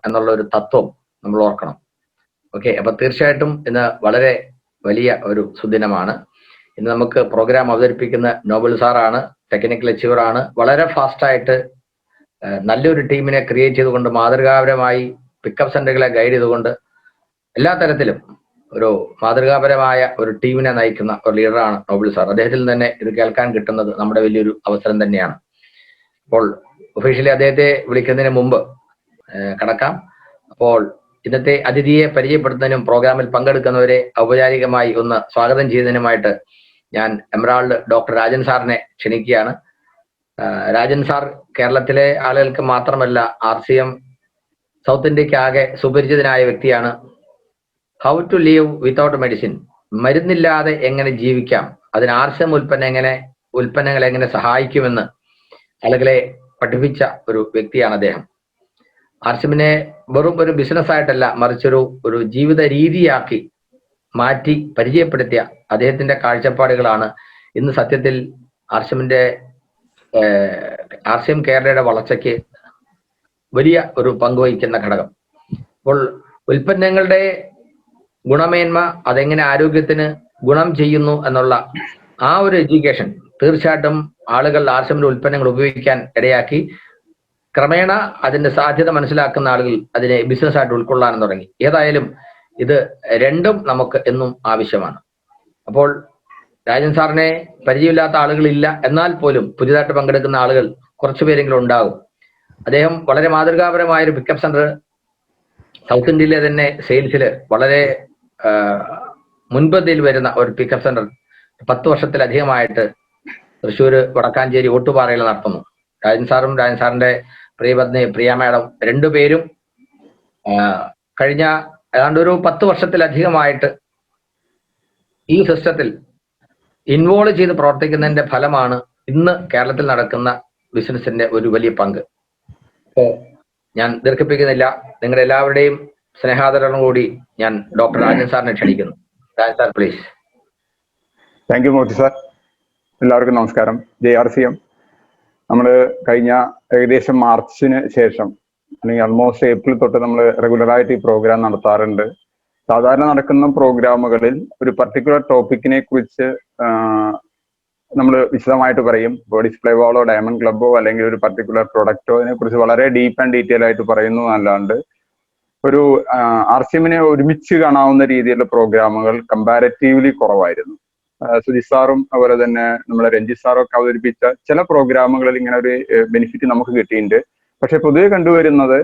എന്നുള്ള ഒരു തത്വം നമ്മൾ ഓർക്കണം. ഓക്കെ, അപ്പൊ തീർച്ചയായിട്ടും ഇന്ന് വളരെ വലിയ ഒരു സുദിനമാണ്. ഇന്ന് നമുക്ക് പ്രോഗ്രാം അവതരിപ്പിക്കുന്ന നോബൽ സാറാണ്, ടെക്നിക്കൽ അച്ചീവർ ആണ്. വളരെ ഫാസ്റ്റായിട്ട് നല്ലൊരു ടീമിനെ ക്രിയേറ്റ് ചെയ്തുകൊണ്ട് മാതൃകാപരമായി പിക്കപ്പ് സെന്ററുകളെ ഗൈഡ് ചെയ്തുകൊണ്ട് എല്ലാ തരത്തിലും ഒരു മാതൃകാപരമായ ഒരു ടീമിനെ നയിക്കുന്ന ഒരു ലീഡറാണ് നോബൽ സാർ. അദ്ദേഹത്തിൽ തന്നെ ഇത് കേൾക്കാൻ കിട്ടുന്നത് നമ്മുടെ വലിയൊരു അവസരം തന്നെയാണ്. അപ്പോൾ ഒഫീഷ്യലി അദ്ദേഹത്തെ വിളിക്കുന്നതിന് മുമ്പ് കടക്കാം. അപ്പോൾ ഇന്നത്തെ അതിഥിയെ പരിചയപ്പെടുത്തുന്നതിനും പ്രോഗ്രാമിൽ പങ്കെടുക്കുന്നവരെ ഔപചാരികമായി ഒന്ന് സ്വാഗതം ചെയ്യുന്നതിനുമായിട്ട് ഞാൻ എമറാൾഡ് ഡോക്ടർ രാജൻ സാറിനെ ക്ഷണിക്കുകയാണ്. രാജൻ സാർ കേരളത്തിലെ ആളുകൾക്ക് മാത്രമല്ല RCM സൗത്ത് ഇന്ത്യക്ക് ആകെ സുപരിചിതനായ വ്യക്തിയാണ്. How to live without medicine, മരുന്നില്ലാതെ എങ്ങനെ ജീവിക്കാം, അതിന് RCM ഉൽപ്പന്നങ്ങൾ എങ്ങനെ സഹായിക്കുമെന്ന് ആളുകളെ പഠിപ്പിച്ച ഒരു വ്യക്തിയാണ് അദ്ദേഹം. RCMനെ വെറും ഒരു ബിസിനസ് ആയിട്ടല്ല, മറിച്ചൊരു ജീവിത രീതിയാക്കി മാറ്റി പരിചയപ്പെടുത്തിയ അദ്ദേഹത്തിന്റെ കാഴ്ചപ്പാടുകളാണ് ഇന്ന് സത്യത്തിൽ RCM കേരളയുടെ വളർച്ചയ്ക്ക് വലിയ ഒരു പങ്കുവഹിക്കുന്ന ഘടകം. അപ്പോൾ ഉൽപ്പന്നങ്ങളുടെ ഗുണമേന്മ, അതെങ്ങനെ ആരോഗ്യത്തിന് ഗുണം ചെയ്യുന്നു എന്നുള്ള ആ ഒരു എഡ്യൂക്കേഷൻ തീർച്ചയായിട്ടും ആളുകൾ RCMന്റെ ഉൽപ്പന്നങ്ങൾ ഉപയോഗിക്കാൻ ഇടയാക്കി. ക്രമേണ അതിന്റെ സാധ്യത മനസ്സിലാക്കുന്ന ആളുകൾ അതിനെ ബിസിനസ് ആയിട്ട് ഉൾക്കൊള്ളാനും തുടങ്ങി. ഏതായാലും ഇത് രണ്ടും നമുക്ക് എന്നും ആവശ്യമാണ്. അപ്പോൾ രാജൻ സാറിനെ പരിചയമില്ലാത്ത ആളുകളില്ല, എന്നാൽ പോലും പുതിയതായിട്ട് പങ്കെടുക്കുന്ന ആളുകൾ കുറച്ചു പേരെങ്കിലും ഉണ്ടാകും. അദ്ദേഹം വളരെ മാതൃകാപരമായ ഒരു പിക്കപ്പ് സെന്റർ സൗത്ത് ഇന്ത്യയിലെ തന്നെ സെയിൽസിൽ വളരെ മുൻപന്തിയിൽ വരുന്ന ഒരു പിക്കപ്പ് സെന്റർ 10 വർഷത്തിലധികമായിട്ട് തൃശ്ശൂർ വടക്കാഞ്ചേരി ഓട്ടുപാറയിൽ നടത്തുന്നു. രാജൻ സാറും രാജൻ സാറിന്റെ പ്രിയപത്നി പ്രിയ മാഡം രണ്ടുപേരും കഴിഞ്ഞ ഏതാണ്ട് ഒരു 10 വർഷത്തിലധികമായിട്ട് ഈ സിസ്റ്റത്തിൽ ഇൻവോൾവ് ചെയ്ത് പ്രവർത്തിക്കുന്നതിന്റെ ഫലമാണ് ഇന്ന് കേരളത്തിൽ നടക്കുന്ന ബിസിനസിന്റെ ഒരു വലിയ പങ്ക്. അപ്പോൾ ഞാൻ ദീർഘിപ്പിക്കുന്നില്ല, നിങ്ങളുടെ എല്ലാവരുടെയും സ്നേഹാദരം കൂടി ഞാൻ ഡോക്ടർ രാജൻ സാറിനെ ക്ഷണിക്കുന്നു. Rajan sir please. Thank you Mothi sir. എല്ലാവർക്കും നമസ്കാരം. RCM നമ്മൾ കഴിഞ്ഞ ഏകദേശം മാർച്ചിന് ശേഷം അല്ലെങ്കിൽ ഓൾമോസ്റ്റ് ഏപ്രിൽ തൊട്ട് നമ്മൾ റെഗുലറായിട്ട് ഈ പ്രോഗ്രാം നടത്താറുണ്ട്. സാധാരണ നടക്കുന്ന പ്രോഗ്രാമുകളിൽ ഒരു പർട്ടിക്കുലർ ടോപ്പിക്കിനെ കുറിച്ച് നമ്മൾ വിശദമായിട്ട് പറയും. ഇപ്പോൾ ഡിസ്പ്ലേ വാളോ ഡയമണ്ട് ക്ലബോ അല്ലെങ്കിൽ ഒരു പർട്ടിക്കുലർ പ്രൊഡക്റ്റോ അതിനെ കുറിച്ച് വളരെ ഡീപ്പ് ആൻഡ് ഡീറ്റെയിൽ ആയിട്ട് പറയുന്നു എന്നല്ലാണ്ട് ഒരു RCMനെ ഒരുമിച്ച് കാണാവുന്ന രീതിയിലുള്ള പ്രോഗ്രാമുകൾ കമ്പാരറ്റീവ്ലി കുറവായിരുന്നു. സുജിത് സാറും അതുപോലെ തന്നെ നമ്മുടെ രഞ്ജിത്ത് സാറും ഒക്കെ അവതരിപ്പിച്ച ചില പ്രോഗ്രാമുകളിൽ ഇങ്ങനെ ഒരു ബെനിഫിറ്റ് നമുക്ക് കിട്ടിയിട്ടുണ്ട്. പക്ഷെ പൊതുവെ കണ്ടുവരുന്നത്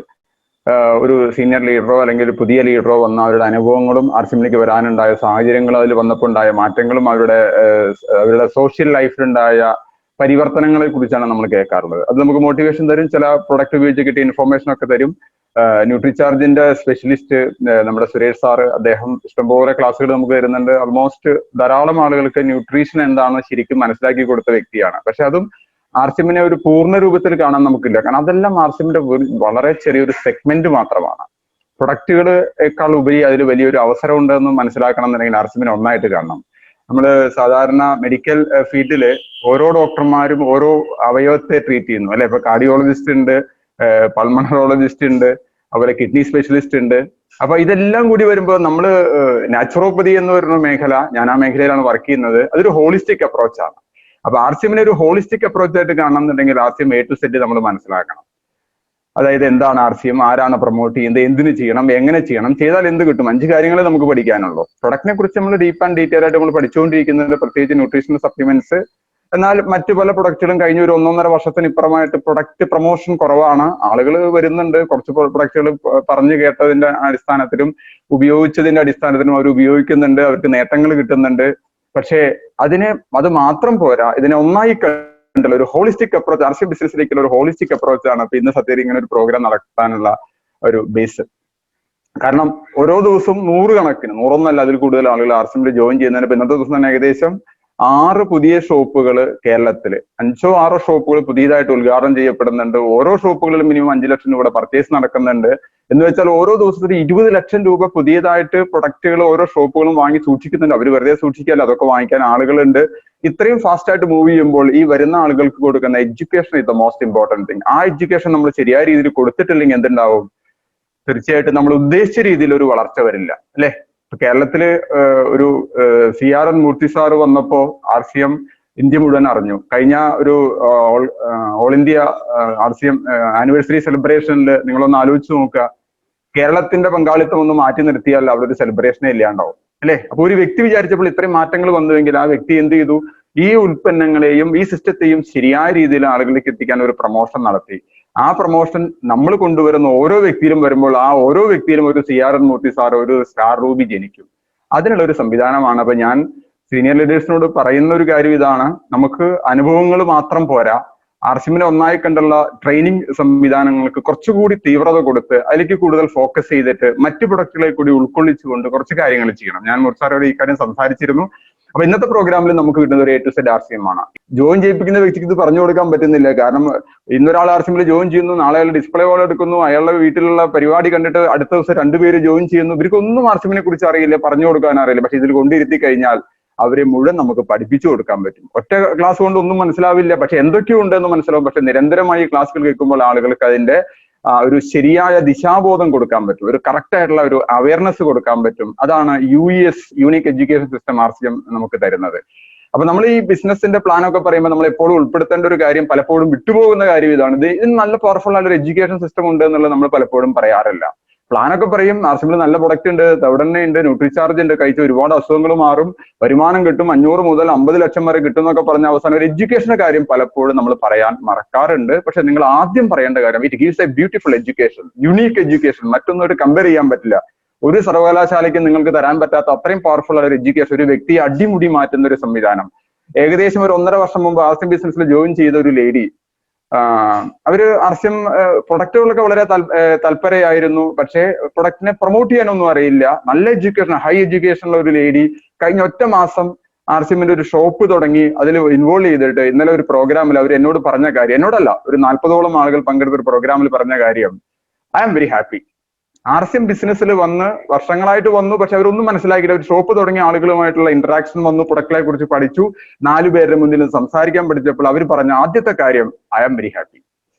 ഒരു സീനിയർ ലീഡറോ അല്ലെങ്കിൽ ഒരു പുതിയ ലീഡറോ വന്ന അവരുടെ അനുഭവങ്ങളും RCMലേക്ക് വരാനുണ്ടായ സാഹചര്യങ്ങളും അതിൽ വന്നപ്പോൾ ഉണ്ടായ മാറ്റങ്ങളും അവരുടെ സോഷ്യൽ ലൈഫിലുണ്ടായ പരിവർത്തനങ്ങളെ കുറിച്ചാണ് നമ്മൾ കേൾക്കാറുള്ളത്. അത് നമുക്ക് മോട്ടിവേഷൻ തരും, ചില പ്രൊഡക്റ്റ് ഉപയോഗിച്ച് കിട്ടിയ ഇൻഫോർമേഷൻ ഒക്കെ തരും. ന്യൂട്രിചാർജിന്റെ സ്പെഷ്യലിസ്റ്റ് നമ്മുടെ സുരേഷ് സാറ്, അദ്ദേഹം ഇഷ്ടംപോലെ ക്ലാസ്സുകൾ നമുക്ക് തരുന്നുണ്ട്. ഓൾമോസ്റ്റ് ധാരാളം ആളുകൾക്ക് ന്യൂട്രീഷൻ എന്താണെന്ന് ശരിക്കും മനസ്സിലാക്കി കൊടുത്ത വ്യക്തിയാണ്. പക്ഷെ അതും RCMനെ ഒരു പൂർണ്ണ രൂപത്തിൽ കാണാൻ നമുക്കില്ല. കാരണം അതെല്ലാം RCMന്റെ വളരെ ചെറിയൊരു സെഗ്മെന്റ് മാത്രമാണ്. പ്രൊഡക്റ്റുകളെക്കാൾ ഉപരി അതിൽ വലിയൊരു അവസരം ഉണ്ടെന്ന് മനസ്സിലാക്കണം എന്നുണ്ടെങ്കിൽ RCMനെ ഒന്നായിട്ട് കാണണം. നമ്മൾ സാധാരണ മെഡിക്കൽ ഫീൽഡില് ഓരോ ഡോക്ടർമാരും ഓരോ അവയവത്തെ ട്രീറ്റ് ചെയ്യുന്നു അല്ലെ. ഇപ്പൊ കാർഡിയോളജിസ്റ്റ് ഉണ്ട്, പൾമണറോളജിസ്റ്റ് ഉണ്ട്, അതുപോലെ കിഡ്നി സ്പെഷ്യലിസ്റ്റ് ഉണ്ട്. അപ്പൊ ഇതെല്ലാം കൂടി വരുമ്പോൾ നമ്മൾ നാച്ചുറോപ്പതി എന്ന് പറയുന്ന മേഖല, ഞാൻ ആ മേഖലയിലാണ് വർക്ക് ചെയ്യുന്നത്, അതൊരു ഹോളിസ്റ്റിക് അപ്രോച്ചാണ്. അപ്പൊ RCMനെ ഒരു ഹോളിസ്റ്റിക് അപ്രോച്ച് ആയിട്ട് കാണണം എന്നുണ്ടെങ്കിൽ RCM A to Z നമ്മൾ മനസ്സിലാക്കണം. അതായത് എന്താണ് RCM, ആരാണ് പ്രൊമോട്ട് ചെയ്യുന്നത്, എന്തിനു ചെയ്യണം, എങ്ങനെ ചെയ്യണം, ചെയ്താൽ എന്ത് കിട്ടും, 5 കാര്യങ്ങൾ നമുക്ക് പഠിക്കാനുള്ളൂ. പ്രൊഡക്റ്റിനെ കുറിച്ച് നമ്മൾ ഡീപ്പ് ആൻഡ് ഡീറ്റെയിൽ ആയിട്ട് നമ്മൾ പഠിച്ചുകൊണ്ടിരിക്കുന്നുണ്ട്, പ്രത്യേകിച്ച് ന്യൂട്രീഷണൽ സപ്ലിമെന്റ്സ്. എന്നാൽ മറ്റു പല പ്രൊഡക്റ്റുകളും കഴിഞ്ഞ ഒരു 1.5 വർഷത്തിന് ഇപ്പുറമായിട്ട് പ്രൊഡക്റ്റ് പ്രൊമോഷൻ കുറവാണ്. ആളുകൾ വരുന്നുണ്ട്, കുറച്ച് പ്രൊഡക്റ്റുകൾ പറഞ്ഞു കേട്ടതിന്റെ അടിസ്ഥാനത്തിലും ഉപയോഗിച്ചതിന്റെ അടിസ്ഥാനത്തിലും അവർ ഉപയോഗിക്കുന്നുണ്ട്, അവർക്ക് നേട്ടങ്ങൾ കിട്ടുന്നുണ്ട്. പക്ഷേ അത് മാത്രം പോരാ, ഇതിനെ ഒന്നായി കണ്ടുള്ള ഒരു ഹോളിസ്റ്റിക് അപ്രോച്ച്, RCM ബിസിനസ്സിലേക്കുള്ള ഒരു ഹോളിസ്റ്റിക് അപ്രോച്ചാണ് ഇപ്പൊ ഇന്ന് സത്യത്തിൽ ഇങ്ങനെ ഒരു പ്രോഗ്രാം നടത്താനുള്ള ഒരു ബേസ്. കാരണം ഓരോ ദിവസവും 100 കണക്കിന്, 100 അതിൽ കൂടുതൽ ആളുകൾ RCMൽ ജോയിൻ ചെയ്യുന്നതിന്. ഇപ്പൊ ഇന്നത്തെ ദിവസം തന്നെ ഏകദേശം 6 പുതിയ ഷോപ്പുകൾ കേരളത്തില്, 5 6 ഷോപ്പുകൾ പുതിയതായിട്ട് ഉദ്ഘാടനം ചെയ്യപ്പെടുന്നുണ്ട്. ഓരോ ഷോപ്പുകളിലും മിനിമം 5 ലക്ഷം രൂപയുടെ പർച്ചേസ് നടക്കുന്നുണ്ട്. എന്ന് വെച്ചാൽ ഓരോ ദിവസത്തിൽ 20 ലക്ഷം രൂപ പുതിയതായിട്ട് പ്രൊഡക്റ്റുകൾ ഓരോ ഷോപ്പുകളും വാങ്ങി സൂക്ഷിക്കുന്നുണ്ട്. അവർ വെറുതെ സൂക്ഷിക്കാല്ല, അതൊക്കെ വാങ്ങിക്കാൻ ആളുകളുണ്ട്. ഇത്രയും ഫാസ്റ്റ് ആയിട്ട് മൂവ് ചെയ്യുമ്പോൾ ഈ വരുന്ന ആളുകൾക്ക് കൊടുക്കുന്ന education is the most important thing. ആ എഡ്യൂക്കേഷൻ നമ്മൾ ശരിയായ രീതിയിൽ കൊടുത്തിട്ടില്ലെങ്കിൽ എന്തുണ്ടാവും? തീർച്ചയായിട്ടും നമ്മൾ ഉദ്ദേശിച്ച രീതിയിൽ ഒരു വളർച്ച വരില്ല അല്ലെ. കേരളത്തില് ഒരു CRN മൂർത്തി സാറ് വന്നപ്പോ RCM ഇന്ത്യ മുഴുവൻ അറിഞ്ഞു. കഴിഞ്ഞ ഒരു ഓൾ ഇന്ത്യ RCM ആനിവേഴ്സറി സെലിബ്രേഷനിൽ നിങ്ങളൊന്ന് ആലോചിച്ച് നോക്കുക, കേരളത്തിന്റെ പങ്കാളിത്തം ഒന്ന് മാറ്റി നിർത്തിയാൽ അവിടെ ഒരു സെലിബ്രേഷനെ ഇല്ലാണ്ടാവും അല്ലെ. അപ്പൊ ഒരു വ്യക്തി വിചാരിച്ചപ്പോൾ ഇത്രയും മാറ്റങ്ങൾ വന്നുവെങ്കിൽ ആ വ്യക്തി എന്ത് ചെയ്തു, ഈ ഉൽപ്പന്നങ്ങളെയും ഈ സിസ്റ്റത്തെയും ശരിയായ രീതിയിൽ ആളുകളിലേക്ക് എത്തിക്കാൻ ഒരു പ്രൊമോഷൻ നടത്തി. ആ പ്രൊമോഷൻ നമ്മൾ കൊണ്ടുവരുന്ന ഓരോ വ്യക്തിയിലും വരുമ്പോൾ ആ ഓരോ വ്യക്തിയിലും ഒരു CRN മൂർത്തി സാർ, ഒരു സ്റ്റാർ റൂബി ജനിക്കും. അതിനുള്ള ഒരു സംവിധാനമാണ്. അപ്പൊ ഞാൻ സീനിയർ ലീഡേഴ്സിനോട് പറയുന്ന ഒരു കാര്യം ഇതാണ്, നമുക്ക് അനുഭവങ്ങൾ മാത്രം പോരാ, RCMനെ ഒന്നായി കണ്ടുള്ള ട്രെയിനിങ് സംവിധാനങ്ങൾക്ക് കുറച്ചുകൂടി തീവ്രത കൊടുത്ത് അതിലേക്ക് കൂടുതൽ ഫോക്കസ് ചെയ്തിട്ട് മറ്റു പ്രൊഡക്റ്റുകളെ കൂടി ഉൾക്കൊള്ളിച്ചുകൊണ്ട് കുറച്ച് കാര്യങ്ങൾ ചെയ്യണം. ഞാൻ മുർസാരോട് ഈ കാര്യം സംസാരിച്ചിരുന്നു. അപ്പൊ ഇന്നത്തെ പ്രോഗ്രാമിൽ നമുക്ക് കിട്ടുന്ന ഒരു A to Z RCM ആണ്. ജോയിൻ ചെയ്യിപ്പിക്കുന്ന വ്യക്തിക്ക് ഇത് പറഞ്ഞു കൊടുക്കാൻ പറ്റുന്നില്ല. കാരണം ഇന്നൊരാൾ RCMൽ ജോയിൻ ചെയ്യുന്നു, നാളെ അയാൾ ഡിസ്പ്ലേ കോൾ എടുക്കുന്നു, അയാളുടെ വീട്ടിലുള്ള പരിപാടി കണ്ടിട്ട് അടുത്ത ദിവസം 2 പേര് ജോയിൻ ചെയ്യുന്നു. ഇവർക്കൊന്നും RCMനെ കുറിച്ച് അറിയില്ല, പറഞ്ഞു കൊടുക്കാൻ അറിയില്ല. പക്ഷെ ഇതിൽ കൊണ്ടിരുത്തി കഴിഞ്ഞാൽ അവരെ മുഴുവൻ നമുക്ക് പഠിപ്പിച്ചു കൊടുക്കാൻ പറ്റും. ഒറ്റ ക്ലാസ് കൊണ്ട് ഒന്നും മനസ്സിലാവില്ല, പക്ഷെ എന്തൊക്കെയോ ഉണ്ടെന്ന് മനസ്സിലാവും. പക്ഷെ നിരന്തരമായി ക്ലാസ്സുകൾ കേൾക്കുമ്പോൾ ആളുകൾക്ക് അതിന്റെ ഒരു ശരിയായ ദിശാബോധം കൊടുക്കാൻ പറ്റും, ഒരു കറക്റ്റ് ആയിട്ടുള്ള ഒരു അവയർനെസ് കൊടുക്കാൻ പറ്റും. അതാണ് UES unique education system RCM നമുക്ക് തരുന്നത്. അപ്പൊ നമ്മൾ ഈ ബിസിനസിന്റെ പ്ലാൻ ഒക്കെ പറയുമ്പോൾ നമ്മൾ എപ്പോഴും ഉൾപ്പെടുത്തേണ്ട ഒരു കാര്യം, പലപ്പോഴും വിട്ടുപോകുന്ന കാര്യം ഇതാണ്, ഇതിന് നല്ല പവർഫുൾ ആയ ഒരു എഡ്യൂക്കേഷൻ സിസ്റ്റം ഉണ്ട് എന്നുള്ളത് നമ്മൾ പലപ്പോഴും പറയാറില്ല. പ്ലാനൊക്കെ പറയും, RCMൽ നല്ല പ്രൊഡക്റ്റ് ഉണ്ട്, തവിടെണ്ണ ഉണ്ട്, ന്യൂട്രിചാർജ് ഉണ്ട്, കഴിച്ച ഒരുപാട് അസുഖങ്ങൾ മാറും, വരുമാനം കിട്ടും, 500 മുതൽ 50 ലക്ഷം വരെ കിട്ടും എന്നൊക്കെ പറഞ്ഞ അവസാനം ഒരു എഡ്യൂക്കേഷന്റെ കാര്യം പലപ്പോഴും നമ്മൾ പറയാൻ മറക്കാറുണ്ട്. പക്ഷെ നിങ്ങൾ ആദ്യം പറയേണ്ട കാര്യം, it gives A beautiful education, unique education, മറ്റൊന്നും കമ്പയർ ചെയ്യാൻ പറ്റില്ല. ഒരു സർവകലാശാലയ്ക്ക് നിങ്ങൾക്ക് തരാൻ പറ്റാത്ത അത്രയും പവർഫുൾ ആയ ഒരു എഡ്യൂക്കേഷൻ, ഒരു വ്യക്തിയെ അടിമുടി മാറ്റുന്ന ഒരു സംവിധാനം. ഏകദേശം ഒരു 1.5 വർഷം മുമ്പ് RCM ബിസിനസ്സിൽ ജോയിൻ ചെയ്ത ഒരു ലേഡി, അവര് RCM പ്രൊഡക്റ്റുകളൊക്കെ വളരെ തൽപരയായിരുന്നു, പക്ഷേ പ്രൊഡക്റ്റിനെ പ്രൊമോട്ട് ചെയ്യാനൊന്നും അറിയില്ല. നല്ല എഡ്യൂക്കേഷൻ, ഹൈ എഡ്യൂക്കേഷനുള്ള ഒരു ലേഡി കഴിഞ്ഞ ഒറ്റ മാസം RCMന്റെ ഒരു ഷോപ്പ് തുടങ്ങി അതിൽ ഇൻവോൾവ് ചെയ്തിട്ട് ഇന്നലെ ഒരു പ്രോഗ്രാമിൽ അവർ എന്നോട് പറഞ്ഞ കാര്യം, എന്നോടല്ല, ഒരു 40ഓളം ആളുകൾ പങ്കെടുത്ത ഒരു പ്രോഗ്രാമിൽ പറഞ്ഞ കാര്യം, I am very happy. RCM ബിസിനസ്സിൽ വന്ന് വർഷങ്ങളായിട്ട് വന്നു, പക്ഷെ അവരൊന്നും മനസ്സിലാക്കിയില്ല. ഒരു ഷോപ്പ് തുടങ്ങിയ ആളുകളുമായിട്ടുള്ള ഇന്ററാക്ഷൻ വന്നു, പ്രൊഡക്റ്റുകളെ കുറിച്ച് പഠിച്ചു, 4 പേരുടെ മുന്നിൽ സംസാരിക്കാൻ പഠിച്ചപ്പോൾ അവർ പറഞ്ഞ ആദ്യത്തെ കാര്യം, I am very happy.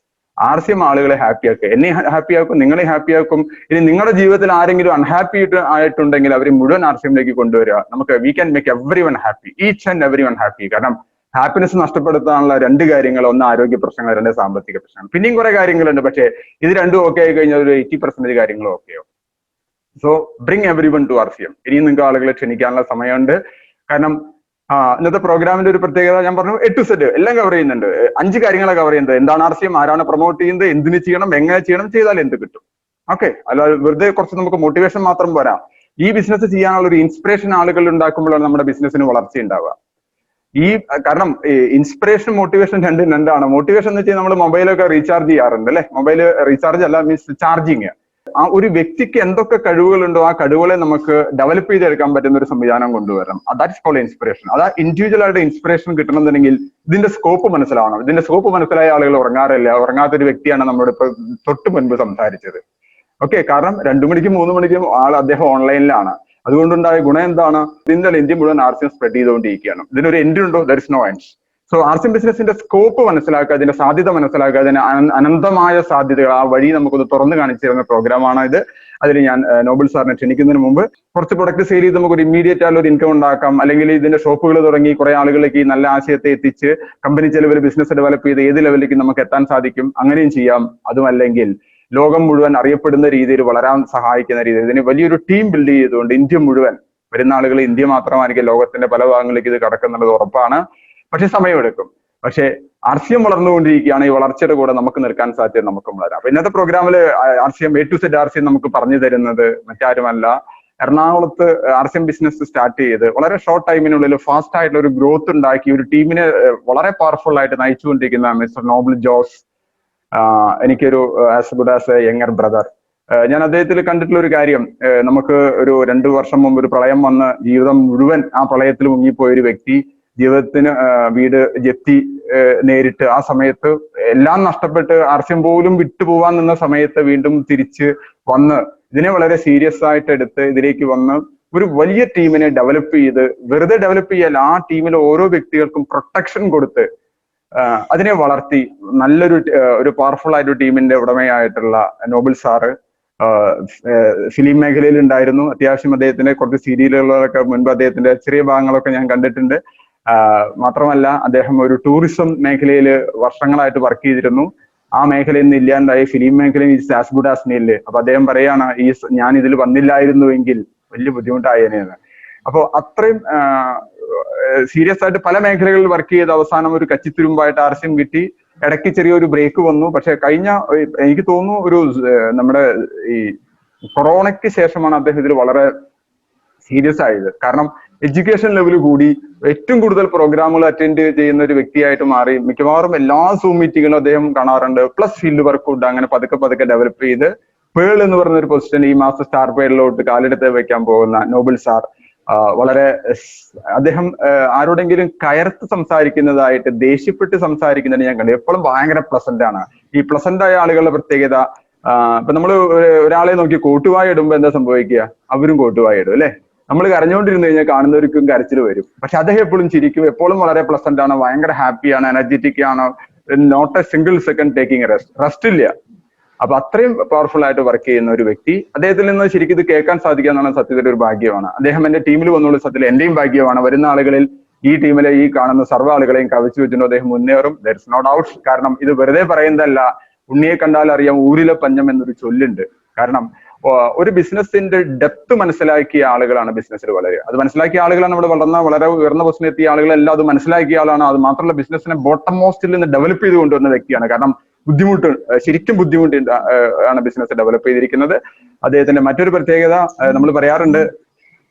RCM ആളുകളെ ഹാപ്പിയാക്കുക, എന്നെ ഹാപ്പിയാക്കും, നിങ്ങളെ ഹാപ്പിയാക്കും. ഇനി നിങ്ങളുടെ ജീവിതത്തിൽ ആരെങ്കിലും അൺഹാപ്പി ആയിട്ടുണ്ടെങ്കിൽ അവരെ മുഴുവൻ RCMലേക്ക് കൊണ്ടുവരിക. നമുക്ക് we can make every one happy, each and every one happy. കാരണം ഹാപ്പിനെസ് നഷ്ടപ്പെടുത്താനുള്ള 2 കാര്യങ്ങൾ, ഒന്ന് ആരോഗ്യ പ്രശ്നങ്ങൾ, 2 സാമ്പത്തിക പ്രശ്നങ്ങൾ. പിന്നെയും കുറെ കാര്യങ്ങളുണ്ട്, പക്ഷേ ഇത് രണ്ടും ഓക്കെ ആയി കഴിഞ്ഞാൽ ഒരു 80% കാര്യങ്ങളും ഓക്കെയോ. So bring everyone to RCM. ഇനിയും നിങ്ങൾക്ക് ആളുകളെ ക്ഷണിക്കാനുള്ള സമയമുണ്ട്. കാരണം ഇന്നത്തെ പ്രോഗ്രാമിന്റെ ഒരു പ്രത്യേകത ഞാൻ പറഞ്ഞു, A to Z എല്ലാം കവർ ചെയ്യുന്നുണ്ട്. 5 കാര്യങ്ങളെ കവർ ചെയ്യുന്നത്. എന്താണ് RCM, ആരാണ് പ്രൊമോട്ട് ചെയ്യുന്നത്, എന്തിനു ചെയ്യണം, എങ്ങനെ ചെയ്യണം, ചെയ്താൽ എന്ത് കിട്ടും. ഓക്കെ, അല്ലാതെ വെറുതെ കുറച്ച് നമുക്ക് മോട്ടിവേഷൻ മാത്രം പോരാ. ഈ ബിസിനസ് ചെയ്യാനുള്ള ഒരു ഇൻസ്പിറേഷൻ ആളുകൾ ഉണ്ടാക്കുമ്പോഴാണ് നമ്മുടെ ബിസിനസ്സിന് വളർച്ച ഉണ്ടാവുക. കാരണം ഇൻസ്പിറേഷൻ മോട്ടിവേഷൻ രണ്ടാണ്. മോട്ടിവേഷൻ എന്ന് വെച്ചാൽ നമ്മൾ മൊബൈലൊക്കെ റീചാർജ് ചെയ്യാറുണ്ട് അല്ലെ. മൊബൈൽ റീചാർജ് അല്ല, മീൻസ് ചാർജിങ്. ആ ഒരു വ്യക്തിക്ക് എന്തൊക്കെ കഴിവുകളുണ്ടോ ആ കഴിവുകളെ നമുക്ക് ഡെവലപ്പ് ചെയ്തെടുക്കാൻ പറ്റുന്ന ഒരു സംവിധാനം കൊണ്ടുവരണം. That is called inspiration. അത് ഇൻഡിവിജ്വൽ ആയിട്ട് ഇൻസ്പിറേഷൻ കിട്ടണമെന്നുണ്ടെങ്കിൽ ഇതിന്റെ സ്കോപ്പ് മനസ്സിലാവണം. ഇതിന്റെ സ്കോപ്പ് മനസ്സിലായ ആളുകൾ ഉറങ്ങാറില്ല. ഉറങ്ങാത്തൊരു വ്യക്തിയാണ് നമ്മുടെ ഇപ്പൊ തൊട്ട് മുൻപ് സംസാരിച്ചത്. ഓക്കെ, കാരണം 2 മണിക്കും 3 മണിക്കും അദ്ദേഹം ഓൺലൈനിലാണ്. അതുകൊണ്ടുണ്ടായ ഗുണം എന്താണ്? ഇന്നലെ ഇന്ത്യ മുഴുവൻ RCM സ്പ്രെഡ് ചെയ്തുകൊണ്ടിരിക്കുകയാണ്. ഇതിനൊരു എൻഡ് ഉണ്ടോ? There is no end. So RCM ബിസിനസിന്റെ സ്കോപ്പ് മനസ്സിലാക്കുക, അതിന്റെ സാധ്യത മനസ്സിലാക്കുക, അതിന് അനന്തമായ സാധ്യതകൾ, ആ വഴി നമുക്കൊന്ന് തുറന്നു കാണിച്ചു തരുന്ന പ്രോഗ്രാമാണ് ഇത്. അതിൽ ഞാൻ നോബൽ സാറിനെ ക്ഷണിക്കുന്നതിന് മുമ്പ് കുറച്ച് പ്രൊഡക്റ്റ് സെയിൽ ചെയ്ത് നമുക്ക് ഒരു ഇമ്മീഡിയറ്റ് ആയിട്ടുള്ള ഒരു ഇൻകം ഉണ്ടാക്കാം, അല്ലെങ്കിൽ ഇതിന്റെ ഷോപ്പുകൾ തുടങ്ങി കുറെ ആളുകളിലേക്ക് ഈ നല്ല ആശയത്തെ എത്തിച്ച് കമ്പനി ചെലവിൽ ബിസിനസ് ഡെവലപ്പ് ചെയ്ത് ഏത് ലെവലിലേക്ക് നമുക്ക് എത്താൻ സാധിക്കും, അങ്ങനെയും ചെയ്യാം. അതുമല്ലെങ്കിൽ ലോകം മുഴുവൻ അറിയപ്പെടുന്ന രീതിയിൽ വളരാൻ സഹായിക്കുന്ന രീതിയിൽ ഇതിന് വലിയൊരു ടീം ബിൽഡ് ചെയ്തുകൊണ്ട് ഇന്ത്യ മുഴുവൻ, വരുന്ന ആളുകൾ ഇന്ത്യ മാത്രമായിരിക്കും, ലോകത്തിന്റെ പല ഭാഗങ്ങളിലേക്ക് ഇത് കടക്കുന്നുള്ളത് ഉറപ്പാണ്. പക്ഷെ സമയമെടുക്കും. പക്ഷെ RCM വളർന്നുകൊണ്ടിരിക്കുകയാണ്. ഈ വളർച്ചയുടെ കൂടെ നമുക്ക് നിൽക്കാൻ സാധ്യത നമുക്കും വളരാം. അപ്പൊ ഇന്നത്തെ പ്രോഗ്രാമിൽ RCM A to Z RCM നമുക്ക് പറഞ്ഞു തരുന്നത് മറ്റാരുമല്ല, എറണാകുളത്ത് RCM ബിസിനസ് സ്റ്റാർട്ട് ചെയ്ത് വളരെ ഷോർട്ട് ടൈമിനുള്ളിൽ ഫാസ്റ്റ് ആയിട്ടുള്ള ഒരു ഗ്രോത്ത് ഉണ്ടാക്കി ഒരു ടീമിനെ വളരെ പവർഫുൾ ആയിട്ട് നയിച്ചുകൊണ്ടിരിക്കുന്ന മിസ്റ്റർ നോബൽ ജോസ്. എനിക്കൊരു as good as a younger brother. ഞാൻ അദ്ദേഹത്തിൽ കണ്ടിട്ടുള്ള ഒരു കാര്യം, നമുക്ക് ഒരു 2 വർഷം മുമ്പ് ഒരു പ്രളയം വന്ന് ജീവിതം മുഴുവൻ ആ പ്രളയത്തിൽ മുങ്ങിപ്പോയ ഒരു വ്യക്തി, ജീവിതത്തിന് വീട് ജപ്തി നേരിട്ട് ആ സമയത്ത് എല്ലാം നഷ്ടപ്പെട്ട് RCM പോലും വിട്ടുപോകാൻ നിന്ന സമയത്ത് വീണ്ടും തിരിച്ച് വന്ന് ഇതിനെ വളരെ സീരിയസ് ആയിട്ട് എടുത്ത് ഇതിലേക്ക് വന്ന് ഒരു വലിയ ടീമിനെ ഡെവലപ്പ് ചെയ്ത്, വെറുതെ ഡെവലപ്പ് ചെയ്യാൻ ആ ടീമിലെ ഓരോ വ്യക്തികൾക്കും പ്രൊട്ടക്ഷൻ കൊടുത്ത് അതിനെ വളർത്തി നല്ലൊരു പവർഫുൾ ആയിട്ടൊരു ടീമിന്റെ ഉടമയായിട്ടുള്ള നോബൽ സാറ് ഫിലിം മേഖലയിൽ ഉണ്ടായിരുന്നു. അത്യാവശ്യം അദ്ദേഹത്തിന്റെ കുറച്ച് സീരിയലുകളൊക്കെ മുൻപ് അദ്ദേഹത്തിന്റെ ചെറിയ ഭാഗങ്ങളൊക്കെ ഞാൻ കണ്ടിട്ടുണ്ട്. മാത്രമല്ല അദ്ദേഹം ഒരു ടൂറിസം മേഖലയിൽ വർഷങ്ങളായിട്ട് വർക്ക് ചെയ്തിരുന്നു. ആ മേഖലയിൽ നിന്ന് ഇല്ലാണ്ടായി ഫിലിം മേഖലയിൽ is as good as nil. അപ്പൊ അദ്ദേഹം പറയാണ് ഞാൻ ഇതിൽ വന്നില്ലായിരുന്നുവെങ്കിൽ വലിയ ബുദ്ധിമുട്ടായേനെന്ന്. അപ്പോ അത്രയും സീരിയസ് ആയിട്ട് പല മേഖലകളിൽ വർക്ക് ചെയ്ത് അവസാനം ഒരു കച്ചിത്തുരുമ്പായിട്ട് RCM കിട്ടി. ഇടയ്ക്ക് ചെറിയൊരു ബ്രേക്ക് വന്നു. പക്ഷെ കഴിഞ്ഞ എനിക്ക് തോന്നുന്നു ഒരു നമ്മുടെ ഈ കൊറോണയ്ക്ക് ശേഷമാണ് അദ്ദേഹം ഇതിൽ വളരെ സീരിയസ് ആയത്. കാരണം എഡ്യൂക്കേഷൻ ലെവൽ കൂടി, ഏറ്റവും കൂടുതൽ പ്രോഗ്രാമുകൾ അറ്റൻഡ് ചെയ്യുന്ന ഒരു വ്യക്തിയായിട്ട് മാറി. മിക്കവാറും എല്ലാ സൂം മീറ്റിങ്ങുകളും അദ്ദേഹം കാണാറുണ്ട്. പ്ലസ് ഫീൽഡ് വർക്ക് ഉണ്ട്. അങ്ങനെ പതുക്കെ പതുക്കെ ഡെവലപ്പ് ചെയ്ത് പേൾ എന്ന് പറയുന്ന ഒരു പൊസിഷൻ ഈ മാസം സ്റ്റാർ പേളിലോട്ട് കാലെടുത്ത് വെക്കാൻ പോകുന്ന നോബിൾ സാർ വളരെ അദ്ദേഹം ആരോടെങ്കിലും കയർത്ത് സംസാരിക്കുന്നതായിട്ട്, ദേഷ്യപ്പെട്ട് സംസാരിക്കുന്നതിന് ഞാൻ കണ്ടു. എപ്പോഴും ഭയങ്കര പ്ലസന്റ് ആണ്. ഈ പ്ലസന്റ് ആയ ആളുകളുടെ പ്രത്യേകത, ഇപ്പൊ നമ്മൾ ഒരാളെ നോക്കി കോട്ടുവായ ഇടുമ്പോ എന്താ സംഭവിക്കുക? അവരും കോട്ടുവായ ഇടും അല്ലെ? നമ്മൾ കരഞ്ഞുകൊണ്ടിരുന്നു കഴിഞ്ഞാൽ കാണുന്നവർക്കും കരച്ചിൽ വരും. പക്ഷെ അദ്ദേഹം എപ്പോഴും ചിരിക്കും, എപ്പോഴും വളരെ പ്ലസന്റ് ആണ്, ഭയങ്കര ഹാപ്പിയാണ്, എനർജറ്റിക് ആണ്, not a single second taking rest ഇല്ല. അപ്പൊ അത്രയും പവർഫുൾ ആയിട്ട് വർക്ക് ചെയ്യുന്ന ഒരു വ്യക്തി, അദ്ദേഹത്തിൽ നിന്ന് ശരിക്കും ഇത് കേൾക്കാൻ സാധിക്കുക എന്നാണ് സത്യത്തിൽ ഒരു ഭാഗ്യമാണ്. അദ്ദേഹം എന്റെ ടീമിൽ വന്നുള്ള സത്യത്തിൽ എന്റെയും ഭാഗ്യമാണ്. വരുന്ന ആളുകളിൽ ഈ ടീമിലെ ഈ കാണുന്ന സർവ്വ ആളുകളെയും കവച്ചു വെച്ചിട്ട് അദ്ദേഹം മുന്നേറും. There is no doubt. കാരണം ഇത് വെറുതെ പറയുന്നതല്ല. ഉണ്ണിയെ കണ്ടാൽ അറിയാം ഊരിലെ പഞ്ഞം എന്നൊരു ചൊല്ലുണ്ട്. കാരണം ഒരു ബിസിനസിന്റെ ഡെപ്ത് മനസ്സിലാക്കിയ ആളുകളാണ് ബിസിനസ്സിൽ വളരുക. അത് മനസ്സിലാക്കിയ ആളുകളാണ് ഇവിടെ വളരെ ഉയർന്ന പൊസിഷനിൽ എത്തിയ ആളുകളെല്ലാം അത് മനസ്സിലാക്കിയ ആളാണ്. അത് മാത്രമല്ല ബിസിനസ്സിനെ ബോട്ടം മോസ്റ്റിൽ നിന്ന് ഡെവലപ്പ് ചെയ്ത് കൊണ്ടുവന്ന വ്യക്തിയാണ്. കാരണം ശരിക്കും ബുദ്ധിമുട്ട് ആണ് ബിസിനസ് ഡെവലപ്പ് ചെയ്തിരിക്കുന്നത്. അദ്ദേഹത്തിന്റെ മറ്റൊരു പ്രത്യേകത, നമ്മൾ പറയാറുണ്ട്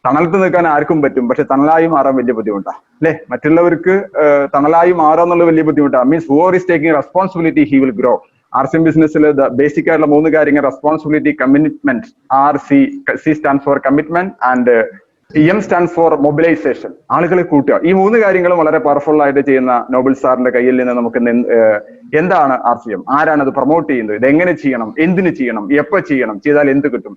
തണലത്ത് നിൽക്കാൻ ആർക്കും പറ്റും, പക്ഷെ തണലായി മാറാൻ വലിയ ബുദ്ധിമുട്ടാണ് അല്ലെ? മറ്റുള്ളവർക്ക് തണലായി മാറാൻ എന്നുള്ള വലിയ ബുദ്ധിമുട്ടാണ്. Means whoever is taking responsibility he will grow. RCM ബിസിനസ്സിൽ ബേസിക് ആയിട്ടുള്ള 3 കാര്യങ്ങൾ: responsibility, commitment. C stand for commitment and M stand for mobilisation. ആളുകളെ കൂട്ടുക. ഈ 3 കാര്യങ്ങളും വളരെ പവർഫുൾ ആയിട്ട് ചെയ്യുന്ന നോബിൾ സാറിന്റെ കയ്യിൽ നിന്ന് നമുക്ക് എന്താണ് RCM, ആരാണ് അത് പ്രൊമോട്ട് ചെയ്യുന്നത്, ഇത് എങ്ങനെ ചെയ്യണം, എന്തിന് ചെയ്യണം, എപ്പോ ചെയ്യണം, ചെയ്താൽ എന്ത് കിട്ടും,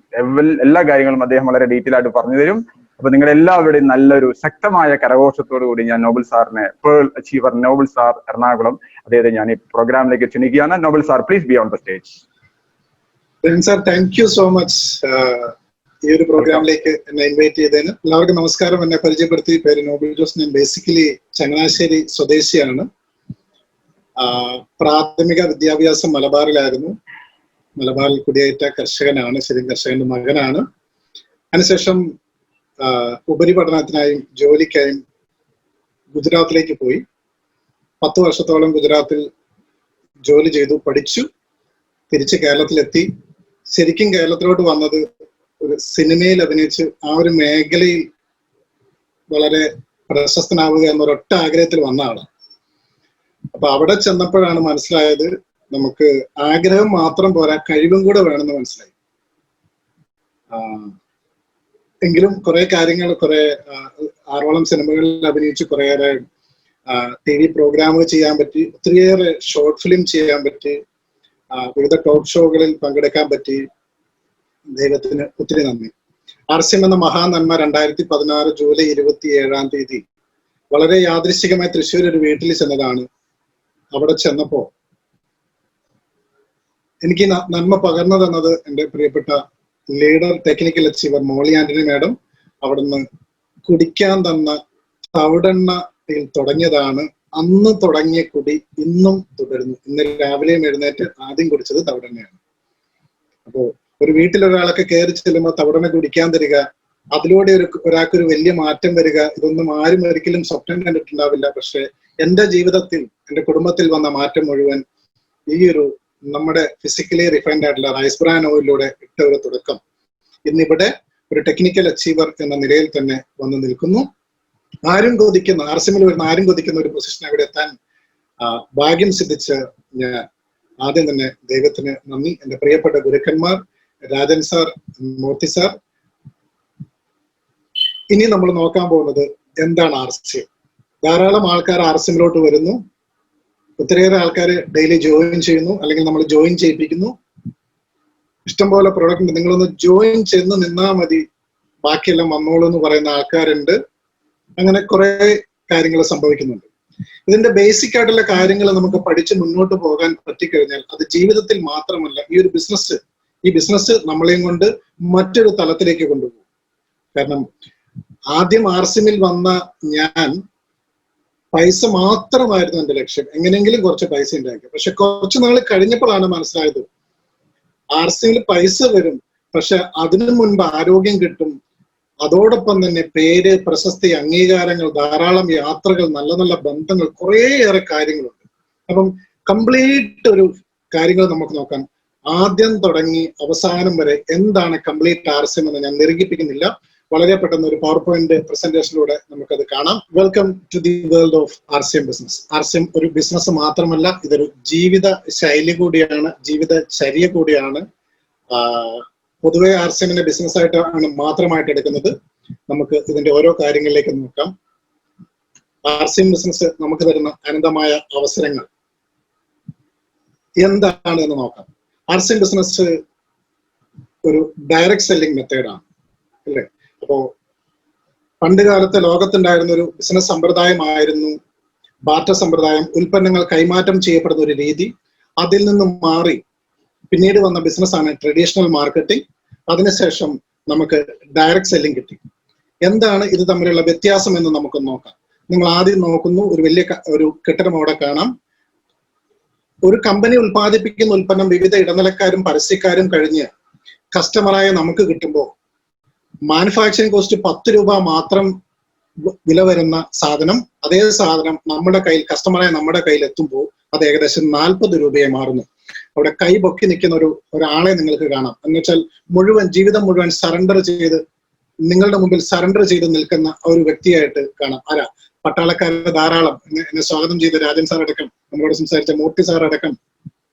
എല്ലാ കാര്യങ്ങളും അദ്ദേഹം വളരെ ഡീറ്റെയിൽ ആയിട്ട് പറഞ്ഞു തരും. അപ്പൊ നിങ്ങളുടെ എല്ലാവരുടെയും നല്ലൊരു ശക്തമായ കരഘോഷത്തോടു കൂടി ഞാൻ നോബിൾ സാറിനെ, pearl achiever Noble sir Ernakulam, അദ്ദേഹത്തെ ഞാൻ ഈ പ്രോഗ്രാമിലേക്ക് ക്ഷണിക്കുകയാണ്. Noble sir, please be on the stage. Sir, thank you so much ഈ ഒരു പ്രോഗ്രാമിലേക്ക് എന്നെ ഇൻവൈറ്റ് ചെയ്തതിന്. എല്ലാവർക്കും നമസ്കാരം. എന്നെ പരിചയപ്പെടുത്തി, പേര് നോബിൾ ജോസ്. ഞാൻ ബേസിക്കലി ചങ്ങനാശ്ശേരി സ്വദേശിയാണ്. പ്രാഥമിക വിദ്യാഭ്യാസം മലബാറിലായിരുന്നു. മലബാറിൽ കുടിയേറ്റ കർഷകനാണ്, ശരിക്കും കർഷകന്റെ മകനാണ്. അതിനുശേഷം ഉപരിപഠനത്തിനായും ജോലിക്കായും ഗുജറാത്തിലേക്ക് പോയി. 10 വർഷത്തോളം ഗുജറാത്തിൽ ജോലി ചെയ്തു, പഠിച്ചു. തിരിച്ച് കേരളത്തിലെത്തി. ശരിക്കും കേരളത്തിലോട്ട് വന്നത് ഒരു സിനിമയിൽ അഭിനയിച്ച് ആ ഒരു മേഖലയിൽ വളരെ പ്രശസ്തനാവുക എന്നൊരൊറ്റ ആഗ്രഹത്തിൽ വന്ന ആളാണ്. അപ്പൊ അവിടെ ചെന്നപ്പോഴാണ് മനസ്സിലായത് നമുക്ക് ആഗ്രഹം മാത്രം പോരാ, കഴിവും കൂടെ വേണമെന്ന് മനസ്സിലായി. എങ്കിലും കുറെ കാര്യങ്ങൾ, കുറെ 6ഓളം സിനിമകളിൽ അഭിനയിച്ച്, കുറേയേറെ TV പ്രോഗ്രാമുകൾ ചെയ്യാൻ പറ്റി, ഒത്തിരിയേറെ ഷോർട്ട് ഫിലിം ചെയ്യാൻ പറ്റി, വിവിധ ടോക്ക് ഷോകളിൽ പങ്കെടുക്കാൻ പറ്റി. ദൈവത്തിന് ഒത്തിരി നന്ദി. RCM എന്ന മഹാനന്മ 2016 ജൂലൈ 27-ാം തീയതി വളരെ യാദൃശ്ചികമായി തൃശ്ശൂർ ഒരു വീട്ടിൽ ചെന്നതാണ്. അവിടെ ചെന്നപ്പോ എനിക്ക് നന്മ പകർന്നു തന്നത് എൻ്റെ പ്രിയപ്പെട്ട ലീഡർ, ടെക്നിക്കൽ അച്ചീവർ മോളി ആന്റണി മാഡം. അവിടുന്ന് കുടിക്കാൻ തന്ന തവിടെണ്ണയിൽ തുടങ്ങിയതാണ്. അന്ന് തുടങ്ങിയ കുടി ഇന്നും തുടരുന്നു. ഇന്ന് രാവിലെയും എഴുന്നേറ്റ് ആദ്യം കുടിച്ചത് തവിടെണ്ണയാണ്. അപ്പോ ഒരു വീട്ടിലൊരാളൊക്കെ കയറി ചെല്ലുമ്പോൾ തവിടെണ്ണ കുടിക്കാൻ തരിക, അതിലൂടെ ഒരാൾക്കൊരു വലിയ മാറ്റം വരിക, ഇതൊന്നും ആരും ഒരിക്കലും സ്വപ്നം കണ്ടിട്ടുണ്ടാവില്ല. പക്ഷെ എൻ്റെ ജീവിതത്തിൽ, എൻ്റെ കുടുംബത്തിൽ വന്ന മാറ്റം മുഴുവൻ ഈ ഒരു നമ്മുടെ ഫിസിക്കലി റിഫൈൻഡ് ആയിട്ടുള്ള റൈസ് ബ്രാൻ ഓയിലൂടെ ഇട്ട ഒരു തുടക്കം ഇന്നിവിടെ ഒരു ടെക്നിക്കൽ അച്ചീവർ എന്ന നിലയിൽ തന്നെ വന്നു നിൽക്കുന്നു. ആരും കൊതിക്കുന്ന, RCM വരുന്ന ആരും കൊതിക്കുന്ന ഒരു പൊസിഷൻ അവിടെ എത്താൻ ഭാഗ്യം സിദ്ധിച്ച ഞാൻ ആദ്യം തന്നെ ദൈവത്തിന് നന്ദി. എൻ്റെ പ്രിയപ്പെട്ട ഗുരുക്കന്മാർ രാജൻ സാർ, മൂർത്തി സാർ. ഇനി നമ്മൾ നോക്കാൻ പോകുന്നത് എന്താണ് RCM. ധാരാളം ആൾക്കാർ RCMലോട്ട് വരുന്നു. ഒത്തിരിയേറെ ആൾക്കാർ ഡെയിലി ജോയിൻ ചെയ്യുന്നു, അല്ലെങ്കിൽ നമ്മൾ ജോയിൻ ചെയ്യിപ്പിക്കുന്നു. ഇഷ്ടംപോലെ പ്രൊഡക്റ്റ് ഉണ്ട്. നിങ്ങളൊന്ന് ജോയിൻ ചെന്ന് നിന്നാൽ മതി, ബാക്കിയെല്ലാം വന്നോളൂ എന്ന് പറയുന്ന ആൾക്കാരുണ്ട്. അങ്ങനെ കുറെ കാര്യങ്ങൾ സംഭവിക്കുന്നുണ്ട്. ഇതിന്റെ ബേസിക് ആയിട്ടുള്ള കാര്യങ്ങൾ നമുക്ക് പഠിച്ച് മുന്നോട്ട് പോകാൻ പറ്റിക്കഴിഞ്ഞാൽ അത് ജീവിതത്തിൽ മാത്രമല്ല, ഈ ഒരു ബിസിനസ് ഈ ബിസിനസ് നമ്മളെയും കൊണ്ട് മറ്റൊരു തലത്തിലേക്ക് കൊണ്ടുപോകും. കാരണം ആദ്യം ആർസിമിൽ വന്ന ഞാൻ പൈസ മാത്രമായിരുന്നു എന്റെ ലക്ഷ്യം, എങ്ങനെയെങ്കിലും കുറച്ച് പൈസ ഉണ്ടാക്കി. പക്ഷെ കുറച്ചു നാൾ കഴിഞ്ഞപ്പോഴാണ് മനസ്സിലായത് ആർസിമിൽ പൈസ വരും, പക്ഷെ അതിനു മുൻപ് ആരോഗ്യം കിട്ടും, അതോടൊപ്പം തന്നെ പേര്, പ്രശസ്തി, അംഗീകാരങ്ങൾ, ധാരാളം യാത്രകൾ, നല്ല നല്ല ബന്ധങ്ങൾ, കുറേയേറെ കാര്യങ്ങളുണ്ട്. അപ്പം കംപ്ലീറ്റ് ഒരു കാര്യങ്ങൾ നമുക്ക് നോക്കാം. ആദ്യം തുടങ്ങി അവസാനം വരെ എന്താണ് കംപ്ലീറ്റ് ആർസിഎം എന്ന് ഞാൻ നിരൂപിപ്പിക്കുന്നില്ല. വളരെ പെട്ടെന്ന് ഒരു പവർ പോയിന്റ് പ്രസന്റേഷനിലൂടെ നമുക്കത് കാണാം. Welcome to the world of RCM business. RCM ഒരു ബിസിനസ് മാത്രമല്ല, ഇതൊരു ജീവിത ശൈലി കൂടിയാണ്, ജീവിതചര്യ കൂടിയാണ്. പൊതുവെ ആർസിഎമ്മിനെ ബിസിനസ് ആയിട്ടാണ് മാത്രമായിട്ട് എടുക്കുന്നത്. നമുക്ക് ഇതിന്റെ ഓരോ കാര്യങ്ങളിലേക്ക് നോക്കാം. ആർസിഎം ബിസിനസ് നമുക്ക് തരുന്ന അനന്തമായ അവസരങ്ങൾ എന്താണ് എന്ന് നോക്കാം. ആർസിഎം ബിസിനസ് ഒരു ഡയറക്റ്റ് സെല്ലിംഗ് മെത്തേഡാണ്, അല്ലേ? അപ്പോ പണ്ട് കാലത്തെ ലോകത്തുണ്ടായിരുന്ന ഒരു ബിസിനസ് സമ്പ്രദായമായിരുന്നു ബാർട്ടർ സമ്പ്രദായം, ഉൽപ്പന്നങ്ങൾ കൈമാറ്റം ചെയ്യപ്പെടുന്ന ഒരു രീതി. അതിൽ നിന്നും മാറി പിന്നീട് വന്ന ബിസിനസ്സാണ് ട്രഡീഷണൽ മാർക്കറ്റിംഗ്. അതിനുശേഷം നമുക്ക് ഡയറക്റ്റ് സെല്ലിംഗ് കിട്ടി. എന്താണ് ഇത് തമ്മിലുള്ള വ്യത്യാസം എന്ന് നമുക്ക് നോക്കാം. നിങ്ങൾ ആദ്യം നോക്കുന്നു, ഒരു വലിയ ഒരു കെട്ടിടം അവിടെ കാണാം. ഒരു കമ്പനി ഉൽപ്പാദിപ്പിക്കുന്ന ഉൽപ്പന്നം വിവിധ ഇടനിലക്കാരും പരസ്യക്കാരും കഴിഞ്ഞ് കസ്റ്റമറായ നമുക്ക് കിട്ടുമ്പോൾ മാനുഫാക്ചറിങ് കോസ്റ്റ് 10 രൂപ മാത്രം വില വരുന്ന സാധനം, അതേ സാധനം നമ്മുടെ കയ്യിൽ, കസ്റ്റമറായ നമ്മുടെ കയ്യിൽ എത്തുമ്പോൾ അത് ഏകദേശം 40 രൂപയെ മാറുന്നു. അവിടെ കൈ പൊക്കി നിൽക്കുന്ന ഒരാളെ നിങ്ങൾക്ക് കാണാം. എന്ന് വെച്ചാൽ ജീവിതം മുഴുവൻ സറണ്ടർ ചെയ്ത് നിങ്ങളുടെ മുമ്പിൽ സറണ്ടർ ചെയ്ത് നിൽക്കുന്ന ഒരു വ്യക്തിയായിട്ട് കാണാം. ആരാ? പട്ടാളക്കാരെ ധാരാളം. എന്നെ സ്വാഗതം ചെയ്ത രാജൻ സാർ അടക്കം, നമ്മളോട് സംസാരിച്ച മൂർത്തി സാർ അടക്കം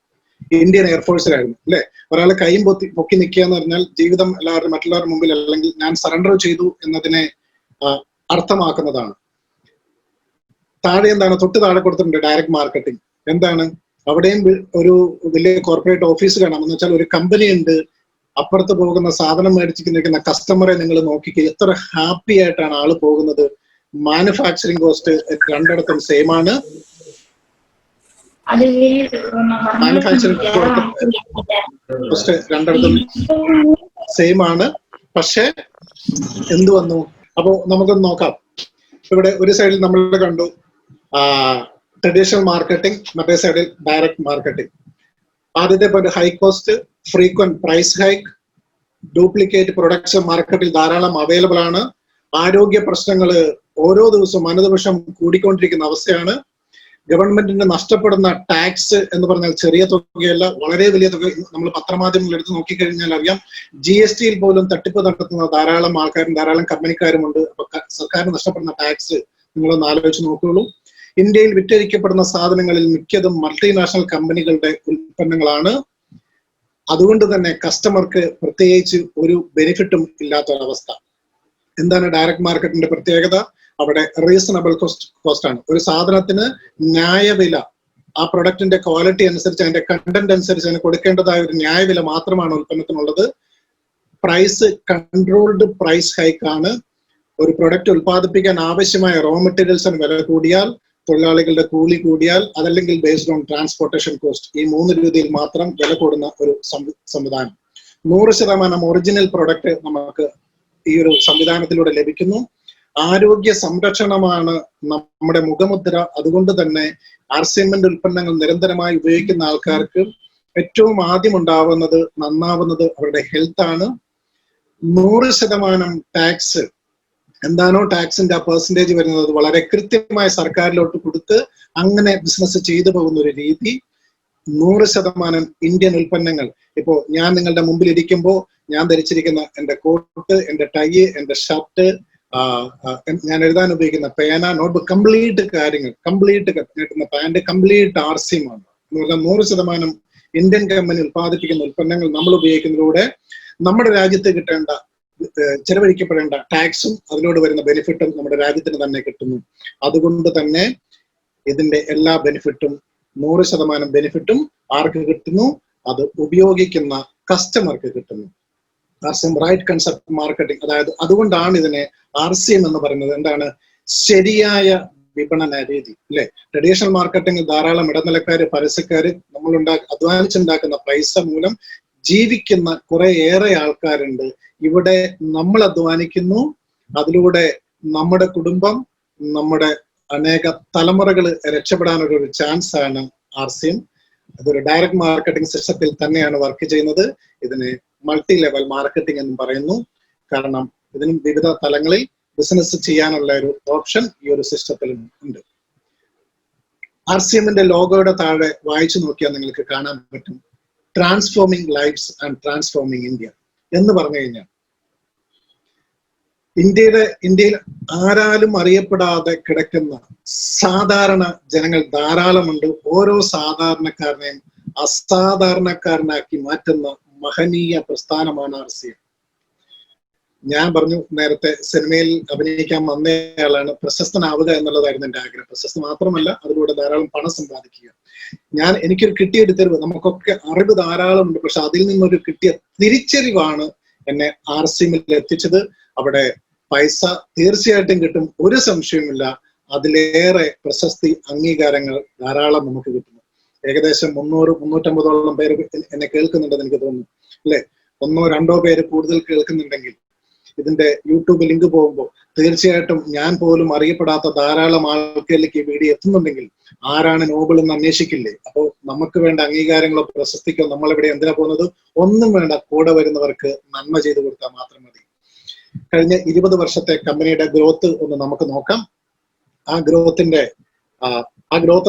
ഇന്ത്യൻ എയർഫോഴ്സിലായിരുന്നു, അല്ലെ? ഒരാൾ കൈയും പൊക്കി നിൽക്കുക എന്ന് പറഞ്ഞാൽ ജീവിതം മറ്റുള്ളവരുടെ മുമ്പിൽ, അല്ലെങ്കിൽ ഞാൻ സറണ്ടർ ചെയ്തു എന്നതിനെ അർത്ഥമാക്കുന്നതാണ്. താഴെ എന്താണ്? തൊട്ട് താഴെ കൊടുത്തിട്ടുണ്ട് ഡയറക്റ്റ് മാർക്കറ്റിംഗ്. എന്താണ്? അവിടെയും ഒരു വലിയ കോർപ്പറേറ്റ് ഓഫീസ് കാണാം. എന്ന് വെച്ചാൽ ഒരു കമ്പനി ഉണ്ട്, അപ്പുറത്ത് പോകുന്ന സാധനം മേടിച്ചിട്ട് നിൽക്കുന്ന കസ്റ്റമറെ നിങ്ങൾ നോക്കിക്കുക, എത്ര ഹാപ്പി ആയിട്ടാണ് ആള് പോകുന്നത്. മാനുഫാക്ചറിങ് കോസ്റ്റ് രണ്ടിടത്തും സെയിം ആണ്. മാനുഫാക്ചറിങ് കോസ്റ്റ് രണ്ടിടത്തും സെയിം ആണ്. പക്ഷെ എന്ത് വന്നു? അപ്പോ നമുക്കൊന്ന് നോക്കാം. ഇവിടെ ഒരു സൈഡിൽ നമ്മൾ കണ്ടു ട്രഡീഷണൽ മാർക്കറ്റിംഗ്, മറ്റേ സൈഡിൽ ഡയറക്റ്റ് മാർക്കറ്റിംഗ്. ആദ്യത്തെ പോലെ high cost, frequent price hike, duplicate products മാർക്കറ്റിൽ ധാരാളം അവൈലബിൾ ആണ്. ആരോഗ്യ പ്രശ്നങ്ങൾ ഓരോ ദിവസവും അനുനിമിഷം കൂടിക്കൊണ്ടിരിക്കുന്ന അവസ്ഥയാണ്. ഗവൺമെന്റിന് നഷ്ടപ്പെടുന്ന ടാക്സ് എന്ന് പറഞ്ഞാൽ ചെറിയ തുകയല്ല, വളരെ വലിയ തുക. നമ്മൾ പത്രമാധ്യമങ്ങൾ എടുത്ത് നോക്കിക്കഴിഞ്ഞാൽ അറിയാം, GSTയിൽ പോലും തട്ടിപ്പ് നടത്തുന്ന ധാരാളം ആൾക്കാരും ധാരാളം കമ്പനിക്കാരുമുണ്ട്. അപ്പൊ സർക്കാരിന് നഷ്ടപ്പെടുന്ന ടാക്സ് നിങ്ങളൊന്ന് ആലോചിച്ച് നോക്കുകയുള്ളൂ. ഇന്ത്യയിൽ വിറ്റഴിക്കപ്പെടുന്ന സാധനങ്ങളിൽ മിക്കതും മൾട്ടിനാഷണൽ കമ്പനികളുടെ ഉൽപ്പന്നങ്ങളാണ്. അതുകൊണ്ട് തന്നെ കസ്റ്റമർക്ക് പ്രത്യേകിച്ച് ഒരു ബെനിഫിറ്റും ഇല്ലാത്തൊരവസ്ഥ. എന്താണ് ഡയറക്റ്റ് മാർക്കറ്റിന്റെ പ്രത്യേകത? അവിടെ റീസണബിൾ കോസ്റ്റ് ആണ്. ഒരു സാധനത്തിന് ന്യായവില, ആ പ്രൊഡക്റ്റിന്റെ ക്വാളിറ്റി അനുസരിച്ച്, അതിന്റെ കണ്ടന്റ് അനുസരിച്ച് അതിന് കൊടുക്കേണ്ടതായ ഒരു ന്യായവില മാത്രമാണ് ഉൽപ്പന്നത്തിനുള്ളത്. പ്രൈസ് കൺട്രോൾഡ് പ്രൈസ് ഹൈക്ക് ആണ്. ഒരു പ്രൊഡക്റ്റ് ഉൽപ്പാദിപ്പിക്കാൻ ആവശ്യമായ റോ മെറ്റീരിയൽസിന് വില കൂടിയാൽ, തൊഴിലാളികളുടെ കൂലി കൂടിയാൽ, അതല്ലെങ്കിൽ ബേസ്ഡ് ഓൺ ട്രാൻസ്പോർട്ടേഷൻ കോസ്റ്റ്, ഈ 3 രീതിയിൽ മാത്രം വില കൂടുന്ന ഒരു സംവിധാനം. 100% ഒറിജിനൽ പ്രൊഡക്റ്റ് നമുക്ക് ഈ ഒരു സംവിധാനത്തിലൂടെ ലഭിക്കുന്നു. ആരോഗ്യ സംരക്ഷണമാണ് നമ്മുടെ മുഖമുദ്ര. അതുകൊണ്ട് തന്നെ ആർസിഎമ്മിന്റെ ഉൽപ്പന്നങ്ങൾ നിരന്തരമായി ഉപയോഗിക്കുന്ന ആൾക്കാർക്ക് ഏറ്റവും ആദ്യം നന്നാവുന്നത് അവരുടെ ഹെൽത്ത് ആണ്. 100% ടാക്സ്, എന്താണോ ടാക്സിന്റെ ആ പെർസെന്റേജ് വരുന്നത് വളരെ കൃത്യമായി സർക്കാരിലോട്ട് കൊടുത്ത് അങ്ങനെ ബിസിനസ് ചെയ്തു പോകുന്ന ഒരു രീതി. 100% ഇന്ത്യൻ ഉൽപ്പന്നങ്ങൾ. ഇപ്പോ ഞാൻ നിങ്ങളുടെ മുമ്പിൽ ഇരിക്കുമ്പോൾ ഞാൻ ധരിച്ചിരിക്കുന്ന എന്റെ കോട്ട്, എന്റെ ടൈ, എന്റെ ഷർട്ട്, ഞാൻ എഴുതാൻ ഉപയോഗിക്കുന്ന പേന, നോട്ട്ബുക്ക്, കംപ്ലീറ്റ് കാര്യങ്ങൾ, കംപ്ലീറ്റ് കിട്ടുന്ന പാന്റ്, കംപ്ലീറ്റ് ആർസിഎം ആണ്. എന്ന് പറഞ്ഞാൽ 100% ഇന്ത്യൻ കമ്പനി ഉൽപ്പാദിപ്പിക്കുന്ന ഉൽപ്പന്നങ്ങൾ നമ്മൾ ഉപയോഗിക്കുന്നതിലൂടെ നമ്മുടെ രാജ്യത്ത് ചെലവഴിക്കപ്പെടേണ്ട ടാക്സും അതിനോട് വരുന്ന ബെനിഫിറ്റും നമ്മുടെ രാജ്യത്തിന് തന്നെ കിട്ടുന്നു. അതുകൊണ്ട് തന്നെ ഇതിന്റെ എല്ലാ ബെനിഫിറ്റും 100% ബെനിഫിറ്റും ആർക്ക് കിട്ടുന്നു? അത് ഉപയോഗിക്കുന്ന കസ്റ്റമർക്ക് കിട്ടുന്നു. ആർസിഎം റൈറ്റ് കൺസെപ്റ്റ് മാർക്കറ്റിംഗ്, അതായത് അതുകൊണ്ടാണ് ഇതിനെ ആർസിഎം എന്ന് പറയുന്നത്. എന്താണ്? ശരിയായ വിപണന രീതി, അല്ലെ? ട്രഡീഷണൽ മാർക്കറ്റിംഗ് ധാരാളം ഇടനിലക്കാര്, പരസ്യക്കാര്, നമ്മൾ അധ്വാനിച്ചുണ്ടാക്കുന്ന പൈസ മൂലം ജീവിക്കുന്ന കുറെ ഏറെ ആൾക്കാരുണ്ട്. ഇവിടെ നമ്മൾ അധ്വാനിക്കുന്നു, അതിലൂടെ നമ്മുടെ കുടുംബം, നമ്മുടെ അനേക തലമുറകൾ രക്ഷപ്പെടാനൊരു ചാൻസ് ആണ് RCM. അതൊരു ഡയറക്ട് മാർക്കറ്റിംഗ് സിസ്റ്റത്തിൽ തന്നെയാണ് വർക്ക് ചെയ്യുന്നത്. ഇതിന് മൾട്ടി ലെവൽ മാർക്കറ്റിംഗ് എന്ന് പറയുന്നു. കാരണം ഇതിനും വിവിധ തലങ്ങളിൽ ബിസിനസ് ചെയ്യാനുള്ള ഒരു ഓപ്ഷൻ ഈ ഒരു സിസ്റ്റത്തിൽ ഉണ്ട്. RCMന്റെ ലോഗോയുടെ താഴെ വായിച്ചു നോക്കിയാൽ നിങ്ങൾക്ക് കാണാൻ പറ്റും, transforming lives and transforming India എന്ന് പറഞ്ഞു കഴിഞ്ഞാൽ ഇന്ത്യയിൽ ആരാലും അറിയപ്പെടാതെ കിടക്കുന്ന സാധാരണ ജനങ്ങൾ ധാരാളമുണ്ട്. ഓരോ സാധാരണക്കാരനെയും അസാധാരണക്കാരനാക്കി മാറ്റുന്ന മഹനീയ പ്രസ്ഥാനമാണ് RCM. ഞാൻ പറഞ്ഞു നേരത്തെ, സിനിമയിൽ അഭിനയിക്കാൻ വന്നയാളാണ്, പ്രശസ്തനാവുക എന്നുള്ളതായിരുന്നു എൻ്റെ ആഗ്രഹം. പ്രശസ്തി മാത്രമല്ല, അതിലൂടെ ധാരാളം പണം സമ്പാദിക്കുക. എനിക്കൊരു കിട്ടിയൊരു തെരുവ്, നമുക്കൊക്കെ അറിവ് ധാരാളമുണ്ട്, പക്ഷെ അതിൽ നിന്നൊരു കിട്ടിയ തിരിച്ചറിവാണ് എന്നെ RCMൽ എത്തിച്ചത്. അവിടെ പൈസ തീർച്ചയായിട്ടും കിട്ടും, ഒരു സംശയവുമില്ല. അതിലേറെ പ്രശസ്തി, അംഗീകാരങ്ങൾ ധാരാളം നമുക്ക് കിട്ടുന്നു. ഏകദേശം 300-350ഓളം പേര് എന്നെ കേൾക്കുന്നുണ്ടെന്ന് എനിക്ക് തോന്നുന്നു, അല്ലെ? 1-2 പേര് കൂടുതൽ കേൾക്കുന്നുണ്ടെങ്കിൽ ഇതിന്റെ യൂട്യൂബ് ലിങ്ക് പോകുമ്പോൾ തീർച്ചയായിട്ടും ഞാൻ പോലും അറിയപ്പെടാത്ത ധാരാളം ആൾക്കാരിലേക്ക് ഈ വീഡിയോ എത്തുന്നുണ്ടെങ്കിൽ ആരാണ് നോബിൾ എന്ന് അന്വേഷിക്കില്ലേ? അപ്പോൾ നമുക്ക് വേണ്ട അംഗീകാരങ്ങളോ പ്രശസ്തിക്കോ നമ്മളിവിടെ എന്തിനാ പോകുന്നത്? ഒന്നും വേണ്ട, കൂടെ വരുന്നവർക്ക് നന്മ ചെയ്തു കൊടുത്താൽ മാത്രം മതി. കഴിഞ്ഞ 20 വർഷത്തെ കമ്പനിയുടെ ഗ്രോത്ത് ഒന്ന് നമുക്ക് നോക്കാം. ആ ഗ്രോത്ത്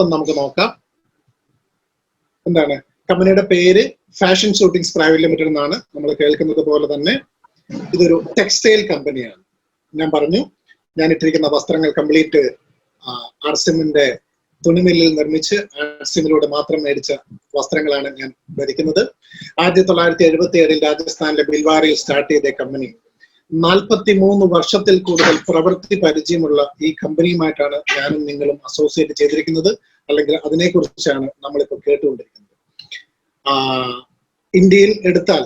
ഒന്ന് നമുക്ക് നോക്കാം. എന്താണ് കമ്പനിയുടെ പേര്? ഫാഷൻ ഷൂട്ടിംഗ്സ് പ്രൈവറ്റ് ലിമിറ്റഡ് എന്നാണ്. നമ്മൾ കേൾക്കുന്നത് പോലെ തന്നെ ഇതൊരു ടെക്സ്റ്റൈൽ കമ്പനിയാണ്. ഞാൻ പറഞ്ഞു, ഞാൻ ഇട്ടിരിക്കുന്ന വസ്ത്രങ്ങൾ കംപ്ലീറ്റ് RCMന്റെ തുണിമില്ലിൽ നിർമ്മിച്ച് RCMലൂടെ മാത്രം മേടിച്ച വസ്ത്രങ്ങളാണ് ഞാൻ ധരിക്കുന്നത്. 1977 രാജസ്ഥാനിലെ ബിൽവാരയിൽ സ്റ്റാർട്ട് ചെയ്ത കമ്പനി 43 വർഷത്തിൽ കൂടുതൽ പ്രവൃത്തി പരിചയമുള്ള ഈ കമ്പനിയുമായിട്ടാണ് ഞാനും നിങ്ങളും അസോസിയേറ്റ് ചെയ്തിരിക്കുന്നത്, അല്ലെങ്കിൽ അതിനെക്കുറിച്ചാണ് നമ്മളിപ്പോൾ കേട്ടുകൊണ്ടിരിക്കുന്നത്. ഇന്ത്യയിൽ എടുത്താൽ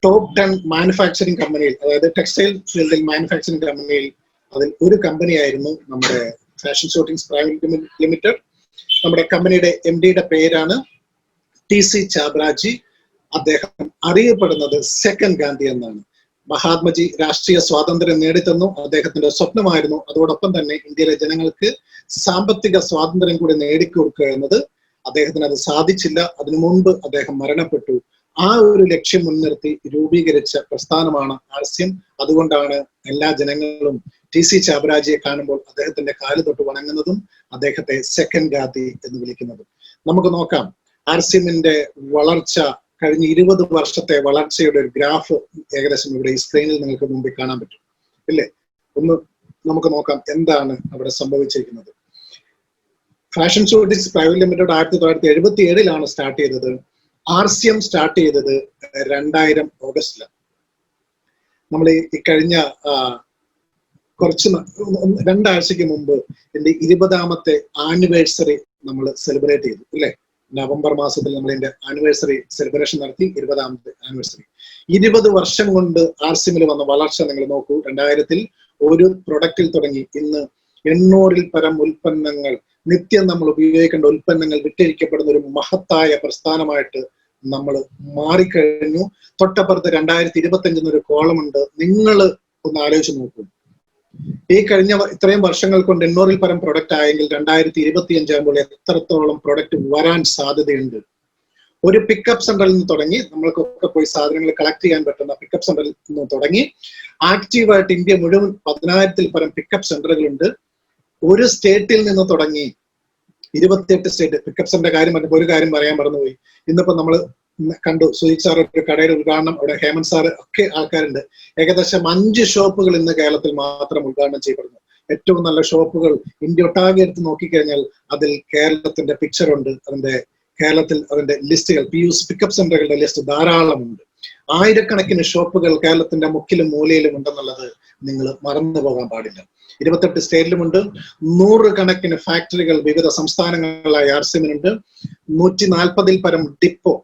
ടോപ്പ് 10 മാനുഫാക്ചറിംഗ് കമ്പനിയിൽ, അതായത് ടെക്സ്റ്റൈൽ ഫീൽഡിൽ മാനുഫാക്ചറിംഗ് കമ്പനിയിൽ അതിൽ ഒരു കമ്പനിയായിരുന്നു നമ്മുടെ ഫാഷൻ ഷൂട്ടിംഗ്സ് പ്രൈവറ്റ് ലിമിറ്റഡ്. നമ്മുടെ കമ്പനിയുടെ MDയുടെ പേരാണ് TC ചാബ്രാജി. അദ്ദേഹം അറിയപ്പെടുന്നത് സെക്കൻഡ് ഗാന്ധി എന്നാണ്. മഹാത്മജി രാഷ്ട്രീയ സ്വാതന്ത്ര്യം നേടിത്തന്നു, അദ്ദേഹത്തിന്റെ സ്വപ്നമായിരുന്നു. അതോടൊപ്പം തന്നെ ഇന്ത്യയിലെ ജനങ്ങൾക്ക് സാമ്പത്തിക സ്വാതന്ത്ര്യം കൂടി നേടിക്കൊടുക്കുക എന്നത്. അദ്ദേഹത്തിന് അത് സാധിച്ചില്ല, അതിനു മുൻപ് അദ്ദേഹം മരണപ്പെട്ടു. ആ ഒരു ലക്ഷ്യം മുൻനിർത്തി രൂപീകരിച്ച പ്രസ്ഥാനമാണ് RCM. അതുകൊണ്ടാണ് എല്ലാ ജനങ്ങളും TC ചാബ്രാജിയെ കാണുമ്പോൾ അദ്ദേഹത്തിന്റെ കാല് തൊട്ട് വണങ്ങുന്നതും അദ്ദേഹത്തെ സെക്കൻഡ് ഗാന്ധി എന്ന് വിളിക്കുന്നതും. നമുക്ക് നോക്കാം RCMന്റെ വളർച്ച, കഴിഞ്ഞ 20 വർഷത്തെ വളർച്ചയുടെ ഒരു ഗ്രാഫ് ഏകദേശം ഇവിടെ ഈ സ്ക്രീനിൽ നിങ്ങൾക്ക് മുമ്പിൽ കാണാൻ പറ്റും, ഇല്ലേ? ഒന്ന് നമുക്ക് നോക്കാം എന്താണ് അവിടെ സംഭവിച്ചിരിക്കുന്നത്. Fashion shootings private limited 1977 start ചെയ്തത്. RCM സ്റ്റാർട്ട് ചെയ്തത് 2000 ഓഗസ്റ്റിലാണ്. നമ്മൾ ഈ കഴിഞ്ഞ കുറച്ച് 2 ആഴ്ചക്ക് മുമ്പ് എന്റെ 20ാമത്തെ ആനിവേഴ്സറി നമ്മൾ സെലിബ്രേറ്റ് ചെയ്തു, അല്ലേ? നവംബർ മാസത്തിൽ നമ്മൾ എന്റെ ആനിവേഴ്സറി സെലിബ്രേഷൻ നടത്തി. 20ാമത്തെ ആനിവേഴ്സറി. 20 വർഷം കൊണ്ട് RCMൽ വന്ന വളർച്ച നിങ്ങൾ നോക്കൂ. 2000-ൽ ഒരു പ്രൊഡക്റ്റിൽ തുടങ്ങി ഇന്ന് 800-ൽ പരം ഉൽപ്പന്നങ്ങൾ, നിത്യം നമ്മൾ ഉപയോഗിക്കേണ്ട ഉൽപ്പന്നങ്ങൾ വിറ്റഴിക്കപ്പെടുന്ന ഒരു മഹത്തായ പ്രസ്ഥാനമായിട്ട് നമ്മൾ മാറിക്കഴിഞ്ഞു. തൊട്ടപ്പുറത്ത് 2025 ഒരു കോളമുണ്ട്. നിങ്ങൾ ഒന്ന് ആലോചിച്ച് നോക്കൂ. ഈ കഴിഞ്ഞ ഇത്രയും വർഷങ്ങൾ കൊണ്ട് 800-ൽ പരം പ്രൊഡക്റ്റ് ആയെങ്കിൽ 2025 ആകുമ്പോൾ എത്രത്തോളം പ്രൊഡക്റ്റ് വരാൻ സാധ്യതയുണ്ട്? ഒരു പിക്കപ്പ് സെന്ററിൽ നിന്ന് തുടങ്ങി, നമ്മൾക്കൊക്കെ പോയി സാധനങ്ങൾ കളക്ട് ചെയ്യാൻ പറ്റുന്ന പിക്കപ്പ് സെന്ററിൽ നിന്ന് തുടങ്ങി ആക്റ്റീവായിട്ട് ഇന്ത്യ മുഴുവൻ 10,000-ൽ പരം പിക്കപ്പ് സെന്ററുകളുണ്ട്. ഒരു സ്റ്റേറ്റിൽ നിന്ന് തുടങ്ങി 28 സ്റ്റേറ്റ് പിക്കപ്പ് സെന്ററിന്റെ കാര്യം പറഞ്ഞപ്പോൾ ഒരു കാര്യം പറയാൻ മറന്നുപോയി. ഇന്നിപ്പോ നമ്മൾ കണ്ടു സുജിത് സാർ ഒരു കടയുടെ ഉദ്ഘാടനം, അവിടെ ഹേമന്ത് സാർ ഒക്കെ ആൾക്കാരുണ്ട്. ഏകദേശം 5 ഷോപ്പുകൾ ഇന്ന് കേരളത്തിൽ മാത്രം ഉദ്ഘാടനം ചെയ്യപ്പെടുന്നു. ഏറ്റവും നല്ല ഷോപ്പുകൾ ഇന്ത്യ ഒട്ടാകെ എടുത്ത് നോക്കിക്കഴിഞ്ഞാൽ അതിൽ കേരളത്തിന്റെ പിക്ചർ ഉണ്ട്. കേരളത്തിൽ അതിന്റെ ലിസ്റ്റുകൾ, പിക്കപ്പ് സെന്ററുകളുടെ ലിസ്റ്റ് ധാരാളമുണ്ട്. ആയിരക്കണക്കിന് ഷോപ്പുകൾ കേരളത്തിന്റെ മുക്കിലും മൂലയിലും ഉണ്ടെന്നുള്ളത് നിങ്ങൾ മറന്നു പോകാൻ പാടില്ല. 28 സ്റ്റേറ്റിലുമുണ്ട്. 100 കണക്കിന് ഫാക്ടറികൾ വിവിധ സംസ്ഥാനങ്ങളിലായി RCMനുണ്ട്. 140-ൽ പരം ഡിപ്പോ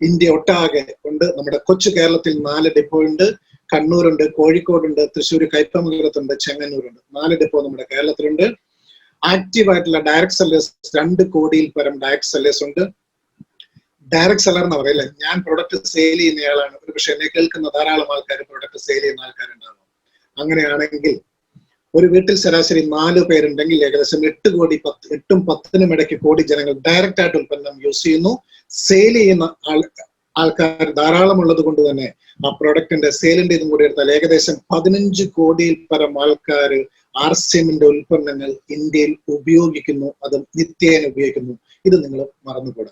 ഇന്ത്യ ഒട്ടാകെ ഉണ്ട്. നമ്മുടെ കൊച്ചു കേരളത്തിൽ 4 ഡിപ്പോ ഉണ്ട്. കണ്ണൂരുണ്ട്, കോഴിക്കോടുണ്ട്, തൃശ്ശൂർ കൈപ്പമംഗലത്തുണ്ട്, ചെങ്ങന്നൂരുണ്ട്. 4 ഡിപ്പോ നമ്മുടെ കേരളത്തിലുണ്ട്. ആക്റ്റീവ് ആയിട്ടുള്ള ഡയറക്ട് സെല്ലേഴ്സ് 2 കോടിയിൽ പരം ഡയറക്ട് സെല്ലേഴ്സ് ഉണ്ട്. ഡയറക്ട് സെല്ലർ എന്ന് പറയില്ല, ഞാൻ പ്രൊഡക്റ്റ് സെയിൽ ചെയ്യുന്നയാളാണ്. ഒരു പക്ഷെ എന്നെ കേൾക്കുന്ന ധാരാളം ആൾക്കാർ പ്രൊഡക്റ്റ് സെയിൽ ചെയ്യുന്ന ആൾക്കാരുണ്ടാകും. അങ്ങനെയാണെങ്കിൽ ഒരു വീട്ടിൽ ശരാശരി 4 പേരുണ്ടെങ്കിൽ ഏകദേശം 8 10 ഇടയ്ക്ക് കോടി ജനങ്ങൾ ഡയറക്റ്റ് ആയിട്ട് ഉൽപ്പന്നം യൂസ് ചെയ്യുന്നു. സെയിൽ ചെയ്യുന്ന ആൾക്കാർ ധാരാളം ഉള്ളത് കൊണ്ട് തന്നെ ആ പ്രൊഡക്റ്റിന്റെ സെയിലിന്റെ ഇതും കൂടി എടുത്താൽ ഏകദേശം 15 കോടിയിൽ പരം ആൾക്കാർ RCMന്റെ ഉൽപ്പന്നങ്ങൾ ഇന്ത്യയിൽ ഉപയോഗിക്കുന്നു, അതും നിത്യേന ഉപയോഗിക്കുന്നു. ഇത് നിങ്ങൾ മറന്നുകൂടാ.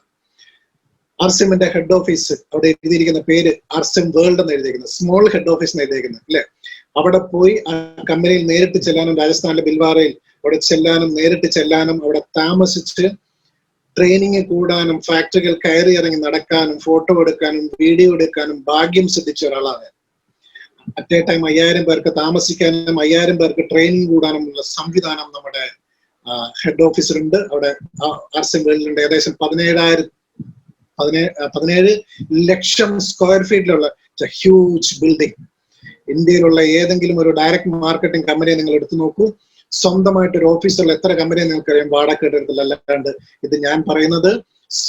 RCMന്റെ ഹെഡ് ഓഫീസ്, അവിടെ എഴുതിയിരിക്കുന്ന പേര് RCM വേൾഡ് എന്ന് എഴുതിയിരിക്കുന്നത്, സ്മോൾ ഹെഡ് ഓഫീസ് എന്ന് എഴുതിയിരിക്കുന്നത് അല്ലെ. അവിടെ പോയി ആ കമ്പനിയിൽ നേരിട്ട് ചെല്ലാനും, രാജസ്ഥാനിലെ ബിൽവാറയിൽ അവിടെ ചെല്ലാനും, നേരിട്ട് ചെല്ലാനും, അവിടെ താമസിച്ച് ട്രെയിനിങ് കൂടാനും, ഫാക്ടറികൾ കയറി ഇറങ്ങി നടക്കാനും, ഫോട്ടോ എടുക്കാനും, വീഡിയോ എടുക്കാനും ഭാഗ്യം സിദ്ധിച്ച ഒരാളാണ്. അറ്റ് എ ടൈം 5000 പേർക്ക് താമസിക്കാനും 5000 പേർക്ക് ട്രെയിനിങ് കൂടാനുമുള്ള സംവിധാനം നമ്മുടെ ഹെഡ് ഓഫീസിലുണ്ട്. അവിടെ RCM വേൾഡിലുണ്ട്. ഏകദേശം 17 ലക്ഷം സ്ക്വയർ ഫീറ്റിലുള്ള ഹ്യൂജ് ബിൽഡിംഗ്. ഇന്ത്യയിലുള്ള ഏതെങ്കിലും ഒരു ഡയറക്ട് മാർക്കറ്റിംഗ് കമ്പനിയെ നിങ്ങൾ എടുത്തു നോക്കൂ. സ്വന്തമായിട്ട് ഒരു ഓഫീസുള്ള എത്ര കമ്പനിയെ നിങ്ങൾക്കറിയാം വാടക എടുത്തില്ല. അല്ലാണ്ട് ഇത് ഞാൻ പറയുന്നത്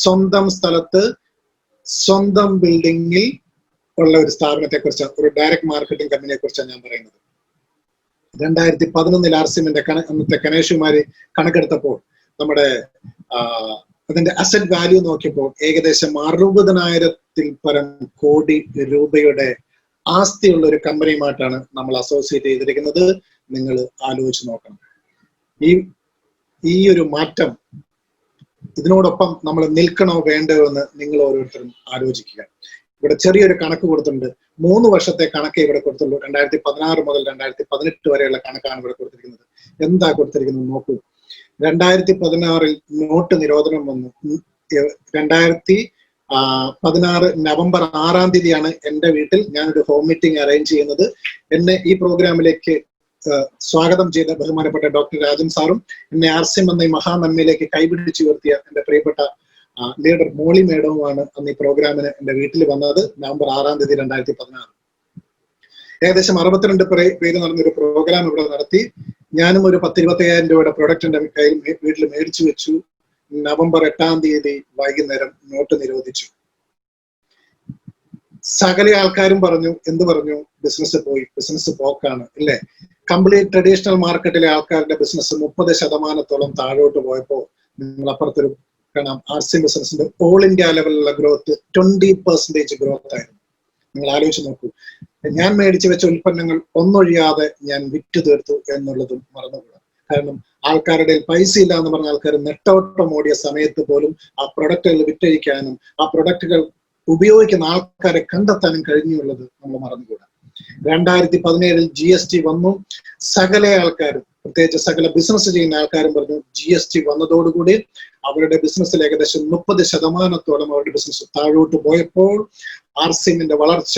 സ്വന്തം സ്ഥലത്ത് സ്വന്തം ബിൽഡിങ്ങിൽ ഉള്ള ഒരു സ്ഥാപനത്തെ കുറിച്ചാണ്, ഒരു ഡയറക്ട് മാർക്കറ്റിംഗ് കമ്പനിയെ കുറിച്ചാണ് ഞാൻ പറയുന്നത്. 2011 RCMന്റെ അന്നത്തെ കനേഷുമാര് കണക്കെടുത്തപ്പോൾ നമ്മുടെ അതിന്റെ അസറ്റ് വാല്യൂ നോക്കിയപ്പോൾ ഏകദേശം 60,000-ൽ പരം കോടി രൂപയുടെ ആസ്തിയുള്ള ഒരു കമ്പനിയുമായിട്ടാണ് നമ്മൾ അസോസിയേറ്റ് ചെയ്തിരിക്കുന്നത്. നിങ്ങൾ ആലോചിച്ച് നോക്കണം. ഈ ഒരു മാറ്റം, ഇതിനോടൊപ്പം നമ്മൾ നിൽക്കണോ വേണ്ടോ എന്ന് നിങ്ങൾ ഓരോരുത്തരും ആലോചിക്കുക. ഇവിടെ ചെറിയൊരു കണക്ക് കൊടുത്തിട്ടുണ്ട്. 3 വർഷത്തെ കണക്ക് ഇവിടെ കൊടുത്തുള്ളൂ. 2016 മുതൽ 2018 വരെയുള്ള കണക്കാണ് ഇവിടെ കൊടുത്തിരിക്കുന്നത്. എന്താ കൊടുത്തിരിക്കുന്നത് നോക്കൂ. 2016 നോട്ട് നിരോധനം വന്നു. 2016 നവംബർ 6-ാം തീയതിയാണ് എൻ്റെ വീട്ടിൽ ഞാനൊരു ഹോം മീറ്റിംഗ് അറേഞ്ച് ചെയ്യുന്നത്. എന്നെ ഈ പ്രോഗ്രാമിലേക്ക് സ്വാഗതം ചെയ്ത ബഹുമാനപ്പെട്ട ഡോക്ടർ രാജൻ സാറും എന്നെ RCM എന്ന ഈ മഹാനന്മയിലേക്ക് കൈപിടിച്ചു ഉയർത്തിയ എൻ്റെ പ്രിയപ്പെട്ട ലീഡർ മോളി മേഡവുമാണ് അന്ന് ഈ പ്രോഗ്രാമിന് എൻ്റെ വീട്ടിൽ വന്നത്. നവംബർ 6-ാം തീയതി 2016. ഏകദേശം 62 പേര് നടന്നൊരു പ്രോഗ്രാം ഇവിടെ നടത്തി. ഞാനും ഒരു 10-25,000 രൂപയുടെ പ്രൊഡക്റ്റ് എൻ്റെ കയ്യിൽ വീട്ടിൽ മേടിച്ചു വെച്ചു. നവംബർ 8-ാം തീയതി വൈകുന്നേരം നോട്ട് നിരോധിച്ചു. സകല ആൾക്കാരും പറഞ്ഞു, എന്ത് പറഞ്ഞു? ബിസിനസ് പോയി, ബിസിനസ് പോക്കാണ് അല്ലേ. കംപ്ലീറ്റ് ട്രഡീഷണൽ മാർക്കറ്റിലെ ആൾക്കാരുടെ ബിസിനസ് 30% താഴോട്ട് പോയപ്പോൾ നിങ്ങൾ അപ്പുറത്തൊരു കാണാം RCM ബിസിനസിന്റെ ഓൾ ഇന്ത്യ ലെവലിലുള്ള ഗ്രോത്ത് 20% ഗ്രോത്ത് ആയിരുന്നു. നിങ്ങൾ ആലോചിച്ച് നോക്കൂ. ഞാൻ മേടിച്ചു വെച്ച ഉൽപ്പന്നങ്ങൾ ഒന്നൊഴിയാതെ ഞാൻ വിറ്റു തീർത്തു എന്നുള്ളതും മറന്നുകൂടാ. കാരണം ആൾക്കാരുടെ പൈസ ഇല്ല എന്ന് പറഞ്ഞ ആൾക്കാർ നെട്ടോട്ടം ഓടിയ സമയത്ത് പോലും ആ പ്രൊഡക്റ്റുകൾ വിറ്റഴിക്കാനും ആ പ്രൊഡക്റ്റുകൾ ഉപയോഗിക്കുന്ന ആൾക്കാരെ കണ്ടെത്താനും കഴിഞ്ഞുള്ളത് നമ്മൾ മറന്നുകൂടാ. 2017 GST വന്നു. സകല ആൾക്കാരും, പ്രത്യേകിച്ച് സകല ബിസിനസ് ചെയ്യുന്ന ആൾക്കാരും പറഞ്ഞു GST വന്നതോടുകൂടി അവരുടെ ബിസിനസ്സിൽ ഏകദേശം 30% അവരുടെ ബിസിനസ് താഴോട്ട് പോയപ്പോൾ RCMന്റെ വളർച്ച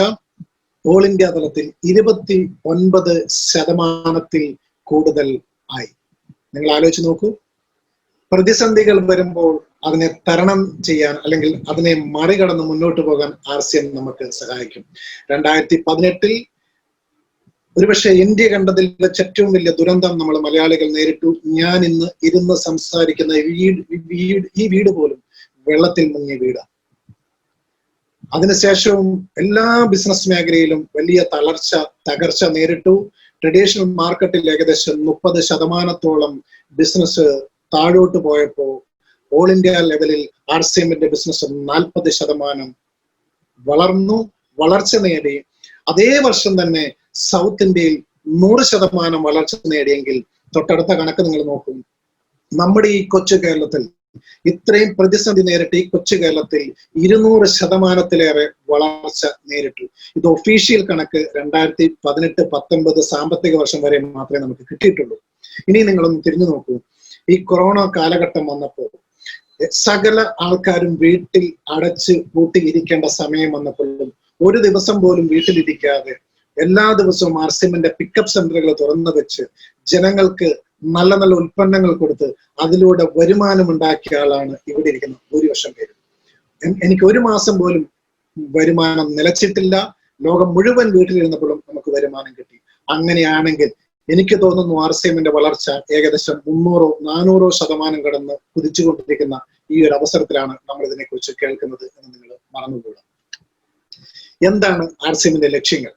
ഓൾ ഇന്ത്യ തലത്തിൽ 29% കൂടുതൽ ആയി. നിങ്ങൾ ആലോചിച്ച് നോക്കൂ. പ്രതിസന്ധികൾ വരുമ്പോൾ അതിനെ തരണം ചെയ്യാൻ അല്ലെങ്കിൽ അതിനെ മറികടന്ന് മുന്നോട്ട് പോകാൻ RCM നമുക്ക് സഹായിക്കും. 2018 ഒരുപക്ഷെ ഇന്ത്യ കണ്ടതിൽ വെച്ച് ഏറ്റവും വലിയ ദുരന്തം നമ്മൾ മലയാളികൾ നേരിട്ടു. ഞാൻ ഇന്ന് ഇരുന്ന് സംസാരിക്കുന്ന ഈ വീട് പോലും വെള്ളത്തിൽ മുങ്ങിയ വീടാണ്. അതിനുശേഷവും എല്ലാ ബിസിനസ് മേഖലയിലും വലിയ തകർച്ച നേരിട്ടു. ട്രഡീഷണൽ മാർക്കറ്റിൽ ഏകദേശം 30% ബിസിനസ് താഴോട്ട് പോയപ്പോൾ ഓൾ ഇന്ത്യ ലെവലിൽ RCMന്റെ ബിസിനസ് 40% വളർച്ച നേടി. അതേ വർഷം തന്നെ സൗത്ത് ഇന്ത്യയിൽ 100% വളർച്ച നേടിയെങ്കിൽ തൊട്ടടുത്ത കണക്ക് നിങ്ങൾ നോക്കും. നമ്മുടെ ഈ കൊച്ചു കേരളത്തിൽ ഇത്രയും പ്രതിസന്ധി നേരിട്ട് ഈ കൊച്ചു കേരളത്തിൽ 200%-ലേറെ വളർച്ച നേരിട്ടു. ഇത് ഒഫീഷ്യൽ കണക്ക് 2018-19 സാമ്പത്തിക വർഷം വരെ മാത്രമേ നമുക്ക് കിട്ടിയിട്ടുള്ളൂ. ഇനി നിങ്ങളൊന്ന് തിരിഞ്ഞു നോക്കൂ. ഈ കൊറോണ കാലഘട്ടം വന്നപ്പോൾ സകല ആൾക്കാരും വീട്ടിൽ അടച്ച് പൂട്ടിയിരിക്കേണ്ട സമയം വന്നപ്പോഴും ഒരു ദിവസം പോലും വീട്ടിലിരിക്കാതെ എല്ലാ ദിവസവും RCMന്റെ പിക്കപ്പ് സെന്ററുകൾ തുറന്നു വെച്ച് ജനങ്ങൾക്ക് നല്ല നല്ല ഉൽപ്പന്നങ്ങൾ കൊടുത്ത് അതിലൂടെ വരുമാനം ഉണ്ടാക്കിയ ആളാണ് ഇവിടെ ഇരിക്കുന്ന ഭൂരിപക്ഷം പേര്. എനിക്ക് ഒരു മാസം പോലും വരുമാനം നിലച്ചിട്ടില്ല. ലോകം മുഴുവൻ വീട്ടിലിരുന്നപ്പോഴും നമുക്ക് വരുമാനം കിട്ടി. അങ്ങനെയാണെങ്കിൽ എനിക്ക് തോന്നുന്നു RCMന്റെ വളർച്ച ഏകദേശം 300-400% കടന്ന് കുതിച്ചുകൊണ്ടിരിക്കുന്ന ഈ ഒരു അവസരത്തിലാണ് നമ്മൾ ഇതിനെക്കുറിച്ച് കേൾക്കുന്നത് എന്ന് നിങ്ങൾ മറന്നുകൂടാ. എന്താണ് RCMന്റെ ലക്ഷ്യങ്ങൾ?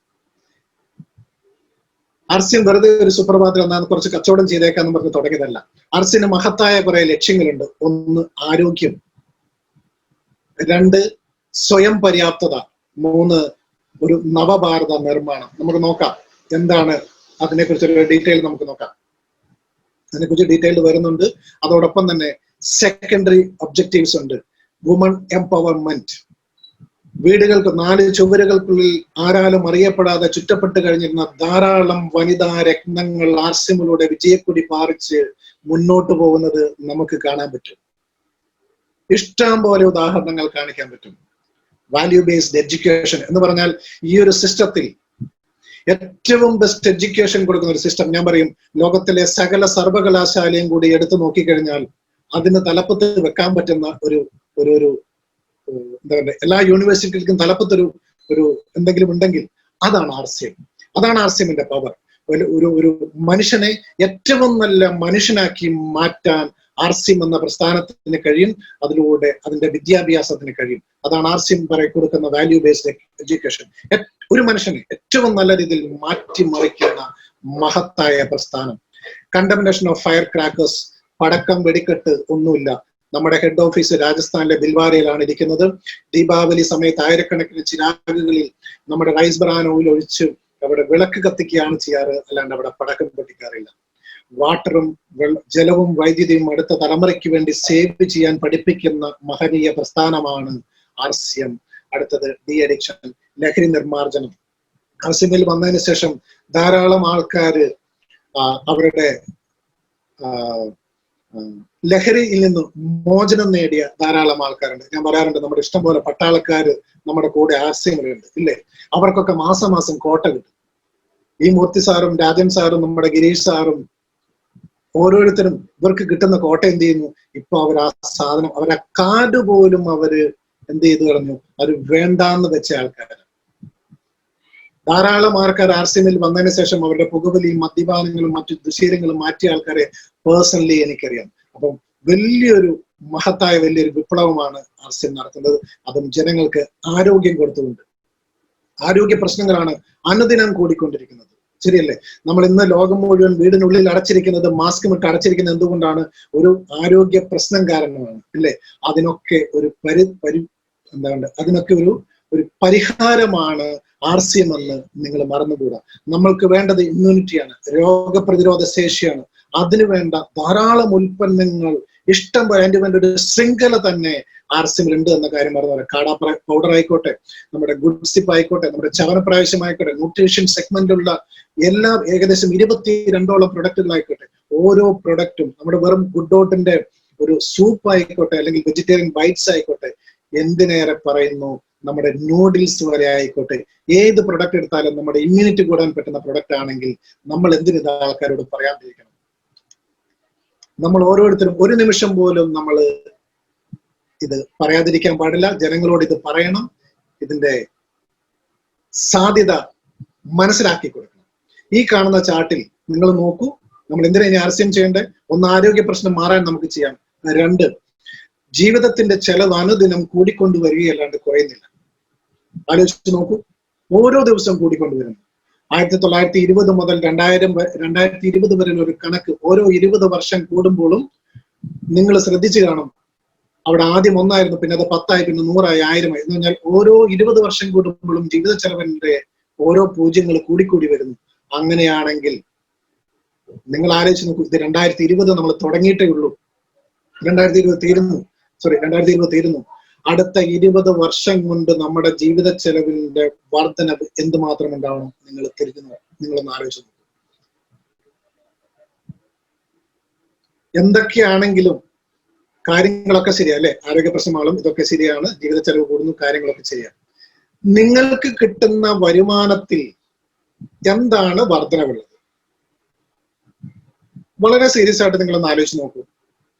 RCM വെറുതെ ഒരു സുപ്രഭാതത്തിൽ ഒന്നാണ് കുറച്ച് കച്ചവടം ചെയ്തേക്കാന്ന് പറഞ്ഞ് തുടങ്ങിയതല്ല. RCMന് മഹത്തായ കുറെ ലക്ഷ്യങ്ങളുണ്ട്. 1, ആരോഗ്യം. 2, സ്വയം പര്യാപ്തത. 3, ഒരു നവഭാരത നിർമ്മാണം. നമുക്ക് നോക്കാം എന്താണ് അതിനെക്കുറിച്ചൊരു ഡീറ്റെയിൽ നമുക്ക് നോക്കാം. അതിനെക്കുറിച്ച് ഡീറ്റെയിൽ വരുന്നുണ്ട്. അതോടൊപ്പം തന്നെ സെക്കൻഡറി ഒബ്ജക്റ്റീവ്സ് ഉണ്ട്. Woman empowerment. വീടുകൾക്ക് 4 ചുവരുകൾക്കുള്ളിൽ ആരാലും അറിയപ്പെടാതെ ചുറ്റപ്പെട്ട് കഴിഞ്ഞിരുന്ന ധാരാളം വനിതാ രത്നങ്ങൾ RCMലൂടെ വിജയക്കൊടി പാറിച്ച് മുന്നോട്ട് പോകുന്നത് നമുക്ക് കാണാൻ പറ്റും. ഇഷ്ടം പോലെ ഉദാഹരണങ്ങൾ കാണിക്കാൻ പറ്റും. വാല്യൂ ബേസ്ഡ് എഡ്യൂക്കേഷൻ എന്ന് പറഞ്ഞാൽ ഈ ഒരു സിസ്റ്റത്തിൽ ഏറ്റവും ബെസ്റ്റ് എഡ്യൂക്കേഷൻ കൊടുക്കുന്ന ഒരു സിസ്റ്റം. ഞാൻ പറയും, ലോകത്തിലെ സകല സർവകലാശാലയും കൂടി എടുത്തു നോക്കിക്കഴിഞ്ഞാൽ അതിന് തലപ്പത്ത് വെക്കാൻ പറ്റുന്ന ഒരു എന്താ പറയുക, എല്ലാ യൂണിവേഴ്സിറ്റികൾക്കും തലപ്പത്തൊരു എന്തെങ്കിലും ഉണ്ടെങ്കിൽ അതാണ് RCM. അതാണ് RCMന്റെ പവർ. ഒരു മനുഷ്യനെ ഏറ്റവും നല്ല മനുഷ്യനാക്കി മാറ്റാൻ RCM എന്ന പ്രസ്ഥാനത്തിന് കഴിയും. അതിലൂടെ അതിന്റെ വിദ്യാഭ്യാസത്തിന് കഴിയും. അതാണ് RCM കൊടുക്കുന്ന വാല്യൂ ബേസ്ഡ് എഡ്യൂക്കേഷൻ. ഒരു മനുഷ്യനെ ഏറ്റവും നല്ല രീതിയിൽ മാറ്റിമറിക്കുന്ന മഹത്തായ പ്രസ്ഥാനം. കണ്ടംനേഷൻ ഓഫ് ഫയർ ക്രാക്കേഴ്സ്, പടക്കം വെടിക്കെട്ട് ഒന്നുമില്ല. നമ്മുടെ ഹെഡ് ഓഫീസ് രാജസ്ഥാനിലെ ബിൽവാരയിലാണ് ഇരിക്കുന്നത്. ദീപാവലി സമയത്ത് ആയിരക്കണക്കിന് ചിരാകുകളിൽ നമ്മുടെ റൈസ് ബ്രാൻ ഓയിൽ ഒഴിച്ച് അവിടെ വിളക്ക് കത്തിക്കുകയാണ് ചെയ്യാറ്, അല്ലാണ്ട് അവിടെ പടക്കം പൊട്ടിക്കാറില്ല. വാട്ടറും ജലവും വൈദ്യുതിയും അടുത്ത തലമുറയ്ക്ക് വേണ്ടി സേവ് ചെയ്യാൻ പഠിപ്പിക്കുന്ന മഹനീയ പ്രസ്ഥാനമാണ് RCM. അടുത്തത് ഡി അഡിക്ഷൻ, ലഹരി നിർമ്മാർജ്ജനം. RCMൽ വന്നതിന് ശേഷം ധാരാളം ആൾക്കാര് അവരുടെ ലഹരിയിൽ നിന്ന് മോചനം നേടിയ ധാരാളം ആൾക്കാരുണ്ട്. ഞാൻ പറയാറുണ്ട്, നമ്മുടെ ഇഷ്ടം പോലെ പട്ടാളക്കാര് നമ്മുടെ കൂടെ RCMലുണ്ട്, ഇല്ലേ? അവർക്കൊക്കെ മാസം മാസം കോട്ട കിട്ടും. ഈ മൂർത്തി സാറും രാജൻ സാറും നമ്മുടെ ഗിരീഷ് സാറും ഓരോരുത്തരും ഇവർക്ക് കിട്ടുന്ന കോട്ട എന്ത് ചെയ്യുന്നു? ഇപ്പൊ അവർ ആ സാധനം, അവരെ കാർഡ് പോലും അവര് എന്ത് ചെയ്തു കളഞ്ഞു? അവർ വേണ്ടാന്ന് വെച്ച ആൾക്കാരാണ്. ധാരാളം ആൾക്കാർ RCMൽ വന്നതിന് ശേഷം അവരുടെ പുകവലിയും മദ്യപാനങ്ങളും മറ്റു ദുശീലങ്ങളും മാറ്റിയ ആൾക്കാരെ പേഴ്സണലി എനിക്കറിയാം. അപ്പം വലിയൊരു വലിയൊരു വിപ്ലവമാണ് RCM നടത്തുന്നത്. അതും ജനങ്ങൾക്ക് ആരോഗ്യം കൊടുത്തുകൊണ്ട്. ആരോഗ്യ പ്രശ്നങ്ങളാണ് അനുദിനം കൂടിക്കൊണ്ടിരിക്കുന്നത്, ശരിയല്ലേ? നമ്മൾ ഇന്ന് ലോകം മുഴുവൻ വീടിനുള്ളിൽ അടച്ചിരിക്കുന്നത്, മാസ്ക് ഇട്ട് അടച്ചിരിക്കുന്നത് എന്തുകൊണ്ടാണ്? ഒരു ആരോഗ്യ പ്രശ്നം കാരണമാണ്, ഇല്ലേ? അതിനൊക്കെ അതിനൊക്കെ ഒരു പരിഹാരമാണ് RCM എന്ന് നിങ്ങൾ മറന്നുകൂടാ. നമ്മൾക്ക് വേണ്ടത് ഇമ്മ്യൂണിറ്റിയാണ്, രോഗപ്രതിരോധ ശേഷിയാണ്. അതിനു വേണ്ട ധാരാളം ഉൽപ്പന്നങ്ങൾ ഇഷ്ടം പോലെ, അതിന്റെ വേണ്ട ഒരു ശൃംഖല തന്നെ RCMൽ ഉണ്ട് എന്ന കാര്യം മറന്നു. കാട പൗഡർ ആയിക്കോട്ടെ, നമ്മുടെ ഗുഡ് സിപ്പ് ആയിക്കോട്ടെ, നമ്മുടെ ചവനപ്രാവശ്യം ആയിക്കോട്ടെ, ന്യൂട്രീഷൻ സെഗ്മെന്റുള്ള എല്ലാ ഏകദേശം 22ഓളം പ്രൊഡക്റ്റുകളായിക്കോട്ടെ, ഓരോ പ്രൊഡക്റ്റും നമ്മുടെ വെറും ഗുഡ് ഡോട്ടിന്റെ ഒരു സൂപ്പ് ആയിക്കോട്ടെ, അല്ലെങ്കിൽ വെജിറ്റേറിയൻ ബൈറ്റ്സ് ആയിക്കോട്ടെ, എന്തിനേറെ പറയുന്നു നമ്മുടെ നൂഡിൽസ് വരെ ആയിക്കോട്ടെ, ഏത് പ്രൊഡക്റ്റ് എടുത്താലും നമ്മുടെ ഇമ്മ്യൂണിറ്റി കൂടാൻ പറ്റുന്ന പ്രൊഡക്റ്റ് ആണെങ്കിൽ നമ്മൾ എന്തിന് ഇത് ആൾക്കാരോട് പറയാണ്ടിരിക്കണം? നമ്മൾ ഓരോരുത്തരും ഒരു നിമിഷം പോലും നമ്മൾ ഇത് പറയാതിരിക്കാൻ പാടില്ല. ജനങ്ങളോട് ഇത് പറയണം. ഇതിന്റെ സാധ്യത മനസ്സിലാക്കി കൊടുക്കണം. ഈ കാണുന്ന ചാർട്ടിൽ നിങ്ങൾ നോക്കൂ, നമ്മൾ എന്തിനാ ഇനി RCM ചെയ്യേണ്ടത്? 1, ആരോഗ്യ പ്രശ്നം മാറാൻ നമുക്ക് ചെയ്യാം. 2, ജീവിതത്തിന്റെ ചെലവ് അനുദിനം കൂടിക്കൊണ്ടുവരികയല്ലാണ്ട് കുറയുന്നില്ല. ആലോചിച്ച് നോക്കൂ, ഓരോ ദിവസവും കൂടിക്കൊണ്ടുവരുന്നു. 1920 മുതൽ 2020 വരെ ഒരു കണക്ക്, ഓരോ 20 വർഷം കൂടുമ്പോഴും നിങ്ങൾ ശ്രദ്ധിച്ചു കാണും. അവിടെ ആദ്യം 1 ആയിരുന്നു, പിന്നെ അത് 10 ആയി, പിന്നെ 100 ആയി, 1000 ആയി. എന്ന് പറഞ്ഞാൽ ഓരോ 20 വർഷം കൂടുമ്പോഴും ജീവിത ചെലവിന്റെ ഓരോ പൂജ്യങ്ങൾ കൂടിക്കൂടി വരുന്നു. അങ്ങനെയാണെങ്കിൽ നിങ്ങൾ ആലോചിച്ച് നോക്കൂ, ഇത് 2020 നമ്മൾ തുടങ്ങിയിട്ടേ ഉള്ളൂ. 2020 തീരുന്നു. അടുത്ത 20 വർഷം കൊണ്ട് നമ്മുടെ ജീവിത ചെലവിന്റെ വർധനവ് എന്തുമാത്രം ഉണ്ടാവണം? നിങ്ങളൊന്ന് ആലോചിച്ച് നോക്കൂ. എന്തൊക്കെയാണെങ്കിലും കാര്യങ്ങളൊക്കെ ശരിയാ, അല്ലെ? ആരോഗ്യ പ്രശ്നങ്ങളും ഇതൊക്കെ ശരിയാണ്, ജീവിത ചെലവ് കൂടുന്നു, കാര്യങ്ങളൊക്കെ ശരിയാണ്. നിങ്ങൾക്ക് കിട്ടുന്ന വരുമാനത്തിൽ എന്താണ് വർധനവുള്ളത്? വളരെ സീരിയസ് ആയിട്ട് നിങ്ങളൊന്ന് ആലോചിച്ച് നോക്കൂ.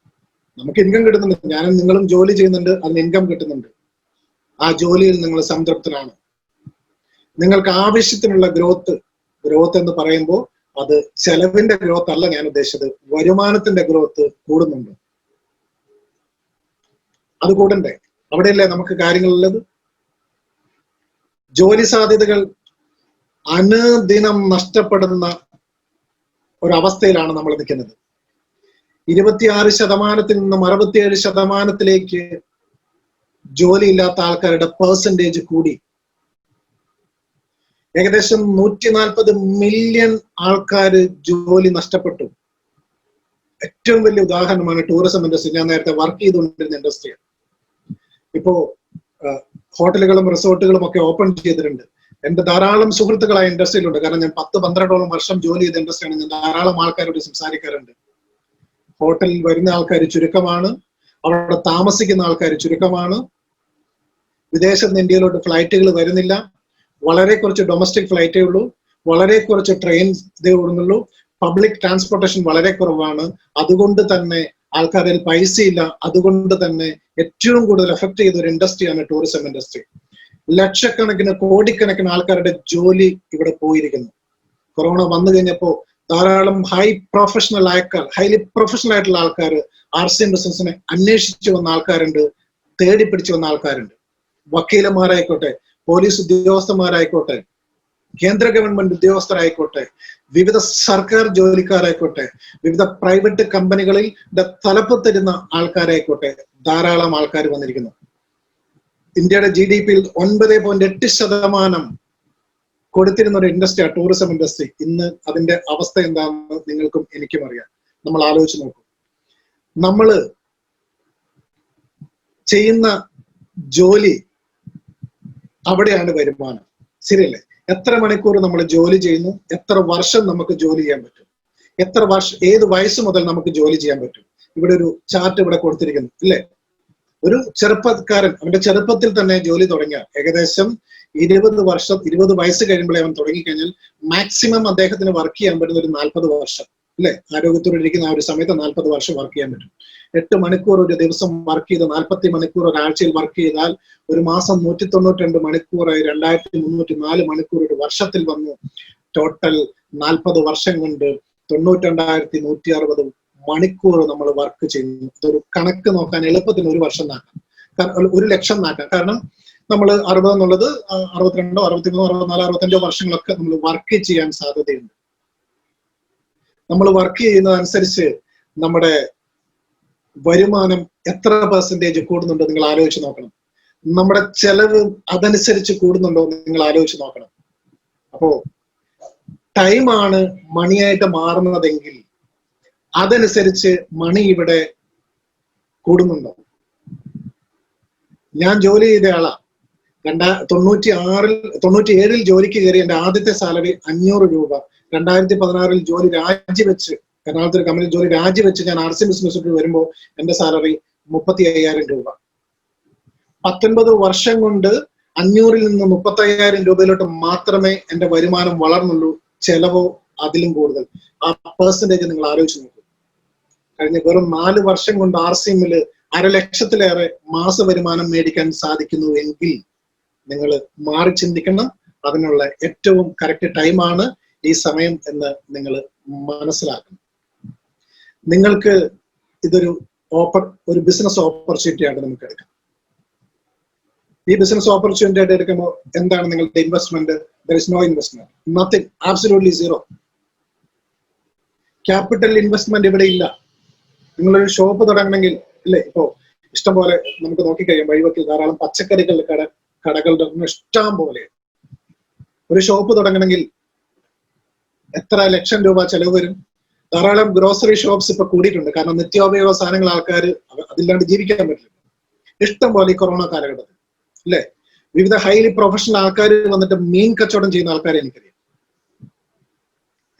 നമുക്ക് ഇൻകം കിട്ടുന്നുണ്ട്, ഞാനും നിങ്ങളും ജോലി ചെയ്യുന്നുണ്ട്, അതിന് ഇൻകം കിട്ടുന്നുണ്ട്. ആ ജോലിയിൽ നിങ്ങൾ സംതൃപ്തരാണ്. നിങ്ങൾക്ക് ആവശ്യത്തിനുള്ള ഗ്രോത്ത് എന്ന് പറയുമ്പോൾ അത് ചെലവിന്റെ ഗ്രോത്ത് അല്ല ഞാൻ ഉദ്ദേശിച്ചത്, വരുമാനത്തിന്റെ ഗ്രോത്ത് കൂടുന്നുണ്ട്. അത് കൂടണ്ടേ? അവിടെയല്ലേ നമുക്ക് കാര്യങ്ങളുള്ളത്. ജോലി സാധ്യതകൾ അനുദിനം നഷ്ടപ്പെടുന്ന ഒരവസ്ഥയിലാണ് നമ്മൾ നിൽക്കുന്നത്. 26% നിന്നും 67% ജോലിയില്ലാത്ത ആൾക്കാരുടെ പെർസെൻറ്റേജ് കൂടി. ഏകദേശം 140 മില്യൺ ആൾക്കാർ ജോലി നഷ്ടപ്പെട്ടു. ഏറ്റവും വലിയ ഉദാഹരണമാണ് ടൂറിസം ഇൻഡസ്ട്രി. ഞാൻ നേരത്തെ വർക്ക് ചെയ്തുകൊണ്ടിരുന്ന ഇൻഡസ്ട്രിയാണ്. ഇപ്പോ ഹോട്ടലുകളും റിസോർട്ടുകളും ഒക്കെ ഓപ്പൺ ചെയ്തിട്ടുണ്ട്. എന്റെ ധാരാളം സുഹൃത്തുക്കൾ ആ ഇൻഡസ്ട്രിയിലുണ്ട്. കാരണം ഞാൻ 10-12 വർഷം ജോലി ചെയ്ത ഇൻഡസ്ട്രിയാണ്. ഞാൻ ധാരാളം ആൾക്കാരോട് സംസാരിക്കാറുണ്ട്. ഹോട്ടലിൽ വരുന്ന ആൾക്കാർ ചുരുക്കമാണ്, അവിടെ താമസിക്കുന്ന ആൾക്കാർ ചുരുക്കമാണ്. വിദേശത്ത് നിന്ന് ഇന്ത്യയിലോട്ട് ഫ്ലൈറ്റുകൾ വരുന്നില്ല. വളരെ കുറച്ച് ഡൊമസ്റ്റിക് ഫ്ലൈറ്റേ ഉള്ളൂ, വളരെ കുറച്ച് ട്രെയിൻ ഇതേ ഓടുന്നുള്ളൂ. പബ്ലിക് ട്രാൻസ്പോർട്ടേഷൻ വളരെ കുറവാണ്. അതുകൊണ്ട് തന്നെ ആൾക്കാരിൽ പൈസയില്ല. അതുകൊണ്ട് തന്നെ ഏറ്റവും കൂടുതൽ എഫക്ട് ചെയ്ത ഒരു ഇൻഡസ്ട്രിയാണ് ടൂറിസം ഇൻഡസ്ട്രി. ലക്ഷക്കണക്കിന് കോടിക്കണക്കിന് ആൾക്കാരുടെ ജോലി ഇവിടെ പോയിരിക്കുന്നു. കൊറോണ വന്നു കഴിഞ്ഞപ്പോ ധാരാളം ഹൈലി പ്രൊഫഷണൽ ആയിട്ടുള്ള ആൾക്കാർ RCM ബിസിനസിനെ അന്വേഷിച്ചു വന്ന ആൾക്കാരുണ്ട്, തേടി പിടിച്ചു വന്ന ആൾക്കാരുണ്ട്. വക്കീലന്മാരായിക്കോട്ടെ, പോലീസ് ഉദ്യോഗസ്ഥന്മാരായിക്കോട്ടെ, കേന്ദ്ര ഗവൺമെന്റ് ഉദ്യോഗസ്ഥരായിക്കോട്ടെ, വിവിധ സർക്കാർ ജോലിക്കാരായിക്കോട്ടെ, വിവിധ പ്രൈവറ്റ് കമ്പനികളിൽ തലപ്പത്തിരുന്ന ആൾക്കാരായിക്കോട്ടെ, ധാരാളം ആൾക്കാർ വന്നിരിക്കുന്നു. ഇന്ത്യയുടെ GDP-യിൽ 9.8% കൊടുത്തിരുന്ന ഒരു ഇൻഡസ്ട്രിയാണ് ടൂറിസം ഇൻഡസ്ട്രി. ഇന്ന് അതിന്റെ അവസ്ഥ എന്താണെന്ന് നിങ്ങൾക്കും എനിക്കും അറിയാം. നമ്മൾ ആലോചിച്ച് നോക്കും. നമ്മള് ചെയ്യുന്ന ജോലി, അവിടെയാണ് വരുമാനം. ശരിയല്ലേ? എത്ര മണിക്കൂർ നമ്മൾ ജോലി ചെയ്യുന്നു, എത്ര വർഷം നമുക്ക് ജോലി ചെയ്യാൻ പറ്റും, എത്ര വർഷം, ഏത് വയസ്സ് മുതൽ നമുക്ക് ജോലി ചെയ്യാൻ പറ്റും. ഇവിടെ ഒരു ചാർട്ട് ഇവിടെ കൊടുത്തിരിക്കുന്നു ഇല്ലേ? ഒരു ചെറുപ്പക്കാരൻ അവന്റെ ചെറുപ്പത്തിൽ തന്നെ ജോലി തുടങ്ങിയ ഏകദേശം 20 വയസ്സ് കഴിയുമ്പോഴേ അവൻ തുടങ്ങിക്കഴിഞ്ഞാൽ മാക്സിമം അദ്ദേഹത്തിന് വർക്ക് ചെയ്യാൻ പറ്റുന്ന ഒരു 40 വർഷം അല്ലെ? ആരോഗ്യത്തോടെ ഇരിക്കുന്ന ആ ഒരു സമയത്ത് 40 വർഷം വർക്ക് ചെയ്യാൻ പറ്റും. 8 മണിക്കൂർ ഒരു ദിവസം വർക്ക് ചെയ്ത് 40 മണിക്കൂർ ഒരാഴ്ചയിൽ വർക്ക് ചെയ്താൽ ഒരു മാസം 192 മണിക്കൂറായി 2304 മണിക്കൂർ ഒരു വർഷത്തിൽ വന്നു. ടോട്ടൽ 40 വർഷം കൊണ്ട് 92,160 മണിക്കൂർ നമ്മൾ വർക്ക് ചെയ്യുന്നു. ഇതൊരു കണക്ക് നോക്കാൻ എളുപ്പത്തിന് 1 വർഷം നാക്കാം, 1 ലക്ഷം നാക്കാം. കാരണം നമ്മൾ 60 എന്നുള്ളത് 62, 63, 64, 65 വർഷങ്ങളൊക്കെ നമ്മൾ വർക്ക് ചെയ്യാൻ സാധ്യതയുണ്ട്. നമ്മൾ വർക്ക് ചെയ്യുന്നതനുസരിച്ച് നമ്മുടെ വരുമാനം എത്ര പെർസെൻറ്റേജ് കൂടുന്നുണ്ടോ നിങ്ങൾ ആലോചിച്ച് നോക്കണം. നമ്മുടെ ചെലവ് അതനുസരിച്ച് കൂടുന്നുണ്ടോ നിങ്ങൾ ആലോചിച്ച് നോക്കണം. അപ്പോ ടൈമാണ് മണിയായിട്ട് മാറുന്നതെങ്കിൽ അതനുസരിച്ച് മണി ഇവിടെ കൂടുന്നുണ്ടോ? ഞാൻ ജോലി ചെയ്ത ആളാ. 97 ജോലിക്ക് കയറി എന്റെ ആദ്യത്തെ സാലറി 500 രൂപ. 2016 ജോലി രാജിവെച്ച്, എറണാകുളത്ത് ഒരു കമ്പനി ജോലി രാജിവെച്ച് ഞാൻ RCM ബിസിനസ്സിൽ വരുമ്പോൾ എന്റെ സാലറി 35,000 രൂപ. 19 വർഷം കൊണ്ട് 500-ൽ നിന്ന് 35,000 രൂപയിലോട്ട് മാത്രമേ എന്റെ വരുമാനം വളർന്നുള്ളൂ. ചെലവോ അതിലും കൂടുതൽ. ആ പെർസെൻറ്റേജ് നിങ്ങൾ ആലോചിച്ച് നോക്കൂ. കഴിഞ്ഞ വെറും 4 വർഷം കൊണ്ട് RCM-ൽ 1,00,000-ലേറെ മാസ വരുമാനം മേടിക്കാൻ സാധിക്കുന്നു എങ്കിൽ നിങ്ങൾ മാറി ചിന്തിക്കണം. അതിനുള്ള ഏറ്റവും കറക്റ്റ് ടൈമാണ് ഈ സമയം എന്ന് നിങ്ങൾ മനസ്സിലാക്കണം. നിങ്ങൾക്ക് ഇതൊരു ഒരു ബിസിനസ് ഓപ്പർച്യൂണിറ്റി ആയിട്ട് നമുക്ക് എടുക്കാം. ഈ ബിസിനസ് ഓപ്പർച്യൂണിറ്റി ആയിട്ട് എടുക്കുമ്പോൾ എന്താണ് നിങ്ങളുടെ investment? There is no investment, nothing, absolutely zero. Capital investment ഇവിടെ ഇല്ല. നിങ്ങളൊരു ഷോപ്പ് തുടങ്ങണമെങ്കിൽ ഇല്ലേ, ഇപ്പോ ഇഷ്ടം പോലെ നമുക്ക് നോക്കിക്കഴിയാം, വഴിവെക്കിൽ ധാരാളം പച്ചക്കറികളുടെ കടകളുടെ ഇഷ്ടം പോലെ. ഒരു ഷോപ്പ് തുടങ്ങണമെങ്കിൽ എത്ര ലക്ഷം രൂപ ചെലവ് വരും? ധാരാളം ഗ്രോസറി ഷോപ്സ് ഇപ്പൊ കൂടിയിട്ടുണ്ട്. കാരണം നിത്യോപയോഗ സാധനങ്ങൾ ആൾക്കാർ അതില്ലാണ്ട് ജീവിക്കാൻ പറ്റില്ല. ഇഷ്ടം പോലെ ഈ കൊറോണ കാലഘട്ടത്തിൽ അല്ലെ, വിവിധ ഹൈലി പ്രൊഫഷണൽ ആൾക്കാർ വന്നിട്ട് മീൻ കച്ചവടം ചെയ്യുന്ന ആൾക്കാരെ എനിക്കറിയാം.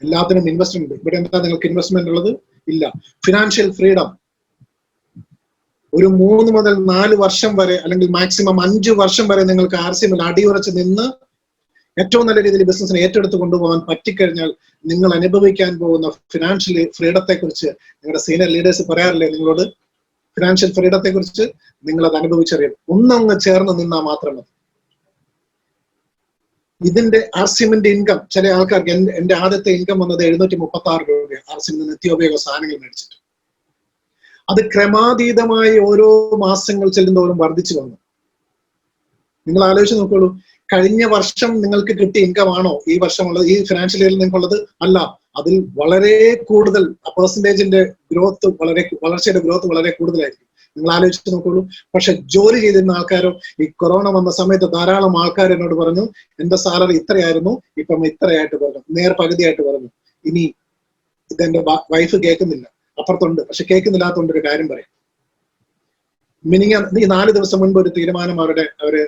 എല്ലാത്തിനും ഇൻവെസ്റ്റ്മെന്റ്. ഇവിടെ എന്താ നിങ്ങൾക്ക് ഇൻവെസ്റ്റ്മെന്റ് ഉള്ളത്? ഇല്ല. Financial freedom. ഒരു 3 മുതൽ 4 വർഷം വരെ, അല്ലെങ്കിൽ മാക്സിമം 5 വർഷം വരെ നിങ്ങൾക്ക് RCM-ൽ അടിയുറച്ച് നിന്ന് ഏറ്റവും നല്ല രീതിയിൽ ബിസിനസ്സിനെ ഏറ്റെടുത്ത് കൊണ്ടുപോകാൻ പറ്റിക്കഴിഞ്ഞാൽ നിങ്ങൾ അനുഭവിക്കാൻ പോകുന്ന ഫിനാൻഷ്യൽ ഫ്രീഡത്തെ കുറിച്ച് നിങ്ങളുടെ സീനിയർ ലീഡേഴ്സ് പറയാറില്ലേ നിങ്ങളോട്? ഫിനാൻഷ്യൽ ഫ്രീഡത്തെ കുറിച്ച് നിങ്ങൾ അത് അനുഭവിച്ചറിയാം. ഒന്നങ്ങ് ചേർന്ന് നിന്നാൽ മാത്രം മതി. ഇതിന്റെ ആർസിഎമ്മിന്റെ ഇൻകം ചില ആൾക്കാർക്ക് എന്റെ ആദ്യത്തെ ഇൻകം വന്നത് 736 രൂപയാണ് ആർസിഎമ്മിൽ നിന്ന് നിത്യോപയോഗ സാധനങ്ങൾ മേടിച്ചിട്ട്. അത് ക്രമാതീതമായി ഓരോ മാസങ്ങൾ ചെല്ലുന്തോറും വർദ്ധിച്ചു വന്നു. നിങ്ങൾ ആലോചിച്ച് നോക്കുള്ളൂ, കഴിഞ്ഞ വർഷം നിങ്ങൾക്ക് കിട്ടിയ ഇൻകം ആണോ ഈ വർഷമുള്ളത്, ഈ ഫിനാൻഷ്യൽ ഇയറിൽ നിങ്ങൾക്കുള്ളത്? അല്ല, അതിൽ വളരെ കൂടുതൽ പെർസെന്റേജിന്റെ ഗ്രോത്ത്, വളർച്ചയുടെ ഗ്രോത്ത് വളരെ കൂടുതലായിരിക്കും. നിങ്ങൾ ആലോചിച്ച് നോക്കുള്ളൂ. പക്ഷെ ജോലി ചെയ്തിരുന്ന ആൾക്കാരോ, ഈ കൊറോണ വന്ന സമയത്ത് ധാരാളം ആൾക്കാർ എന്നോട് പറഞ്ഞു, എന്റെ സാലറി ഇത്രയായിരുന്നു, ഇപ്പം ഇത്രയായിട്ട് പറഞ്ഞു, പകുതിയായിട്ട് പറഞ്ഞു. ഇനി ഇതെന്റെ വൈഫ് കേൾക്കുന്നില്ല, അപ്പുറത്തുണ്ട്, പക്ഷെ കേൾക്കുന്നില്ലാത്തതുകൊണ്ട് ഒരു കാര്യം പറയാം. ഈ 4 ദിവസം മുൻപ് ഒരു തീരുമാനം അവര്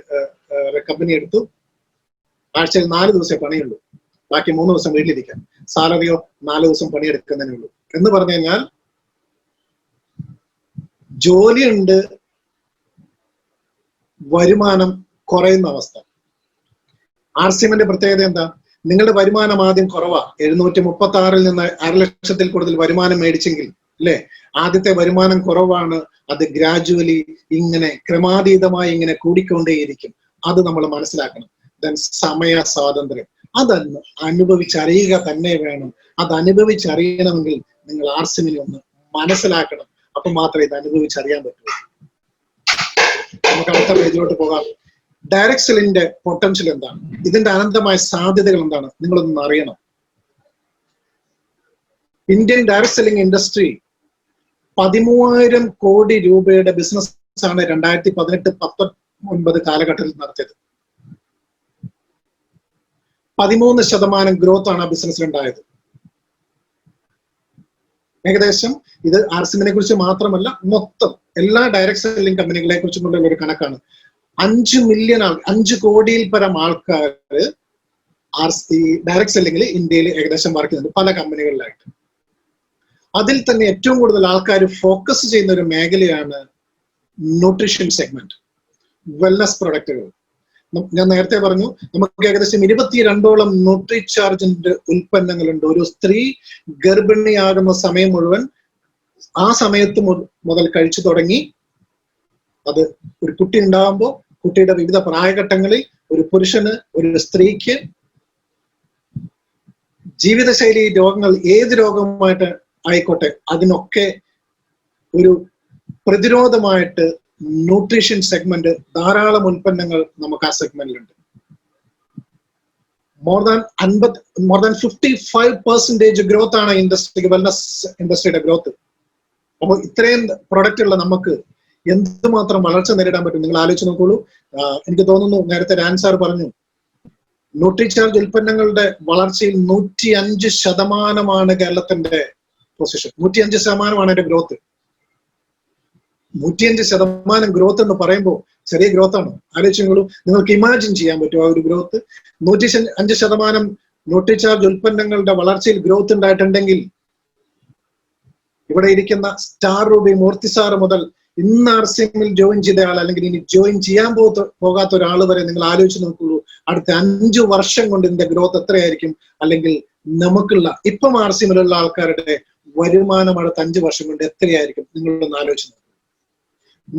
കമ്പനി എടുത്തു. ആഴ്ചയിൽ 4 ദിവസമേ പണിയുള്ളൂ, ബാക്കി 3 ദിവസം വീട്ടിലിരിക്കാം. സാലറിയോ 4 ദിവസം പണിയെടുക്കുന്നതിനേ ഉള്ളൂ. എന്ന് പറഞ്ഞു കഴിഞ്ഞാൽ ജോലിയുണ്ട്, വരുമാനം കുറയുന്ന അവസ്ഥ. ആർസിഎമ്മിന്റെ പ്രത്യേകത എന്താ? നിങ്ങളുടെ വരുമാനം ആദ്യം കുറവാ, 736-ൽ നിന്ന് 1,00,000-ൽ കൂടുതൽ വരുമാനം മേടിച്ചെങ്കിൽ അല്ലെ, ആദ്യത്തെ വരുമാനം കുറവാണ്. അത് ഗ്രാജുവലി ഇങ്ങനെ ക്രമാതീതമായി ഇങ്ങനെ കൂടിക്കൊണ്ടേയിരിക്കും. അത് നമ്മൾ മനസ്സിലാക്കണം. ദെൻ സമയ സ്വാതന്ത്ര്യം, അതന്ന് അനുഭവിച്ചറിയുക തന്നെ വേണം. അത് അനുഭവിച്ചറിയണമെങ്കിൽ നിങ്ങൾ ആർസിഎമ്മിനെ ഒന്ന് മനസ്സിലാക്കണം. അപ്പൊ മാത്രമേ ഇത് അനുഭവിച്ചറിയാൻ പറ്റൂ. നമുക്ക് അടുത്ത പേജിലോട്ട് പോകാം. ഡയറക്ട് സെല്ലിന്റെ പൊട്ടൻഷ്യൽ എന്താണ്? ഇതിന്റെ അനന്തമായ സാധ്യതകൾ എന്താണ്? നിങ്ങളൊന്ന് അറിയണം. ഇന്ത്യൻ ഡയറക്ട് സെല്ലിംഗ് ഇൻഡസ്ട്രി 13,000 കോടി രൂപയുടെ ബിസിനസ് ആണ് 2018-19 കാലഘട്ടത്തിൽ നടത്തിയത്. 13% ഗ്രോത്ത് ആണ് ആ ബിസിനസ്സിൽ ഉണ്ടായത്. ഏകദേശം ഇത് ആർസിഎമ്മിനെ കുറിച്ച് മാത്രമല്ല, മൊത്തം എല്ലാ ഡയറക്ട് സെല്ലിംഗ് കമ്പനികളെ കുറിച്ചുമുള്ള ഒരു കണക്കാണ്. 5 കോടിയിൽ പരം ആൾക്കാർ ഡയറക്ട് സെല്ലിംഗിൽ ഇന്ത്യയിൽ ഏകദേശം വർക്ക് ചെയ്യുന്നുണ്ട്, പല കമ്പനികളിലായിട്ട്. അതിൽ തന്നെ ഏറ്റവും കൂടുതൽ ആൾക്കാർ ഫോക്കസ് ചെയ്യുന്ന ഒരു മേഖലയാണ് ന്യൂട്രീഷൻ സെഗ്മെന്റ്, വെൽനസ് പ്രൊഡക്റ്റുകൾ. ഞാൻ നേരത്തെ പറഞ്ഞു, നമുക്ക് ഏകദേശം 22ഓളം ന്യൂട്രിചാർജിന്റെ ഉൽപ്പന്നങ്ങളുണ്ട്. ഒരു സ്ത്രീ ഗർഭിണിയാകുന്ന സമയം മുഴുവൻ ആ സമയത്ത് മുതൽ കഴിച്ചു തുടങ്ങി, അത് ഒരു കുട്ടി ഉണ്ടാകുമ്പോൾ കുട്ടിയുടെ വിവിധ പ്രായഘട്ടങ്ങളിൽ ഒരു പുരുഷന്, ഒരു സ്ത്രീക്ക് ജീവിതശൈലി രോഗങ്ങൾ, ഏത് രോഗവുമായിട്ട് ആയിക്കോട്ടെ, അതിനൊക്കെ ഒരു പ്രതിരോധമായിട്ട് ന്യൂട്രീഷൻ സെഗ്മെന്റ് ധാരാളം ഉൽപ്പന്നങ്ങൾ നമുക്ക് ആ സെഗ്മെന്റിലുണ്ട്. മോർ ദാൻ 55% ഗ്രോത്ത് ആണ് ഇൻഡസ്ട്രി, വെൽനസ് ഇൻഡസ്ട്രിയുടെ ഗ്രോത്ത്. അപ്പോൾ ഇത്രയും പ്രൊഡക്റ്റുള്ള നമുക്ക് എന്തുമാത്രം വളർച്ച നേരിടാൻ പറ്റും നിങ്ങൾ ആലോചിച്ച് നോക്കൂ. എനിക്ക് തോന്നുന്നു നേരത്തെ രാൻ സാർ പറഞ്ഞു, ന്യൂട്രിചാർജ് ഉൽപ്പന്നങ്ങളുടെ വളർച്ചയിൽ 105% കേരളത്തിന്റെ പൊസിഷൻ. 105% അതിന്റെ ഗ്രോത്ത്. 105% ഗ്രോത്ത് എന്ന് പറയുമ്പോൾ ചെറിയ ഗ്രോത്ത് ആണ്. ആലോചിച്ചോളൂ, നിങ്ങൾക്ക് ഇമാജിൻ ചെയ്യാൻ പറ്റുമോ ആ ഒരു ഗ്രോത്ത്? 105% ന്യൂട്രിചാർജ് ഉൽപ്പന്നങ്ങളുടെ വളർച്ചയിൽ ഗ്രോത്ത് ഉണ്ടായിട്ടുണ്ടെങ്കിൽ ഇവിടെ ഇരിക്കുന്ന സ്റ്റാർ റൂബി മൂർത്തി സാറ് മുതൽ ഇന്ന് ആർസിഎമ്മിൽ ജോയിൻ ചെയ്ത ആൾ, അല്ലെങ്കിൽ ഇനി ജോയിൻ ചെയ്യാൻ പോകാത്ത ഒരാൾ വരെ നിങ്ങൾ ആലോചിച്ച് നോക്കുള്ളൂ, അടുത്ത 5 വർഷം കൊണ്ട് ഇതിന്റെ ഗ്രോത്ത് എത്രയായിരിക്കും? അല്ലെങ്കിൽ നമുക്കുള്ള ഇപ്പം ആർസിഎമ്മിലുള്ള ആൾക്കാരുടെ വരുമാനം അടുത്ത 5 വർഷം കൊണ്ട് എത്രയായിരിക്കും? നിങ്ങളൊന്ന് ആലോചിച്ച് നോക്കൂ.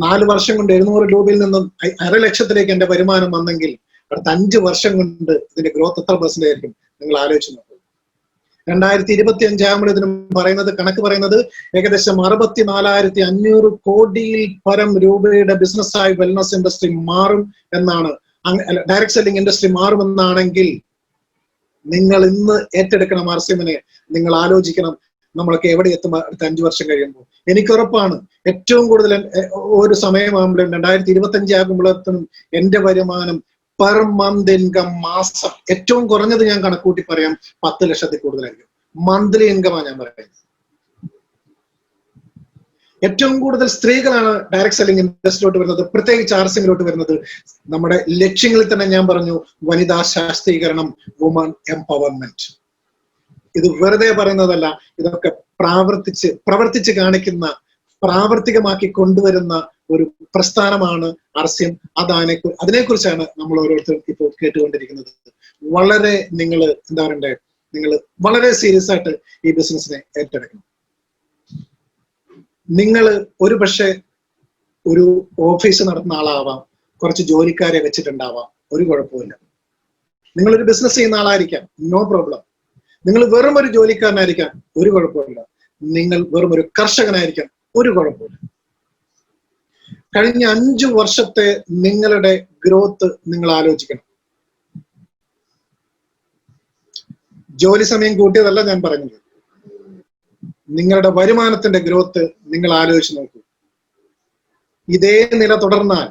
4 വർഷം കൊണ്ട് 700 രൂപയിൽ നിന്നും 1,00,000-ലേക്ക് എന്റെ വരുമാനം വന്നെങ്കിൽ അടുത്ത 5 വർഷം കൊണ്ട് ഇതിന്റെ ഗ്രോത്ത് എത്ര % ആയിരിക്കും? നിങ്ങൾ ആലോചിച്ച് നോക്കൂ. 2025 ആകുമ്പോൾ ഇതിന് പറയുന്നത്, കണക്ക് പറയുന്നത് ഏകദേശം 64,500 കോടിയിൽ പരം രൂപയുടെ ബിസിനസ്സായി വെൽനസ് ഇൻഡസ്ട്രി മാറും എന്നാണ്. ഡയറക്ട് സെല്ലിംഗ് ഇൻഡസ്ട്രി മാറുമെന്നാണെങ്കിൽ നിങ്ങൾ ഇന്ന് ഏറ്റെടുക്കണം ആർസിഎമ്മിനെ. നിങ്ങൾ ആലോചിക്കണം, നമ്മളൊക്കെ എവിടെ എത്തും അടുത്ത 5 വർഷം കഴിയുമ്പോൾ. എനിക്കുറപ്പാണ് ഏറ്റവും കൂടുതൽ ഒരു സമയമാകുമ്പോഴും 2025 ആകുമ്പോഴത്തേനും എന്റെ വരുമാനം പെർ മന്ത് ഇൻകം, മാസം ഏറ്റവും കുറഞ്ഞത് ഞാൻ കണക്കൂട്ടി പറയാം 10 ലക്ഷത്തിൽ കൂടുതലായിരിക്കും. മന്ത്ലി ഇൻകമാണ് ഞാൻ പറയുന്നത്. ഏറ്റവും കൂടുതൽ സ്ത്രീകളാണ് ഡയറക്ട് സെല്ലിംഗ് ഇൻഡസ്ട്രിയിലോട്ട് വരുന്നത്, പ്രത്യേകിച്ച് ആർസിഎമ്മിലോട്ട് വരുന്നത്. നമ്മുടെ ലക്ഷ്യങ്ങളിൽ തന്നെ ഞാൻ പറഞ്ഞു, വനിതാ ശാക്തീകരണം, വുമൺ എംപവർമെന്റ്. ഇത് വെറുതെ പറയുന്നതല്ല, ഇതൊക്കെ പ്രവർത്തിച്ച് കാണിക്കുന്ന, പ്രാവർത്തികമാക്കി കൊണ്ടുവരുന്ന ഒരു പ്രസ്ഥാനമാണ് ആർസിഎം. അതിനെക്കുറിച്ചാണ് നമ്മൾ ഓരോരുത്തരും ഇപ്പോൾ കേട്ടുകൊണ്ടിരിക്കുന്നത്. വളരെ നിങ്ങൾ എന്താ പറയണ്ടേ, നിങ്ങൾ വളരെ സീരിയസ് ആയിട്ട് ഈ ബിസിനസ്സിനെ ഏറ്റെടുക്കണം. നിങ്ങൾ ഒരു പക്ഷേ ഒരു ഓഫീസ് നടത്തുന്ന ആളാവാം, കുറച്ച് ജോലിക്കാരെ വെച്ചിട്ടുണ്ടാവാം, ഒരു കുഴപ്പമില്ല. നിങ്ങളൊരു ബിസിനസ് ചെയ്യുന്ന ആളായിരിക്കാം, നോ പ്രോബ്ലം. നിങ്ങൾ വെറും ഒരു ജോലിക്കാരനായിരിക്കാം, ഒരു കുഴപ്പമില്ല. നിങ്ങൾ വെറും ഒരു കർഷകനായിരിക്കാം, ഒരു കുഴപ്പമില്ല. കഴിഞ്ഞ 5 വർഷത്തെ നിങ്ങളുടെ ഗ്രോത്ത് നിങ്ങൾ ആലോചിക്കണം. ജോലി സമയം കൂട്ടിയതല്ല ഞാൻ പറഞ്ഞത്, നിങ്ങളുടെ വരുമാനത്തിന്റെ ഗ്രോത്ത് നിങ്ങൾ ആലോചിച്ച് നോക്കൂ. ഇതേ നില തുടർന്നാൽ,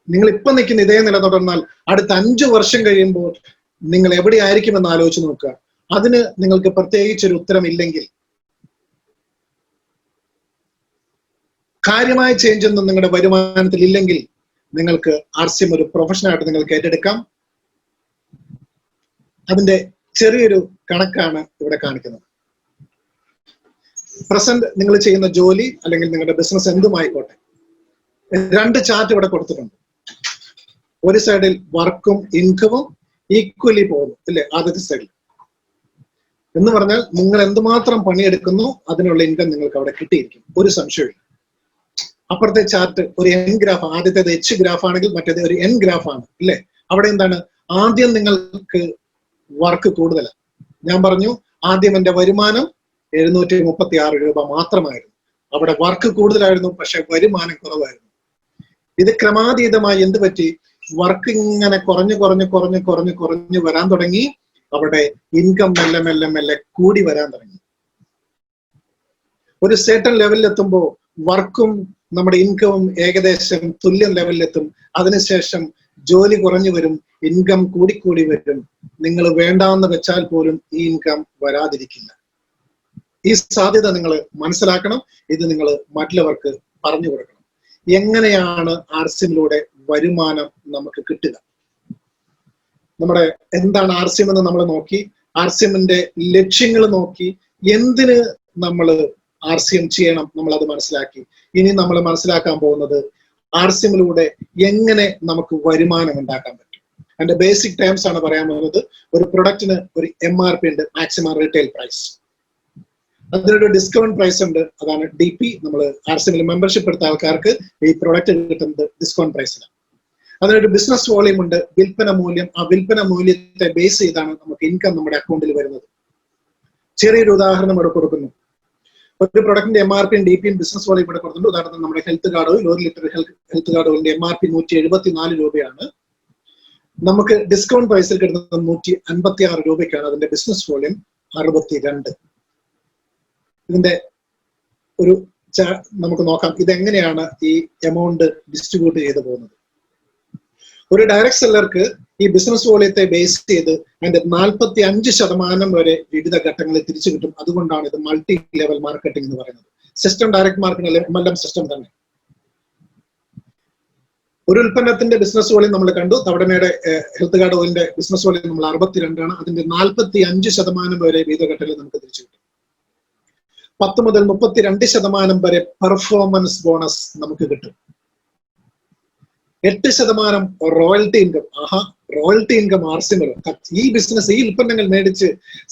നിങ്ങൾ ഇപ്പൊ നിൽക്കുന്ന ഇതേ നില തുടർന്നാൽ അടുത്ത 5 വർഷം കഴിയുമ്പോൾ നിങ്ങൾ എവിടെയായിരിക്കുമെന്ന് ആലോചിച്ച് നോക്കുക. അതിന് നിങ്ങൾക്ക് പ്രത്യേകിച്ചൊരു ഉത്തരമില്ലെങ്കിൽ, കാര്യമായ ചേഞ്ച് ഒന്നും നിങ്ങളുടെ വരുമാനത്തിൽ ഇല്ലെങ്കിൽ, നിങ്ങൾക്ക് RCM ഒരു പ്രൊഫഷനായിട്ട് നിങ്ങൾക്ക് ഏറ്റെടുക്കാം. അതിന്റെ ചെറിയൊരു കണക്കാണ് ഇവിടെ കാണിക്കുന്നത്. പ്രസന്റ് നിങ്ങൾ ചെയ്യുന്ന ജോലി അല്ലെങ്കിൽ നിങ്ങളുടെ ബിസിനസ് എന്തുമായിക്കോട്ടെ, 2 ചാർട്ട് ഇവിടെ കൊടുത്തിട്ടുണ്ട്. ഒരു സൈഡിൽ വർക്കും ഇൻകമും ഈക്വലി പോകുന്നു ഇല്ലേ, ആദ്യത്തെ സൈഡിൽ. എന്ന് പറഞ്ഞാൽ നിങ്ങൾ എന്തുമാത്രം പണിയെടുക്കുന്നു അതിനുള്ള ഇൻകം നിങ്ങൾക്ക് അവിടെ കിട്ടിയിരിക്കും, ഒരു സംശയമില്ല. അപ്പുറത്തെ ചാർട്ട് ഒരു എൻ ഗ്രാഫ്, ആദ്യത്തേത് എച്ച് ഗ്രാഫ് ആണെങ്കിൽ മറ്റേത് ഒരു എൻ ഗ്രാഫ് ആണ് ഇല്ലേ. അവിടെ എന്താണ്, ആദ്യം നിങ്ങൾക്ക് വർക്ക് കൂടുതലാണ്. ഞാൻ പറഞ്ഞു ആദ്യം എന്റെ വരുമാനം 736 രൂപ മാത്രമായിരുന്നു. അവിടെ വർക്ക് കൂടുതലായിരുന്നു, പക്ഷെ വരുമാനം കുറവായിരുന്നു. ഇത് ക്രമാതീതമായി എന്ത് പറ്റി, വർക്ക് ഇങ്ങനെ കുറഞ്ഞു വരാൻ തുടങ്ങി. അവിടെ ഇൻകം മെല്ലെ മെല്ലെ മെല്ലെ കൂടി വരാൻ തുടങ്ങി. ഒരു സെർട്ടൺ ലെവലിൽ എത്തുമ്പോൾ വർക്കും നമ്മുടെ ഇൻകവും ഏകദേശം തുല്യം ലെവലിലെത്തും. അതിനുശേഷം ജോലി കുറഞ്ഞു വരും, ഇൻകം കൂടിക്കൂടി വരും. നിങ്ങൾ വേണ്ടാന്ന് വെച്ചാൽ പോലും ഈ ഇൻകം വരാതിരിക്കില്ല. ഈ സാധ്യത നിങ്ങൾ മനസ്സിലാക്കണം. ഇത് നിങ്ങൾ മറ്റുള്ളവർക്ക് പറഞ്ഞു കൊടുക്കണം. എങ്ങനെയാണ് RCMലൂടെ വരുമാനം നമുക്ക് കിട്ടുക? നമ്മുടെ എന്താണ് RCM എന്ന് നമ്മൾ നോക്കി, RCMന്റെ ലക്ഷ്യങ്ങൾ നോക്കി, എന്തിന് നമ്മൾ RCM ചെയ്യണം നമ്മൾ അത് മനസ്സിലാക്കി. ഇനി നമ്മൾ മനസ്സിലാക്കാൻ പോകുന്നത് RCMലൂടെ എങ്ങനെ നമുക്ക് വരുമാനം ഉണ്ടാക്കാൻ പറ്റും. അതിന്റെ ബേസിക് ടേംസ് ആണ് പറയാൻ പോകുന്നത്. ഒരു പ്രൊഡക്റ്റിന് ഒരു MRP ഉണ്ട്, മാക്സിമം റീറ്റെയിൽ പ്രൈസ്. അതിനൊരു ഡിസ്കൗണ്ട് പ്രൈസ് ഉണ്ട്, അതാണ് DP. നമ്മൾ RCMൽ മെമ്പർഷിപ്പ് എടുത്ത ആൾക്കാർക്ക് ഈ പ്രൊഡക്റ്റ് കിട്ടുന്നത് ഡിസ്കൗണ്ട് പ്രൈസിലാണ്. അതിനൊരു ബിസിനസ് വോളിയം ഉണ്ട്, വിൽപ്പന മൂല്യം. ആ വിൽപ്പന മൂല്യത്തെ ബേസ് ചെയ്താണ് നമുക്ക് ഇൻകം നമ്മുടെ അക്കൗണ്ടിൽ വരുന്നത്. ചെറിയൊരു ഉദാഹരണം ഇവിടെ കൊടുക്കുന്നു. ഒരു പ്രൊഡക്റ്റിന്റെ MRPയും DPയും ബിസിനസ് വോളിയം ഇവിടെ കൊടുത്തിട്ടുണ്ട്. ഉദാഹരണത്തിന് നമ്മുടെ health card oil, 1 litre health card ഓയിലിന്റെ MRP 174 രൂപയാണ്. നമുക്ക് ഡിസ്കൗണ്ട് പ്രൈസിൽ കിട്ടുന്നത് 156 രൂപയ്ക്കാണ്. അതിന്റെ ബിസിനസ് വോളിയം 62. ഇതിന്റെ ഒരു നമുക്ക് നോക്കാം ഇതെങ്ങനെയാണ് ഈ എമൗണ്ട് ഡിസ്ട്രിബ്യൂട്ട് ചെയ്ത് പോകുന്നത്. ഒരു ഡയറക്ട് സെല്ലർക്ക് ഈ ബിസിനസ് വോളിയത്തെ ബേസ് ചെയ്ത് അതിന്റെ 45% വരെ വിവിധ ഘട്ടങ്ങളിൽ തിരിച്ചു കിട്ടും. അതുകൊണ്ടാണ് ഇത് മൾട്ടി ലെവൽ മാർക്കറ്റിംഗ് എന്ന് പറയുന്നത്. System direct marketing MLM system തന്നെ. ഒരു ഉൽപ്പന്നത്തിന്റെ ബിസിനസ് വോളിയം നമ്മൾ കണ്ടു. തവണയുടെ ഹെൽത്ത് കാർഡ് ഓയിലിന്റെ ബിസിനസ് വോളിയം നമ്മൾ 62 ആണ്. അതിന്റെ 45% വരെ വിവിധ ഘട്ടങ്ങളിൽ നമുക്ക് തിരിച്ചു കിട്ടും. 10 മുതൽ 32% വരെ പെർഫോമൻസ് ബോണസ് നമുക്ക് കിട്ടും. 8% റോയൽറ്റി ഇൻകം. റോയൽറ്റി ഇൻകം RCMൽ. ഈ ബിസിനസ്, ഈ ഉൽപ്പന്നങ്ങൾ മേടിച്ച്,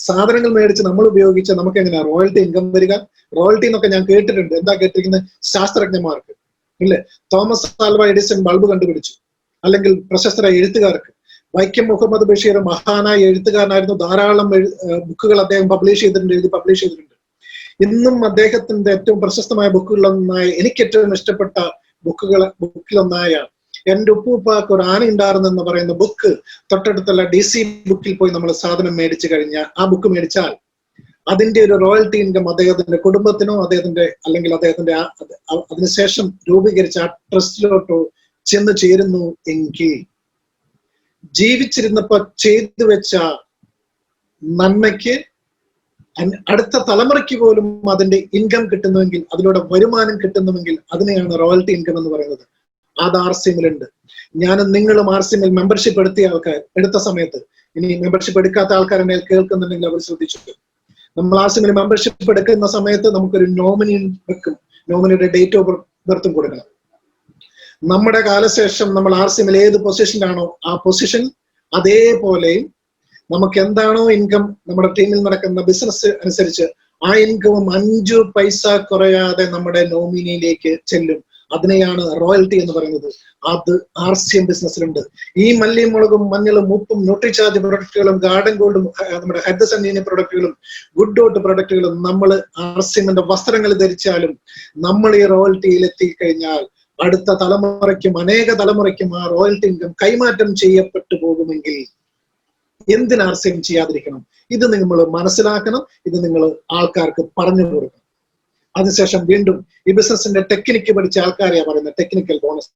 സാധനങ്ങൾ മേടിച്ച് നമ്മൾ ഉപയോഗിച്ച് നമുക്ക് എങ്ങനെയാ റോയൽറ്റി ഇൻകം വരിക? റോയൽറ്റി എന്നൊക്കെ ഞാൻ കേട്ടിട്ടുണ്ട്. എന്താ കേട്ടിരിക്കുന്നത്? ശാസ്ത്രജ്ഞന്മാർക്ക് ഇല്ലേ, തോമസ് ആൽവ എഡിസൺ ബൾബ് കണ്ടുപിടിച്ചു. അല്ലെങ്കിൽ പ്രശസ്തരായ എഴുത്തുകാർക്ക്, വൈക്കം മുഹമ്മദ് ബഷീർ മഹാനായ എഴുത്തുകാരനായിരുന്നു. ധാരാളം ബുക്കുകൾ അദ്ദേഹം പബ്ലിഷ് ചെയ്തിട്ടുണ്ട്. ഇന്നും അദ്ദേഹത്തിന്റെ ഏറ്റവും പ്രശസ്തമായ ബുക്കുകളിലൊന്നായ, എനിക്ക് ഏറ്റവും ഇഷ്ടപ്പെട്ട ബുക്കിലൊന്നായ എന്റെ ഉപ്പൂപ്പാക്ക് ഒരു ആന ഉണ്ടായിരുന്നു എന്ന് പറയുന്ന ബുക്ക്, തൊട്ടടുത്തുള്ള DC ബുക്കിൽ പോയി നമ്മൾ സാധനം മേടിച്ചു കഴിഞ്ഞാൽ, ആ ബുക്ക് മേടിച്ചാൽ അതിന്റെ ഒരു റോയൽറ്റി ഇൻകം അദ്ദേഹത്തിന്റെ കുടുംബത്തിനോ അദ്ദേഹത്തിന്റെ അതിനുശേഷം രൂപീകരിച്ച ആ ട്രസ്റ്റിലോട്ടോ ചെന്ന് ചേരുന്നു എങ്കിൽ, ജീവിച്ചിരുന്നപ്പോ ചെയ്തു വെച്ച നന്മയ്ക്ക് അടുത്ത തലമുറയ്ക്ക് പോലും അതിന്റെ ഇൻകം കിട്ടുന്നുവെങ്കിൽ, അതിലൂടെ വരുമാനം കിട്ടുന്നുവെങ്കിൽ, അതിനെയാണ് റോയൽറ്റി ഇൻകം എന്ന് പറയുന്നത്. അത് RCMലുണ്ട്. ഞാനും നിങ്ങളും RCMൽ മെമ്പർഷിപ്പ് എടുത്ത സമയത്ത്, ഇനി മെമ്പർഷിപ്പ് എടുക്കാത്ത ആൾക്കാർ എന്നെ കേൾക്കുന്നുണ്ടെങ്കിൽ അവർ ശ്രദ്ധിച്ചു. നമ്മൾ RCMൽ മെമ്പർഷിപ്പ് എടുക്കുന്ന സമയത്ത് നമുക്കൊരു നോമിനി വെക്കും. നോമിനിയുടെ ഡേറ്റ് ഓഫ് ബർത്തും കൊടുക്കണം. നമ്മുടെ കാലശേഷം നമ്മൾ RCMൽ ഏത് പൊസിഷനിലാണോ ആ പൊസിഷൻ, അതേപോലെയും നമുക്ക് എന്താണോ ഇൻകം നമ്മുടെ ടീമിൽ നടക്കുന്ന ബിസിനസ് അനുസരിച്ച് ആ ഇൻകവും 5 പൈസ കുറയാതെ നമ്മുടെ നോമിനിയിലേക്ക് ചെല്ലും. അതിനെയാണ് റോയൽറ്റി എന്ന് പറയുന്നത്. അത് RCM ബിസിനസ്സിലുണ്ട്. ഈ മല്ലിയും മുളകും മഞ്ഞളും ഉപ്പും ന്യൂട്രിചാർജ് പ്രൊഡക്റ്റുകളും ഗാർഡൻ ഗോൾഡും നമ്മുടെ ഹെഡ്സൺീന പ്രൊഡക്റ്റുകളും ഗുഡ് ഡോട്ട് പ്രൊഡക്റ്റുകളും നമ്മൾ RCMന്റെ വസ്ത്രങ്ങൾ ധരിച്ചാലും നമ്മൾ ഈ റോയൽറ്റിയിൽ എത്തിക്കഴിഞ്ഞാൽ അടുത്ത തലമുറയ്ക്കും അനേക തലമുറയ്ക്കും ആ റോയൽറ്റി ഇൻകം കൈമാറ്റം ചെയ്യപ്പെട്ടു പോകുമെങ്കിൽ എന്തിന് RCM ചെയ്യാതിരിക്കണം? ഇത് നിങ്ങൾ മനസ്സിലാക്കണം. ഇത് നിങ്ങൾ ആൾക്കാർക്ക് പറഞ്ഞു കൊടുക്കണം. അതിനുശേഷം വീണ്ടും ഈ ബിസിനസിന്റെ ടെക്നിക്ക് പഠിച്ച ആൾക്കാരെയാണ് പറയുന്നത് ടെക്നിക്കൽ ബോണസ്.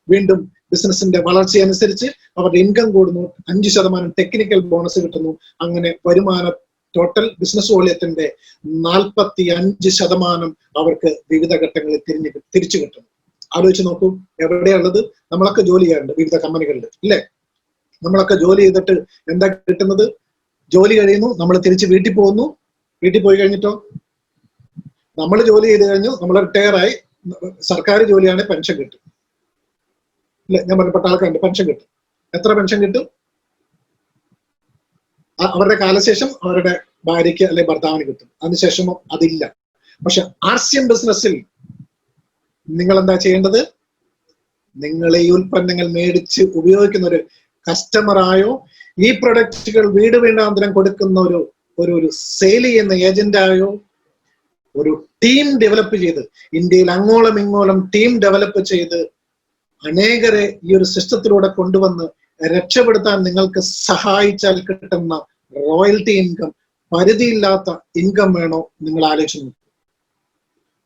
വീണ്ടും ബിസിനസിന്റെ വളർച്ച അനുസരിച്ച് അവരുടെ ഇൻകം കൂടുന്നു, 5% ടെക്നിക്കൽ ബോണസ് കിട്ടുന്നു. അങ്ങനെ വരുമാന ടോട്ടൽ ബിസിനസ് വോളിയത്തിന്റെ 45% അവർക്ക് വിവിധ ഘട്ടങ്ങളിൽ തിരിച്ചു കിട്ടുന്നു. ആലോചിച്ച് നോക്കൂ, എവിടെയുള്ളത്? നമ്മളൊക്കെ ജോലി ചെയ്യാറുണ്ട് വിവിധ കമ്പനികളിൽ, ഇല്ലേ? നമ്മളൊക്കെ ജോലി ചെയ്തിട്ട് എന്താ കിട്ടുന്നത്? ജോലി കഴിയുന്നു, നമ്മൾ തിരിച്ച് വീട്ടിൽ പോകുന്നു. വീട്ടിൽ പോയി കഴിഞ്ഞിട്ടോ നമ്മൾ ജോലി ചെയ്ത് കഴിഞ്ഞു, നമ്മൾ റിട്ടയർ ആയി, സർക്കാർ ജോലിയാണ്, പെൻഷൻ കിട്ടും, ഇല്ലേ? ഞാൻ പറഞ്ഞപ്പെട്ട ആൾക്കാരുണ്ട്, പെൻഷൻ കിട്ടും. എത്ര പെൻഷൻ കിട്ടും? അവരുടെ കാലശേഷം അവരുടെ ഭാര്യയ്ക്ക് അല്ലെ ഭർത്താവിന് കിട്ടും. അതിനുശേഷമോ അതില്ല. പക്ഷെ RCM ബിസിനസ്സിൽ നിങ്ങൾ എന്താ ചെയ്യേണ്ടത്? നിങ്ങൾ ഈ ഉൽപ്പന്നങ്ങൾ മേടിച്ച് ഉപയോഗിക്കുന്ന ഒരു കസ്റ്റമറായോ ഈ പ്രൊഡക്റ്റുകൾ വീട് വീണ്ടാന്തരം കൊടുക്കുന്ന ഒരു സെയിൽ ചെയ്യുന്ന ഏജന്റായോ ഒരു ടീം ഡെവലപ്പ് ചെയ്ത് ഇന്ത്യയിൽ അങ്ങോളം ഇങ്ങോളം ടീം ഡെവലപ്പ് ചെയ്ത് അനേകരെ ഈ ഒരു സിസ്റ്റത്തിലൂടെ കൊണ്ടുവന്ന് രക്ഷപ്പെടുത്താൻ നിങ്ങൾക്ക് സഹായിച്ചാൽ കിട്ടുന്ന റോയൽറ്റി ഇൻകം, പരിധിയില്ലാത്ത ഇൻകം വേണോ? നിങ്ങൾ ആലോചിച്ച് നോക്കൂ.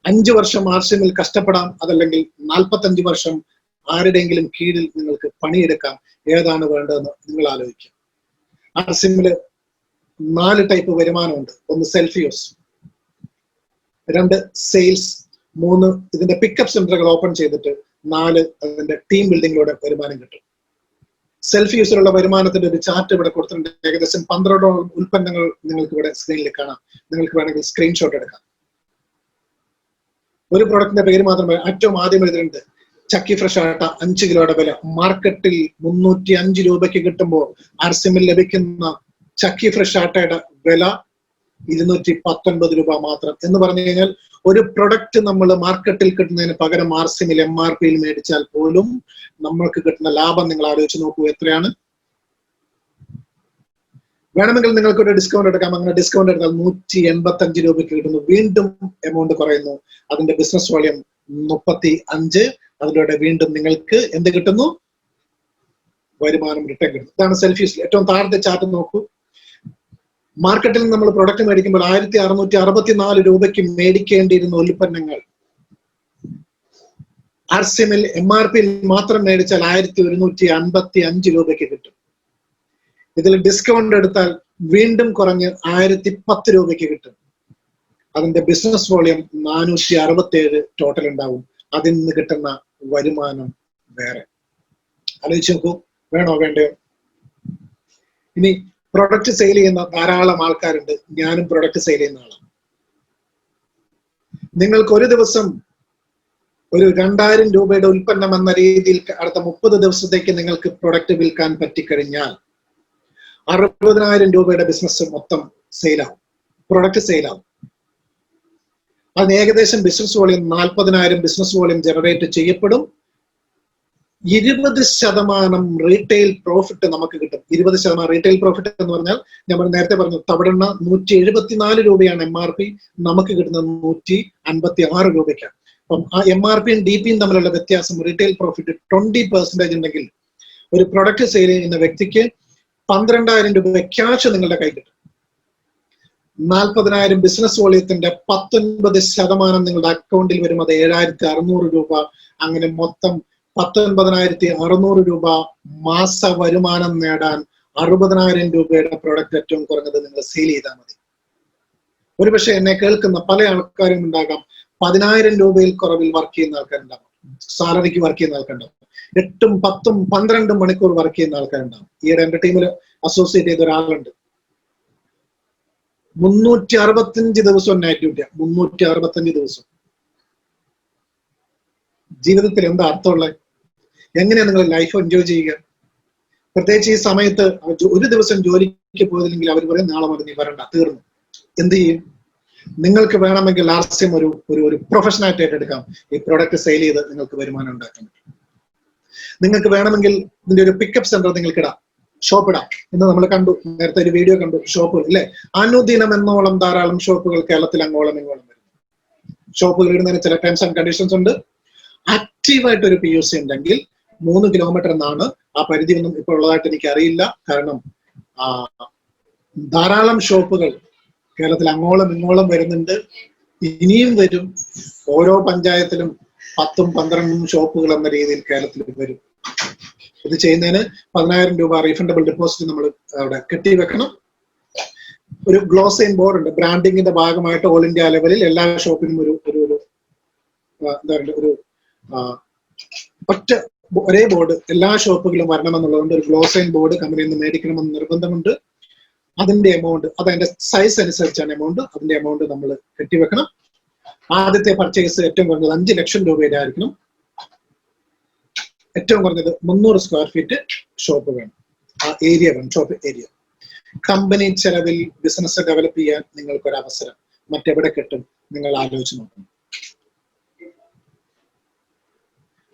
5 വർഷം RCMൽ കഷ്ടപ്പെടാം, അതല്ലെങ്കിൽ 45 വർഷം ആരുടെയെങ്കിലും കീഴിൽ നിങ്ങൾക്ക് പണിയെടുക്കാം. ഏതാണ് വേണ്ടതെന്ന് നിങ്ങൾ ആലോചിക്കുക. RCMല് 4 ടൈപ്പ് വരുമാനമുണ്ട്. 1 സെൽഫ് യൂസ്, 2 സെയിൽസ്, 3 ഇതിന്റെ പിക്കപ്പ് സെന്ററുകൾ ഓപ്പൺ ചെയ്തിട്ട്, 4 അതിന്റെ ടീം ബിൽഡിങ്ങിലൂടെ വരുമാനം കിട്ടും. സെൽഫ് യൂസിലുള്ള വരുമാനത്തിന്റെ ഒരു ചാർട്ട് ഇവിടെ കൊടുത്തിട്ടുണ്ട്. ഏകദേശം 12 ഉൽപ്പന്നങ്ങൾ നിങ്ങൾക്ക് ഇവിടെ സ്ക്രീനിൽ കാണാം. നിങ്ങൾക്ക് വേണമെങ്കിൽ സ്ക്രീൻഷോട്ട് എടുക്കാം. ഒരു പ്രൊഡക്റ്റിന്റെ പേര് മാത്രമേ ഏറ്റവും ആദ്യം എഴുതിയിട്ടുണ്ട്. ചക്കി ഫ്രഷ് ആട്ട 5 കിലോയുടെ വില മാർക്കറ്റിൽ 305 രൂപയ്ക്ക് കിട്ടുമ്പോൾ RCMൽ ലഭിക്കുന്ന ചക്കി ഫ്രഷ് ആട്ടയുടെ വില 219 രൂപ മാത്രം. എന്ന് പറഞ്ഞു കഴിഞ്ഞാൽ ഒരു പ്രൊഡക്റ്റ് നമ്മൾ മാർക്കറ്റിൽ കിട്ടുന്നതിന് പകരം RCMൽ MRPയിൽ മേടിച്ചാൽ പോലും നമ്മൾക്ക് കിട്ടുന്ന ലാഭം നിങ്ങൾ ആലോചിച്ച് നോക്കൂ, എത്രയാണ്? വേണമെങ്കിൽ നിങ്ങൾക്ക് ഒരു ഡിസ്കൗണ്ട് എടുക്കാം. അങ്ങനെ ഡിസ്കൗണ്ട് എടുത്താൽ 185 രൂപയ്ക്ക് കിട്ടുന്നു. വീണ്ടും എമൗണ്ട് കുറയുന്നു. അതിന്റെ ബിസിനസ് വോളിയം 35. അതിലൂടെ വീണ്ടും നിങ്ങൾക്ക് എന്ത് കിട്ടുന്നു? വരുമാനം റിട്ടേൺ കിട്ടുന്നു. ഇതാണ് സെൽഫ് യൂസ്. ഏറ്റവും താഴത്തെ ചാർട്ട് നോക്കൂ. മാർക്കറ്റിൽ നിന്ന് നമ്മൾ പ്രൊഡക്റ്റ് മേടിക്കുമ്പോൾ 1664 രൂപയ്ക്ക് മേടിക്കേണ്ടിയിരുന്ന ഉൽപ്പന്നങ്ങൾ RCMൽ MRPയിൽ മാത്രം മേടിച്ചാൽ 1155 രൂപയ്ക്ക് കിട്ടും. ഇതിൽ ഡിസ്കൗണ്ട് എടുത്താൽ വീണ്ടും കുറഞ്ഞ് 1010 രൂപയ്ക്ക് കിട്ടും. അതിന്റെ ബിസിനസ് വോളിയം 467 ടോട്ടൽ ഉണ്ടാവും. അതിൽ നിന്ന് കിട്ടുന്ന വരുമാനം വേറെ. ആലോചിച്ച് നോക്കൂ, വേണോ വേണ്ടയോ? ഇനി പ്രൊഡക്റ്റ് സെയിൽ ചെയ്യുന്ന ധാരാളം ആൾക്കാരുണ്ട്. ഞാനും പ്രൊഡക്റ്റ് സെയിൽ ചെയ്യുന്ന ആളാണ്. നിങ്ങൾക്ക് ഒരു ദിവസം ഒരു 2000 രൂപയുടെ ഉൽപ്പന്നം എന്ന രീതിയിൽ അടുത്ത 30 ദിവസത്തേക്ക് നിങ്ങൾക്ക് പ്രൊഡക്റ്റ് വിൽക്കാൻ പറ്റിക്കഴിഞ്ഞാൽ 60,000 രൂപയുടെ ബിസിനസ് മൊത്തം സെയിലാവും, പ്രൊഡക്റ്റ് സെയിലാവും. അതിന് ഏകദേശം business volume 40,000 business volume generate ചെയ്യപ്പെടും. 20% റീറ്റെയിൽ പ്രോഫിറ്റ് നമുക്ക് കിട്ടും. 20% റീറ്റെയിൽ പ്രോഫിറ്റ് എന്ന് പറഞ്ഞാൽ ഞാൻ നേരത്തെ പറഞ്ഞു തവിടെണ്ണ 174 രൂപയാണ് MRP, നമുക്ക് കിട്ടുന്നത് 156 രൂപയ്ക്കാണ്. അപ്പം ആ MRPയും DPയും തമ്മിലുള്ള വ്യത്യാസം റീറ്റെയിൽ പ്രോഫിറ്റ് 20% ഉണ്ടെങ്കിൽ ഒരു പ്രൊഡക്റ്റ് സെയിൽ ചെയ്യുന്ന വ്യക്തിക്ക് 12,000 രൂപ ക്യാഷ് നിങ്ങളുടെ കൈ കിട്ടും. 40,000 ബിസിനസ് വോളിയത്തിന്റെ 19% നിങ്ങളുടെ അക്കൗണ്ടിൽ വരും. അത് 7,600 രൂപ. അങ്ങനെ മൊത്തം 19,600 രൂപ മാസ വരുമാനം നേടാൻ 60,000 രൂപയുടെ പ്രൊഡക്റ്റ് ഏറ്റവും കുറഞ്ഞത് നിങ്ങൾ സെയിൽ ചെയ്താൽ മതി. ഒരുപക്ഷെ എന്നെ കേൾക്കുന്ന പല ആൾക്കാരും ഉണ്ടാകാം 10,000 രൂപയിൽ കുറവിൽ വർക്ക് ചെയ്യുന്ന ആൾക്കാരുണ്ടാകും, സാലറിക്ക് വർക്ക് ചെയ്യുന്ന ആൾക്കാരുണ്ടാകും, 8, 10, 12 മണിക്കൂർ വർക്ക് ചെയ്യുന്ന ആൾക്കാരുണ്ടാകും. ഈയിടെ എന്റെ ടീമിൽ അസോസിയേറ്റ് ചെയ്ത ഒരാളുണ്ട്. 365 ദിവസവും നൈറ്റ് ഡ്യൂട്ടിയാണ്. 365 ദിവസം. ജീവിതത്തിൽ എന്താ അർത്ഥമുള്ളത്? എങ്ങനെയാണ് നിങ്ങൾ ലൈഫ് എൻജോയ് ചെയ്യുക? പ്രത്യേകിച്ച് ഈ സമയത്ത് ഒരു ദിവസം ജോലിക്ക് പോയതില്ലെങ്കിൽ അവർ പറയും നാളെ മതി, നീ വരണ്ട, തീർന്നു. എന്ത് ചെയ്യും? നിങ്ങൾക്ക് വേണമെങ്കിൽ RCM ഒരു ഒരു പ്രൊഫഷനായിട്ട് ഏറ്റെടുക്കാം. ഈ പ്രോഡക്റ്റ് സെയിൽ ചെയ്ത് നിങ്ങൾക്ക് വരുമാനം ഉണ്ടാക്കാൻ പറ്റും. നിങ്ങൾക്ക് വേണമെങ്കിൽ ഇതിന്റെ ഒരു പിക്കപ്പ് സെന്റർ നിങ്ങൾക്ക് ഇടാം, ഷോപ്പ് ഇടാം. ഇന്ന് നമ്മൾ കണ്ടു, നേരത്തെ ഒരു വീഡിയോ കണ്ടു, ഷോപ്പുകൾ ഇല്ലേ, അനുദിനം എന്നോളം ധാരാളം ഷോപ്പുകൾ കേരളത്തിൽ അങ്ങോളം ഇങ്ങോളം വരുന്നു. ഷോപ്പുകൾ ഇടുന്നതിന് ചില ടേംസ് ആൻഡ് കണ്ടീഷൻസ് ഉണ്ട്. ആക്റ്റീവായിട്ട് ഒരു PUC ഉണ്ടെങ്കിൽ 3 കിലോമീറ്റർ എന്നാണ് ആ പരിധി. ഒന്നും ഇപ്പോൾ ഉള്ളതായിട്ട് എനിക്ക് അറിയില്ല. കാരണം ധാരാളം ഷോപ്പുകൾ കേരളത്തിൽ അങ്ങോളം ഇങ്ങോളം വരുന്നുണ്ട്, ഇനിയും വരും. ഓരോ പഞ്ചായത്തിലും 10ഉം 12ഉം ഷോപ്പുകൾ എന്ന രീതിയിൽ കേരളത്തിൽ വരും. ഇത് ചെയ്യുന്നതിന് 10,000 രൂപ റീഫണ്ടബിൾ ഡെപ്പോസിറ്റ് നമ്മൾ അവിടെ കെട്ടിവെക്കണം. ഒരു ഗ്ലോസൈൻ ബോർഡ് ഉണ്ട്, ബ്രാൻഡിങ്ങിന്റെ ഭാഗമായിട്ട് ഓൾ ഇന്ത്യ ലെവലിൽ എല്ലാ ഷോപ്പിനും ഒരു എന്താ പറയുക, ഒരു ഒരേ ബോർഡ് എല്ലാ ഷോപ്പുകളും വരണമെന്നുള്ളതുകൊണ്ട് ഒരു ഗ്ലോസൈൻ ബോർഡ് കമ്പനിയിൽ നിന്ന് മേടിക്കണമെന്ന് നിർബന്ധമുണ്ട്. അതിന്റെ എമൗണ്ട്, അത് അതിന്റെ സൈസ് അനുസരിച്ചാണ് എമൗണ്ട്, അതിന്റെ എമൗണ്ട് നമ്മൾ കെട്ടിവെക്കണം. ആദ്യത്തെ പർച്ചേസ് ഏറ്റവും കുറഞ്ഞത് 5 ലക്ഷം രൂപയുടെ ആയിരിക്കണം. ഏറ്റവും കുറഞ്ഞത് 300 സ്ക്വയർ ഫീറ്റ് ഷോപ്പ് വേണം, ആ ഏരിയ വേണം, ഷോപ്പ് ഏരിയ. കമ്പനി ചെലവിൽ ബിസിനസ് ഡെവലപ്പ് ചെയ്യാൻ നിങ്ങൾക്കൊരു അവസരം മറ്റെവിടെ കിട്ടും നിങ്ങൾ ആലോചിച്ച് നോക്കണം.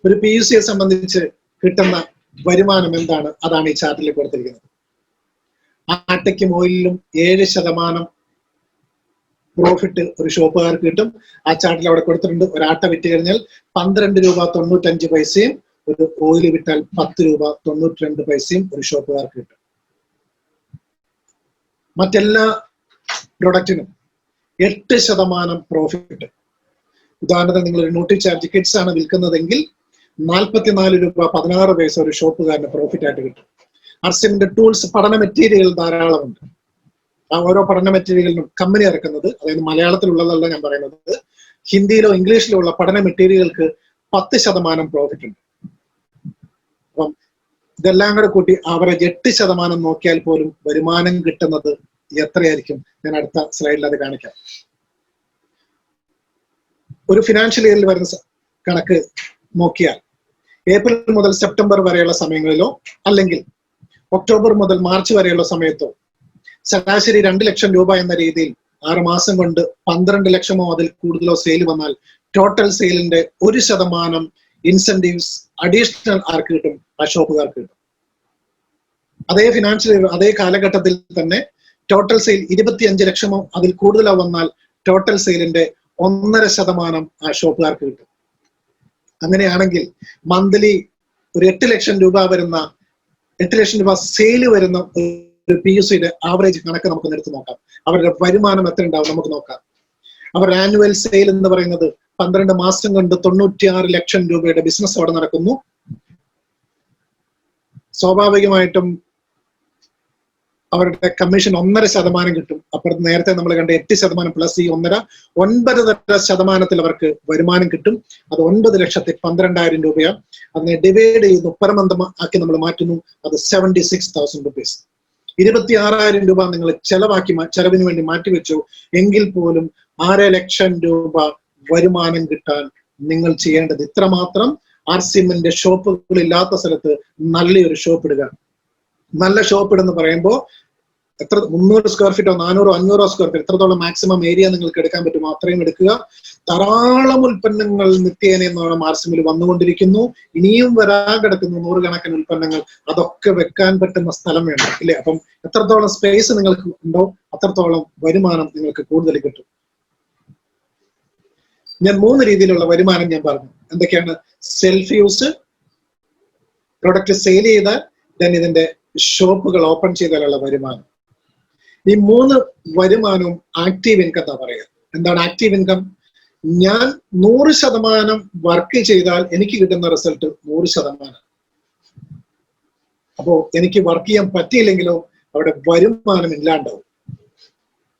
ഒരു PUCയെ സംബന്ധിച്ച് കിട്ടുന്ന വരുമാനം എന്താണ്? അതാണ് ഈ ചാർട്ടിൽ കൊടുത്തിരിക്കുന്നത്. ആട്ടയ്ക്കും ഓയിലിലും 7% പ്രോഫിറ്റ് ഒരു ഷോപ്പുകാർക്ക് കിട്ടും. ആ ചാർട്ടിൽ അവിടെ കൊടുത്തിട്ടുണ്ട്. ഒരാട്ട വിറ്റ് കഴിഞ്ഞാൽ 12 രൂപ 95 പൈസയും ഒരു ഓയിൽ വിറ്റാൽ 10 രൂപ 92 പൈസയും ഒരു ഷോപ്പുകാർക്ക് കിട്ടും. മറ്റെല്ലാ പ്രൊഡക്റ്റിനും 8% പ്രോഫിറ്റ്. ഉദാഹരണത്തിന് നിങ്ങൾ ഒരു ന്യൂട്രി ചാർജ് കിഡ്സ് ആണ് വിൽക്കുന്നതെങ്കിൽ 44 രൂപ 16 പൈസ ഒരു ഷോപ്പുകാരന് പ്രോഫിറ്റ് ആയിട്ട് കിട്ടും. RCMന്റെ ടൂൾസ്, പഠന മെറ്റീരിയൽ ധാരാളമുണ്ട്. ആ ഓരോ പഠന മെറ്റീരിയലിനും കമ്പനി ഇറക്കുന്നത്, അതായത് മലയാളത്തിലുള്ളതല്ല ഞാൻ പറയുന്നത്, ഹിന്ദിയിലോ ഇംഗ്ലീഷിലോ ഉള്ള പഠന മെറ്റീരിയലുകൾക്ക് 10% പ്രോഫിറ്റ് ഉണ്ട്. അപ്പം ഇതെല്ലാം കൂടെ കൂട്ടി ആവറേജ് 8% നോക്കിയാൽ പോലും വരുമാനം കിട്ടുന്നത് എത്രയായിരിക്കും? ഞാൻ അടുത്ത സ്ലൈഡിൽ അത് കാണിക്കാം. ഒരു ഫിനാൻഷ്യൽ ഇയറിൽ വരുന്ന കണക്ക് നോക്കിയാൽ ഏപ്രിൽ മുതൽ സെപ്റ്റംബർ വരെയുള്ള സമയങ്ങളിലോ അല്ലെങ്കിൽ ഒക്ടോബർ മുതൽ മാർച്ച് വരെയുള്ള സമയത്തോ ശരാശരി 2 ലക്ഷം രൂപ എന്ന രീതിയിൽ 6 മാസം കൊണ്ട് 12 ലക്ഷമോ അതിൽ കൂടുതലോ സെയിൽ വന്നാൽ ടോട്ടൽ സെയിലിന്റെ 1% ഇൻസെന്റീവ്സ് അഡീഷണൽ ആർക്ക് കിട്ടും? ആ ഷോപ്പുകാർക്ക് കിട്ടും. അതേ ഫിനാൻഷ്യൽ ഇയർ, അതേ കാലഘട്ടത്തിൽ തന്നെ ടോട്ടൽ സെയിൽ 25 ലക്ഷമോ അതിൽ കൂടുതലോ വന്നാൽ ടോട്ടൽ സെയിലിന്റെ 1.5% ആ ഷോപ്പുകാർക്ക് കിട്ടും. അങ്ങനെയാണെങ്കിൽ മന്ത്ലി ഒരു 8 ലക്ഷം രൂപ വരുന്ന 8 ലക്ഷം രൂപ സെയിൽ വരുന്ന ഒരു PUCയുടെ ആവറേജ് കണക്ക് നമുക്ക് എടുത്ത് നോക്കാം. അവരുടെ വരുമാനം എത്ര ഉണ്ടാവും നമുക്ക് നോക്കാം. അവരുടെ ആനുവൽ സെയിൽ എന്ന് പറയുന്നത് 12 മാസം കൊണ്ട് 96 ലക്ഷം രൂപയുടെ ബിസിനസ് അവിടെ നടക്കുന്നു. സ്വാഭാവികമായിട്ടും അവരുടെ കമ്മീഷൻ 1.5% കിട്ടും. അപ്പുറത്ത് നേരത്തെ നമ്മൾ കണ്ട 8% പ്ലസ് ഈ 1.5, 9% അവർക്ക് വരുമാനം കിട്ടും. അത് 9,12,000 രൂപയാണ്. അതിനെ ഡിവൈഡ് ചെയ്ത് പെർമന്ത് ആക്കി നമ്മൾ മാറ്റുന്നു. അത് 76,000 റുപ്പീസ്. 26,000 രൂപ നിങ്ങൾ ചെലവിന് വേണ്ടി മാറ്റിവെച്ചു എങ്കിൽ പോലും 6 ലക്ഷം രൂപ വരുമാനം കിട്ടാൻ നിങ്ങൾ ചെയ്യേണ്ടത് ഇത്രമാത്രം. RCMന്റെ ഷോപ്പുകൾ ഇല്ലാത്ത സ്ഥലത്ത് നല്ലൊരു ഷോപ്പ് ഇടുക. നല്ല ഷോപ്പ് ഇടെന്ന് പറയുമ്പോൾ എത്ര 300 സ്ക്വയർ ഫീറ്റോ 400 500 സ്ക്വയർ ഫീറ്റ് എത്രത്തോളം മാക്സിമം ഏരിയ നിങ്ങൾക്ക് എടുക്കാൻ പറ്റുമോ അത്രയും എടുക്കുക. ധാരാളം ഉൽപ്പന്നങ്ങൾ നിത്യേന എന്നോണം RCMൽ വന്നുകൊണ്ടിരിക്കുന്നു. ഇനിയും വരാൻ കിടക്കുന്നു 100 കണക്കിന് ഉൽപ്പന്നങ്ങൾ. അതൊക്കെ വെക്കാൻ പറ്റുന്ന സ്ഥലം വേണം, ഇല്ലേ? അപ്പം എത്രത്തോളം സ്പേസ് നിങ്ങൾക്ക് ഉണ്ടോ അത്രത്തോളം വരുമാനം നിങ്ങൾക്ക് കൂടുതൽ കിട്ടും. ഞാൻ 3 രീതിയിലുള്ള വരുമാനം ഞാൻ പറഞ്ഞു. എന്തൊക്കെയാണ്? സെൽഫ് യൂസ്, പ്രൊഡക്റ്റ് സെയിൽ ചെയ്താൽ, ദെൻ ഇതിന്റെ ഷോപ്പുകൾ ഓപ്പൺ ചെയ്താലുള്ള വരുമാനം. ഈ 3 വരുമാനവും ആക്റ്റീവ് ഇൻകം എന്നാ പറയുക. എന്താണ് ആക്റ്റീവ് ഇൻകം? ഞാൻ 100% വർക്ക് ചെയ്താൽ എനിക്ക് കിട്ടുന്ന റിസൾട്ട് 100%. അപ്പോ എനിക്ക് വർക്ക് ചെയ്യാൻ പറ്റിയില്ലെങ്കിലോ അവിടെ വരുമാനം ഇല്ലാണ്ടാവും.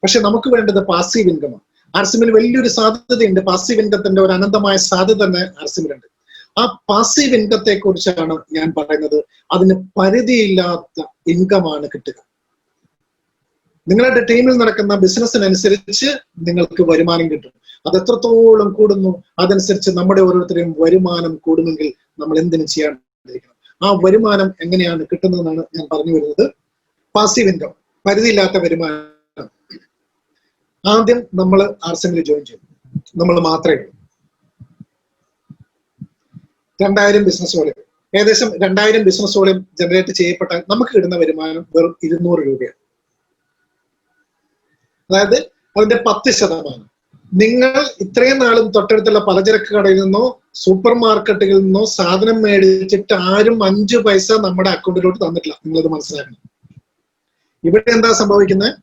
പക്ഷെ നമുക്ക് വേണ്ടത് പാസീവ് ഇൻകമാണ്. RCMൽ വലിയൊരു സാധ്യതയുണ്ട്. പാസീവ് ഇൻകത്തിന്റെ ഒരു അനന്തമായ സാധ്യത തന്നെ RCMലുണ്ട്. ആ പാസീവ് ഇൻകത്തെ കുറിച്ചാണ് ഞാൻ പറയുന്നത്. അതിന് പരിധിയില്ലാത്ത ഇൻകമാണ് കിട്ടുക. നിങ്ങളുടെ ടീമിൽ നടക്കുന്ന ബിസിനസ്സിനനുസരിച്ച് നിങ്ങൾക്ക് വരുമാനം കിട്ടും. അത് എത്രത്തോളം കൂടുന്നു അതനുസരിച്ച് നമ്മുടെ ഓരോരുത്തരെയും വരുമാനം കൂടുമെങ്കിൽ നമ്മൾ എന്തിനു ചെയ്യാണ്ടിരിക്കണം? ആ വരുമാനം എങ്ങനെയാണ് കിട്ടുന്നതെന്നാണ് ഞാൻ പറഞ്ഞു വരുന്നത്. പാസീവ് ഇൻകം, പരിധിയില്ലാത്ത വരുമാനം. ആദ്യം നമ്മൾ ആർസിഎമ്മിൽ ജോയിൻ ചെയ്തു, നമ്മൾ മാത്രമേ ഉള്ളൂ. 2000 ബിസിനസ് വോളിയം, ഏകദേശം 2000 ബിസിനസ് വോളിയം ജനറേറ്റ് ചെയ്യപ്പെട്ടാൽ നമുക്ക് കിട്ടുന്ന വരുമാനം വെറും 200 രൂപയാണ്. അതായത് അതിന്റെ 10%. നിങ്ങൾ ഇത്രയും നാളും തൊട്ടടുത്തുള്ള പലചരക്ക് കടയിൽ നിന്നോ സൂപ്പർ മാർക്കറ്റുകളിൽ നിന്നോ സാധനം മേടിച്ചിട്ട് ആരും 5 പൈസ നമ്മുടെ അക്കൗണ്ടിലോട്ട് തന്നിട്ടില്ല. നിങ്ങളത് മനസ്സിലാക്കണം. ഇവിടെ എന്താ സംഭവിക്കുന്നത്?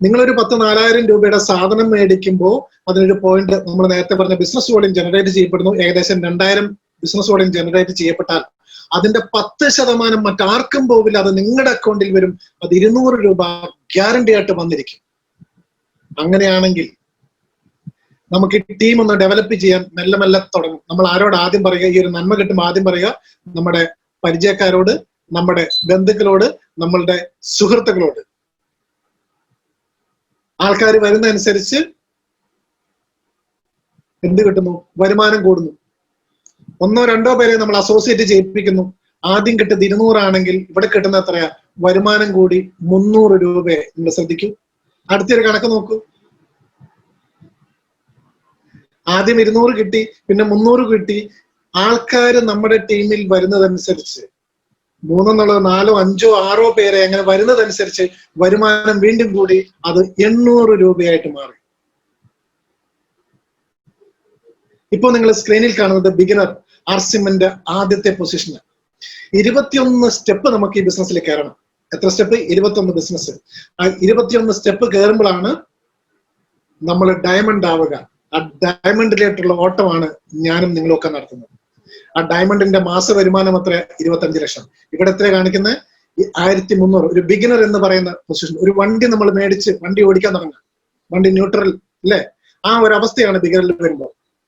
നിങ്ങളൊരു 10,000-4,000 രൂപയുടെ സാധനം മേടിക്കുമ്പോൾ അതിനൊരു പോയിന്റ്, നമ്മൾ നേരത്തെ പറഞ്ഞ ബിസിനസ് വോളിയം ജനറേറ്റ് ചെയ്യപ്പെടുന്നു. ഏകദേശം 2000 ബിസിനസ് വോളിയം ജനറേറ്റ് ചെയ്യപ്പെട്ടാൽ അതിന്റെ 10% മറ്റാർക്കും പോവില്ല. അത് നിങ്ങളുടെ അക്കൗണ്ടിൽ വരും. അത് 200 രൂപ ഗ്യാരണ്ടി ആയിട്ട് വന്നിരിക്കും. അങ്ങനെയാണെങ്കിൽ നമുക്ക് ഈ ടീം ഒന്ന് ഡെവലപ്പ് ചെയ്യാൻ മെല്ലെ മെല്ലെ തുടങ്ങും. നമ്മൾ ആരോട് ആദ്യം പറയുക? ഈ ഒരു നന്മ കിട്ടുമ്പോൾ ആദ്യം പറയുക നമ്മുടെ പരിചയക്കാരോട്, നമ്മുടെ ബന്ധുക്കളോട്, നമ്മളുടെ സുഹൃത്തുക്കളോട്. ആൾക്കാർ വരുന്നതനുസരിച്ച് എന്ത് കിട്ടുന്നു? വരുമാനം കൂടുന്നു. 1-2 പേരെ നമ്മൾ അസോസിയേറ്റ് ചെയ്യിപ്പിക്കുന്നു. ആദ്യം കിട്ടുന്നത് 200 ആണെങ്കിൽ ഇവിടെ കിട്ടുന്ന എത്രയാ? വരുമാനം കൂടി 300 രൂപയെ. നിങ്ങൾ ശ്രദ്ധിക്കൂ. അടുത്തൊരു കണക്ക് നോക്കൂ. ആദ്യം 200 കിട്ടി, പിന്നെ 300 കിട്ടി. ആൾക്കാർ നമ്മുടെ ടീമിൽ വരുന്നതനുസരിച്ച് 3 എന്നുള്ളത് 4, 5, 6 പേരെ അങ്ങനെ വരുന്നതനുസരിച്ച് വരുമാനം വീണ്ടും കൂടി അത് 800 രൂപയായിട്ട് മാറി. ഇപ്പൊ നിങ്ങൾ സ്ക്രീനിൽ കാണുന്നത് ബിഗിനർ ആർസിഎമ്മിന്റെ ആദ്യത്തെ പൊസിഷന്. 21 സ്റ്റെപ്പ് നമുക്ക് ഈ ബിസിനസ്സിൽ കയറണം. എത്ര സ്റ്റെപ്പ്? 21 ബിസിനസ്. ആ 21 സ്റ്റെപ്പ് കയറുമ്പോഴാണ് നമ്മൾ ഡയമണ്ട് ആവുക. ആ ഡയമണ്ടിലേട്ടുള്ള ഓട്ടമാണ് ഞാനും നിങ്ങളൊക്കെ നടത്തുന്നത്. ആ ഡയമണ്ടിന്റെ മാസ വരുമാനം എത്ര? 25 ലക്ഷം. ഇവിടെ എത്ര കാണിക്കുന്നത്? 1300. ഒരു ബിഗിനർ എന്ന് പറയുന്ന പൊസിഷൻ. ഒരു വണ്ടി നമ്മൾ മേടിച്ച് വണ്ടി ഓടിക്കാൻ തുടങ്ങുക, വണ്ടി ന്യൂട്രൽ അല്ലേ? ആ ഒരു അവസ്ഥയാണ് ബിഗിനറിൽ വരുമ്പോൾ.